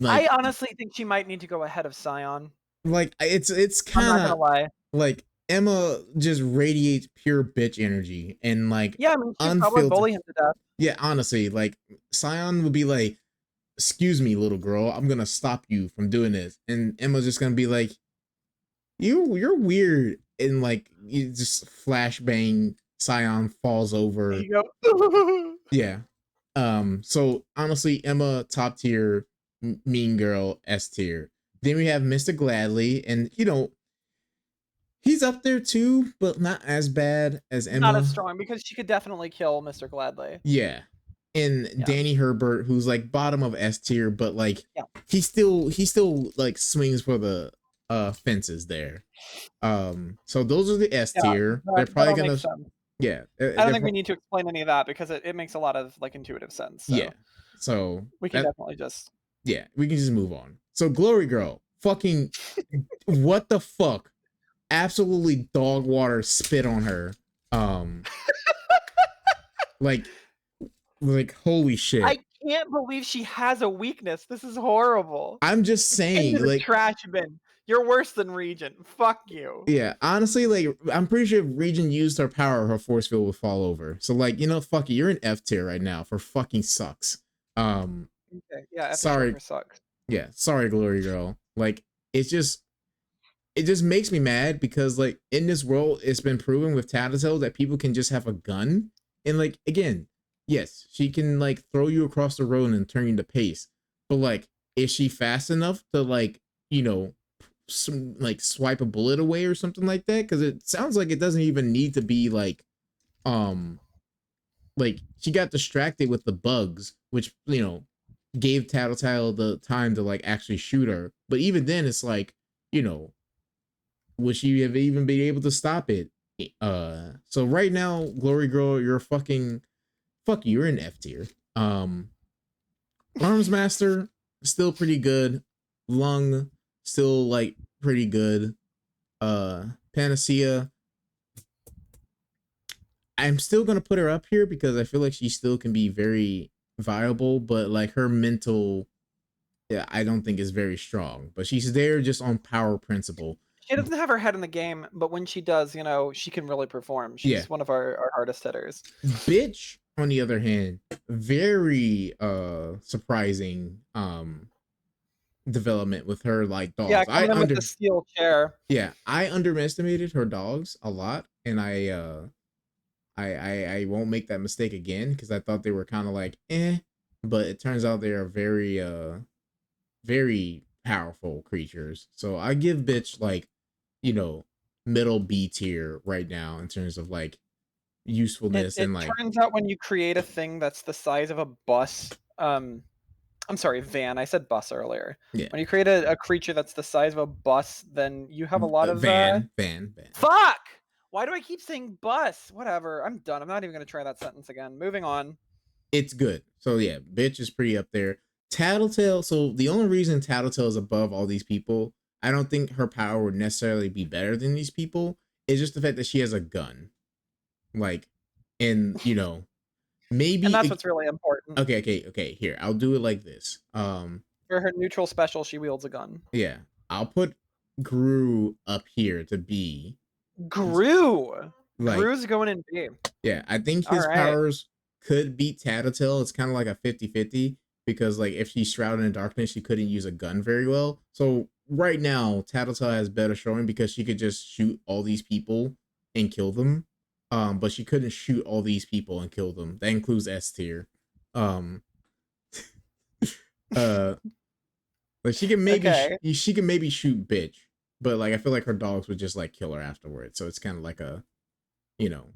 I honestly think she might need to go ahead of Scion. it's I'm kind not gonna of lie. like Emma just radiates pure bitch energy and like Yeah, I mean she'd probably unfiltered. bully him to death. Yeah, honestly, like Scion would be like, "Excuse me, little girl, I'm gonna stop you from doing this," and Emma's just gonna be like, You're weird," and like you just flashbang. Scion falls There over. you go. Yeah. So honestly, Emma top tier, mean girl S tier. Then we have Mr. Gladly, and he's up there too, but not as bad as Not as Emma. strong because she could definitely kill Mr. Gladly. Yeah. And Yeah. Danny Herbert, who's like bottom of S tier, but like Yeah. he still like swings for the fences there. So those are the S Yeah. tier. They're That probably all gonna makes sense. yeah. I don't think we need to explain any of that because it makes a lot of like intuitive sense. Yeah. So So we can that definitely just yeah, we can just move on. So Glory Girl, fucking what the fuck? Absolutely dog water spit on her. Um like holy shit. I can't believe she has a weakness. This is horrible. I'm just Into saying, the like, trash bin. You're worse than Regent. Fuck you. yeah, honestly, like, I'm pretty sure if Region used her power, her force field would fall over. So, like, fuck it, you're in F tier right now for fucking sucks. Okay. Yeah, F is short Sorry, for sucks. yeah, sorry, Glory Girl. Like, it just makes me mad because, like, in this world, it's been proven with Tattletale that people can just have a gun. And, like, again, yes, she can, like, throw you across the road and turn you to paste. But, like, is she fast enough to, like, swipe a bullet away or something like that? Because it sounds like it doesn't even need to be um like she got distracted with the bugs, which gave Tattletale the time to like actually shoot her. But even then, it's like would she have even been able to stop it? So right now, Glory Girl, you're fucking fuck you. You're in F tier. Arms Master still pretty good. Lung still like pretty good. Panacea, I'm still gonna put her up here because I feel like she still can be very viable, but like her mental, yeah, I don't think is very strong. But she's there just on power principle. She doesn't have her head in the game, but when she does, she can really perform. Yeah. She's one of our hardest hitters. Bitch, on the other hand, very surprising development with her like Yeah, dogs. coming in with the steel chair. Yeah, I underestimated her dogs a lot, and I won't make that mistake again because I thought they were kind of like but it turns out they are very very powerful creatures. So I give bitch like middle B tier right now in terms of like usefulness It and like turns out when you create a thing that's the size of a bus, I'm sorry, van. I said bus earlier. yeah, When you create a creature that's the size of a bus, then you have a lot of van. fuck. Why do I keep saying bus? Whatever. I'm done. I'm not even gonna try that sentence again. Moving on. It's good. So yeah, bitch is pretty up there. Tattletale. So the only reason Tattletale is above all these people, I don't think her power would necessarily be better than these people. Is just the fact that she has a gun. Like, and And maybe that's what's really important. okay. Here, I'll do it like this. For her neutral special, she wields a gun. Yeah, I'll put Gru up here to be Gru. like, Gru's going in B. yeah, I think All his right. powers could beat Tattletale. It's kind of like a 50-50 because like if she's shrouded in darkness, she couldn't use a gun very well. So right now, Tattletale has better showing because she could just shoot all these people and kill them. But she couldn't shoot all these people and kill them. That includes S tier. Um, uh, like Okay. she can maybe shoot bitch, but like I feel like her dogs would just like kill her afterwards. So it's kind of like a, you know,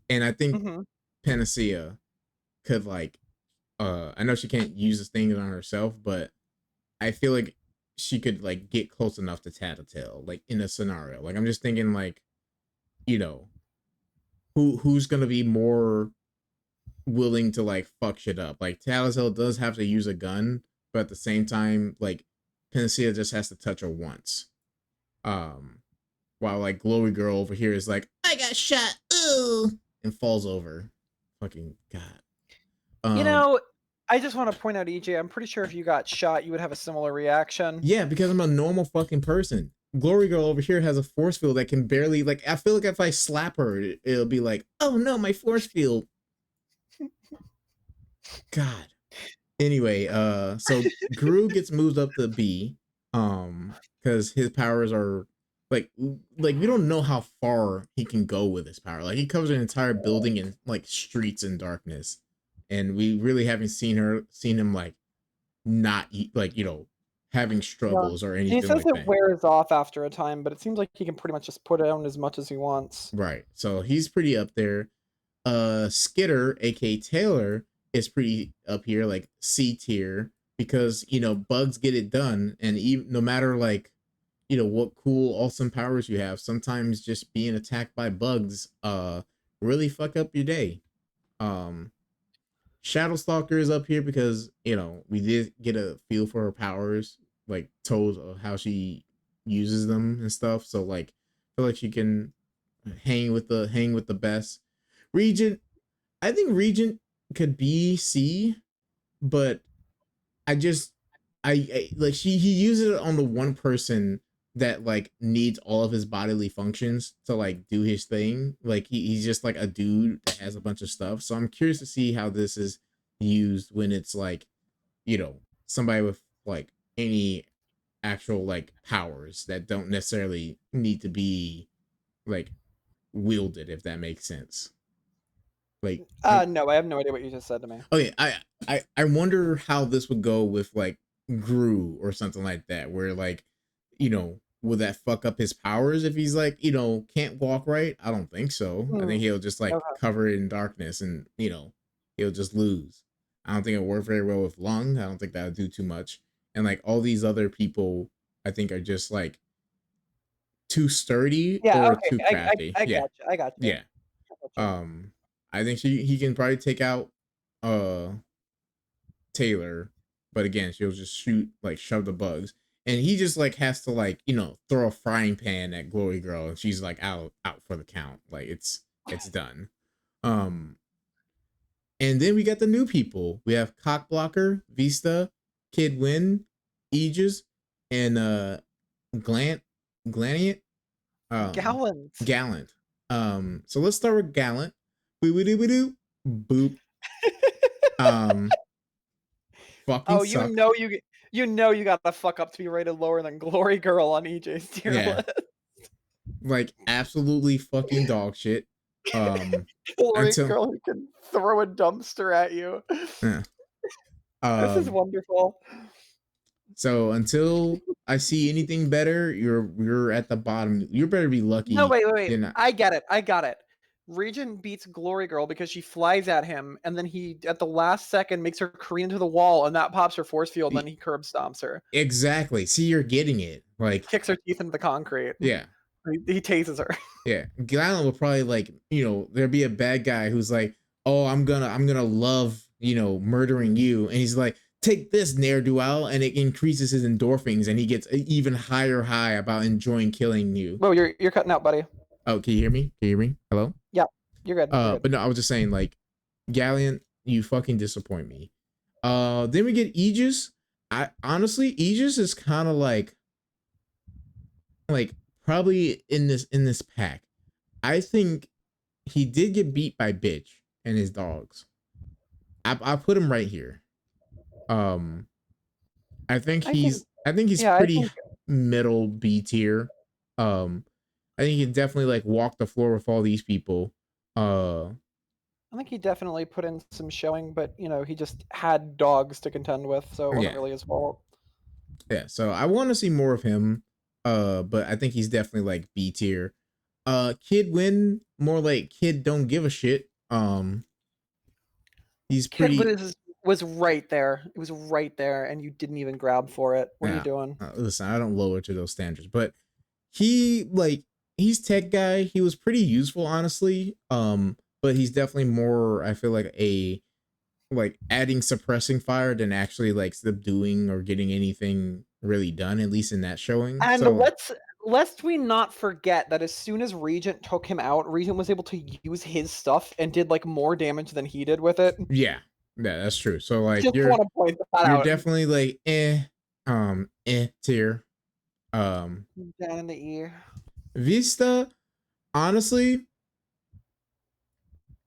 and I think Hmm. Panacea could like I know she can't use this thing on herself, but I feel like she could like get close enough to Tattletale, like in a scenario. Like I'm just thinking like, you know, who's gonna be more willing to like fuck shit up. Like Tattletale does have to use a gun, but at the same time, like Panacea just has to touch her once. Um while like Glowy Girl over here is like, I got shot, ooh, and falls over. Fucking God. You Um know, I just want to point out, EJ, I'm pretty sure if you got shot, you would have a similar reaction. Yeah, because I'm a normal fucking person. Glory Girl over here has a force field that can barely like. I feel like if I slap her, it'll be like, oh no, my force field. God. Anyway, so Gru gets moved up to B, because his powers are like we don't know how far he can go with his power. Like he covers an entire building in like streets in darkness, and we really haven't seen him like not like having Yeah. struggles or He anything says like it that. wears off after a time, but it seems like he can pretty much just put on as much as he wants. Right. So he's pretty up there. Skitter, aka Taylor, is pretty up here, like C tier, because bugs get it done, and even no matter like what cool awesome powers you have, sometimes just being attacked by bugs really fuck up your day. Um Shadowstalker is up here because we did get a feel for her powers, like told how she uses them and stuff. So like, I feel like she can hang with the best. Regent, I think Regent could be C, but I just I like he uses it on the one person that like needs all of his bodily functions to like do his thing. Like he's just like a dude that has a bunch of stuff. So I'm curious to see how this is used when it's like, somebody with like any actual like powers that don't necessarily need to be like wielded, if that makes sense. Like No, I have no idea what you just said to me. okay, I wonder how this would go with like Gru or something like that, where like, will that fuck up his powers if he's like, can't walk right? I don't think so. I Hmm. think he'll just like Okay. cover it in darkness and he'll just lose. I don't think it'll work very well with Lung. I don't think that'll do too much. And like all these other people, I think are just like too sturdy Yeah. or Okay. too crafty. I Yeah, got you. I got you. yeah. I got you. Um, I think he can probably take out uh Taylor, but again, she'll just shoot like shove the bugs, and he just like has to like throw a frying pan at Glory Girl, and she's like out for the count. Like it's done. Um, and then we got the new people. We have Cockblocker, Vista, Kid Win, Aegis, and Glant Glaniant, um Gallant. Gallant. So let's start with Gallant. Boo boop. Um, fucking Oh, suck. you know you got the fuck up to be rated lower than Glory Girl on EJ's tier Yeah, list. like absolutely fucking dog shit. Um, Glory until Girl who can throw a dumpster at you. uh, This is um, wonderful. so until I see anything better, you're at the bottom. You better be No, lucky. wait, wait, wait. You're not. I get it. I got it. Regent beats Glory Girl because she flies at him, and then he, at the last second, makes her Korean to the wall, and that pops her force field, and then he curb stomps her. Exactly. See, you're getting it. Like, Kicks her teeth into the concrete. yeah. He tases her. Yeah. Galen will probably like, there'll be a bad guy who's like, oh, I'm gonna love, murdering you. And he's like, take this, ne'er-do-well, and it increases his endorphins and he gets even higher high about enjoying killing you. Whoa, you're cutting out, buddy. Oh, can you hear me? Can you hear me? Hello? Yeah, you're good. You're good. But no, I was just saying, like, Gallant, you fucking disappoint me. Then we get Aegis. I honestly, Aegis is kind of like probably in this pack. I think he did get beat by Bitch and his dogs. I put him right here. I think I think, he's yeah, I pretty think, middle B tier. I think he definitely like walked the floor with all these people. I think he definitely put in some showing, but he just had dogs to contend with, so it wasn't Yeah, really his fault. yeah. So I want to see more of him. But I think he's definitely like B tier. Kid Win, more like Kid don't give a shit. He's Kid pretty. was right there. It was right there, and you didn't even grab for it. What are you Yeah, doing? listen, I don't lower to those standards, but he's tech guy. He was pretty useful, honestly. But he's definitely more. I feel like like adding suppressing fire than actually like subduing or getting anything really done. At least in that showing. And So lest we not forget that as soon as Regent took him out, Regent was able to use his stuff and did like more damage than he did with it. yeah, that's true. So like Just want to point that you're out. definitely like tier. Down in the ear. Vista, honestly,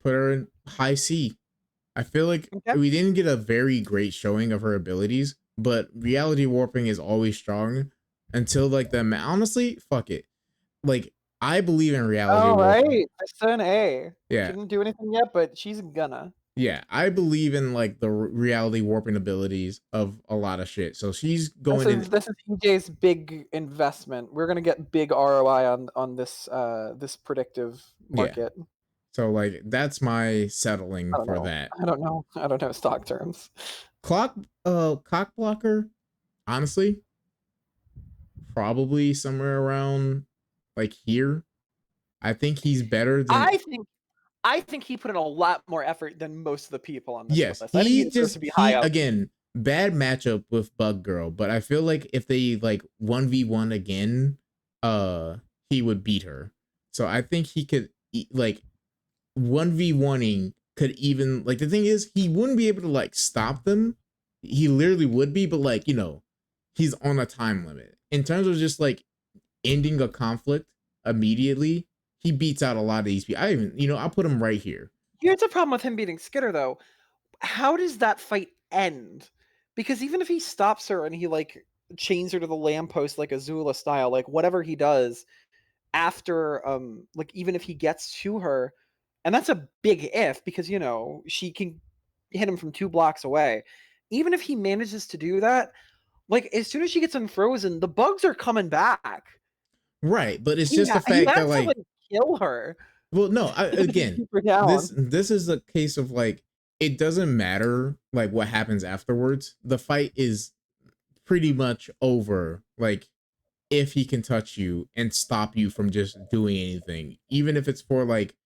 put her in high C. I feel like Okay. we didn't get a very great showing of her abilities, but reality warping is always strong until like honestly, fuck it. Like I believe in reality All warping. right, Vista an A. Yeah. She didn't do anything yet, but she's gonna. Yeah, I believe in like the reality warping abilities of a lot of shit. So she's This going in. is this is EJ's big investment. We're gonna get big ROI on this this predictive Yeah. market. So like that's my I settling don't for know. that. I don't know. I don't know stock terms. Cock blocker, honestly, probably somewhere around like here. I think he's better than. I think I think he put in a lot more effort than most of the people on this Yes, list. I think he deserves to be high he up. again, bad matchup with Bug Girl, but I feel like if they like 1v1 again, he would beat her. So I think he could like 1v1ing could even like the thing is he wouldn't be able to like stop them. He literally would be, but like, he's on a time limit. In terms of just like ending a conflict immediately, he beats out a lot of these people. I even, I'll put him right here. Here's the problem with him beating Skitter though. How does that fight end? Because even if he stops her and he like chains her to the lamppost like Azula style, like whatever he does after like even if he gets to her, and that's a big if because she can hit him from 2 blocks away. Even if he manages to do that, like as soon as she gets unfrozen, the bugs are coming back. Right, but it's He just the he fact that has to like, like kill her well, no, to again, keep her down. this is a case of like it doesn't matter like what happens afterwards. The fight is pretty much over. Like if he can touch you and stop you from just doing anything, even if it's for like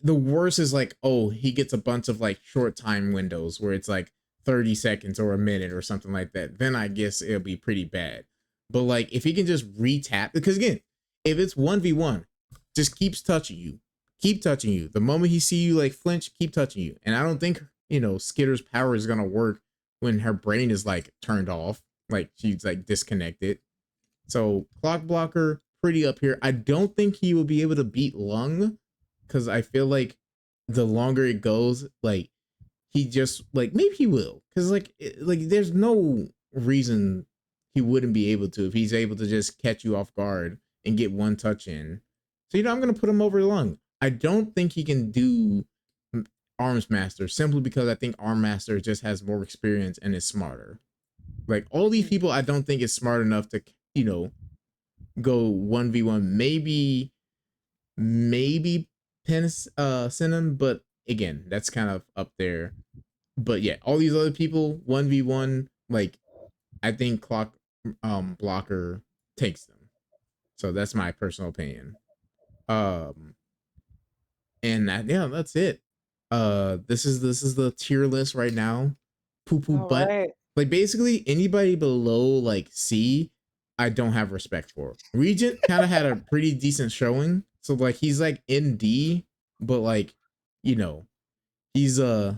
the worst is like, oh, he gets a bunch of like short time windows where it's like 30 seconds or a minute or something like that, then I guess it'll be pretty bad. But like if he can just retap, because again, if it's 1v1, just keeps touching you, keep touching you. The moment he see you like flinch, keep touching you. And I don't think Skitter's power is gonna work when her brain is like turned off, like she's like disconnected. So clock blocker, pretty up here. I don't think he will be able to beat Lung because I feel like the longer it goes, like he just like maybe he will because like there's no reason he wouldn't be able to if he's able to just catch you off guard and get one touch in. So I'm gonna put him over Lung. I don't think he can do Arms Master simply because I think Arm Master just has more experience and is smarter. Like all these people, I don't think is smart enough to go 1v1. Maybe Sinan, but again, that's kind of up there. But yeah, all these other people 1v1, like I think clock blocker takes them. So that's my personal opinion. Um and that, yeah, that's it. This is the tier list right now. Poo poo All butt. right. Like basically anybody below like C, I don't have respect for. Regent kind of had a pretty decent showing. So like he's like in D, but like, you know, he's I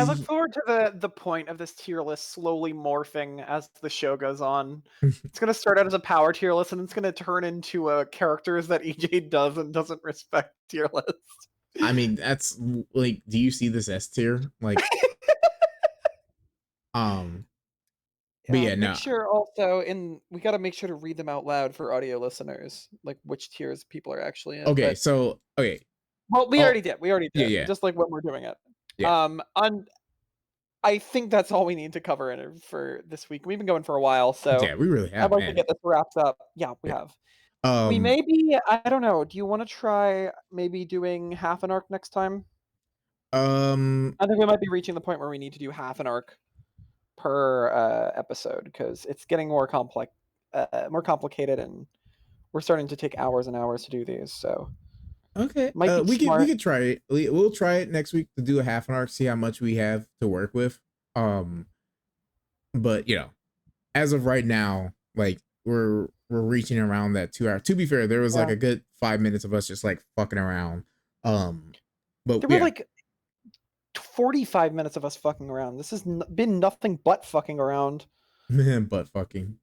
look he's forward to the point of this tier list slowly morphing as the show goes on. It's gonna start out as a power tier list, and it's gonna turn into characters that EJ does and doesn't respect tier list. I mean, that's like, do you see this S tier? Like, um, but Yeah, yeah, make no, sure also in we got to make sure to read them out loud for audio listeners, like which tiers people are actually in. okay, But so okay, well, we oh already did. We already yeah, did. yeah, Just like when we're doing it. yeah, On I think that's all we need to cover in it for this week. We've been going for a while, yeah, so we really I'd have, like to man. get this wrapped up. Yeah, we Yeah. have. We Um, may be, I don't know. Do you want to try maybe doing half an arc next time? um, I think we might be reaching the point where we need to do half an arc per episode because it's getting more complicated, and we're starting to take hours and hours to do these. So okay, might be we smart. could try it. We'll try it next week to do a half an arc, see how much we have to work with. Um, but you know, as of right now, like we're reaching around that 2 hour. To be fair, there was like Yeah, a good 5 minutes of us just like fucking around. But there were yeah, like 45 minutes of us fucking around. This has been nothing but fucking around. butt fucking.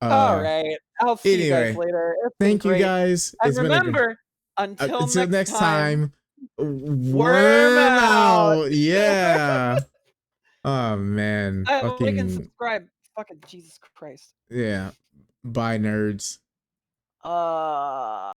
All Uh, right. I'll see you guys anyway, later. It's been thank you great. guys. And It's been a great. remember, until Until next next time, time, worm worm out. out. Yeah. Oh man, Like and fucking subscribe. Fucking Jesus Christ. yeah. Bye, nerds. Uh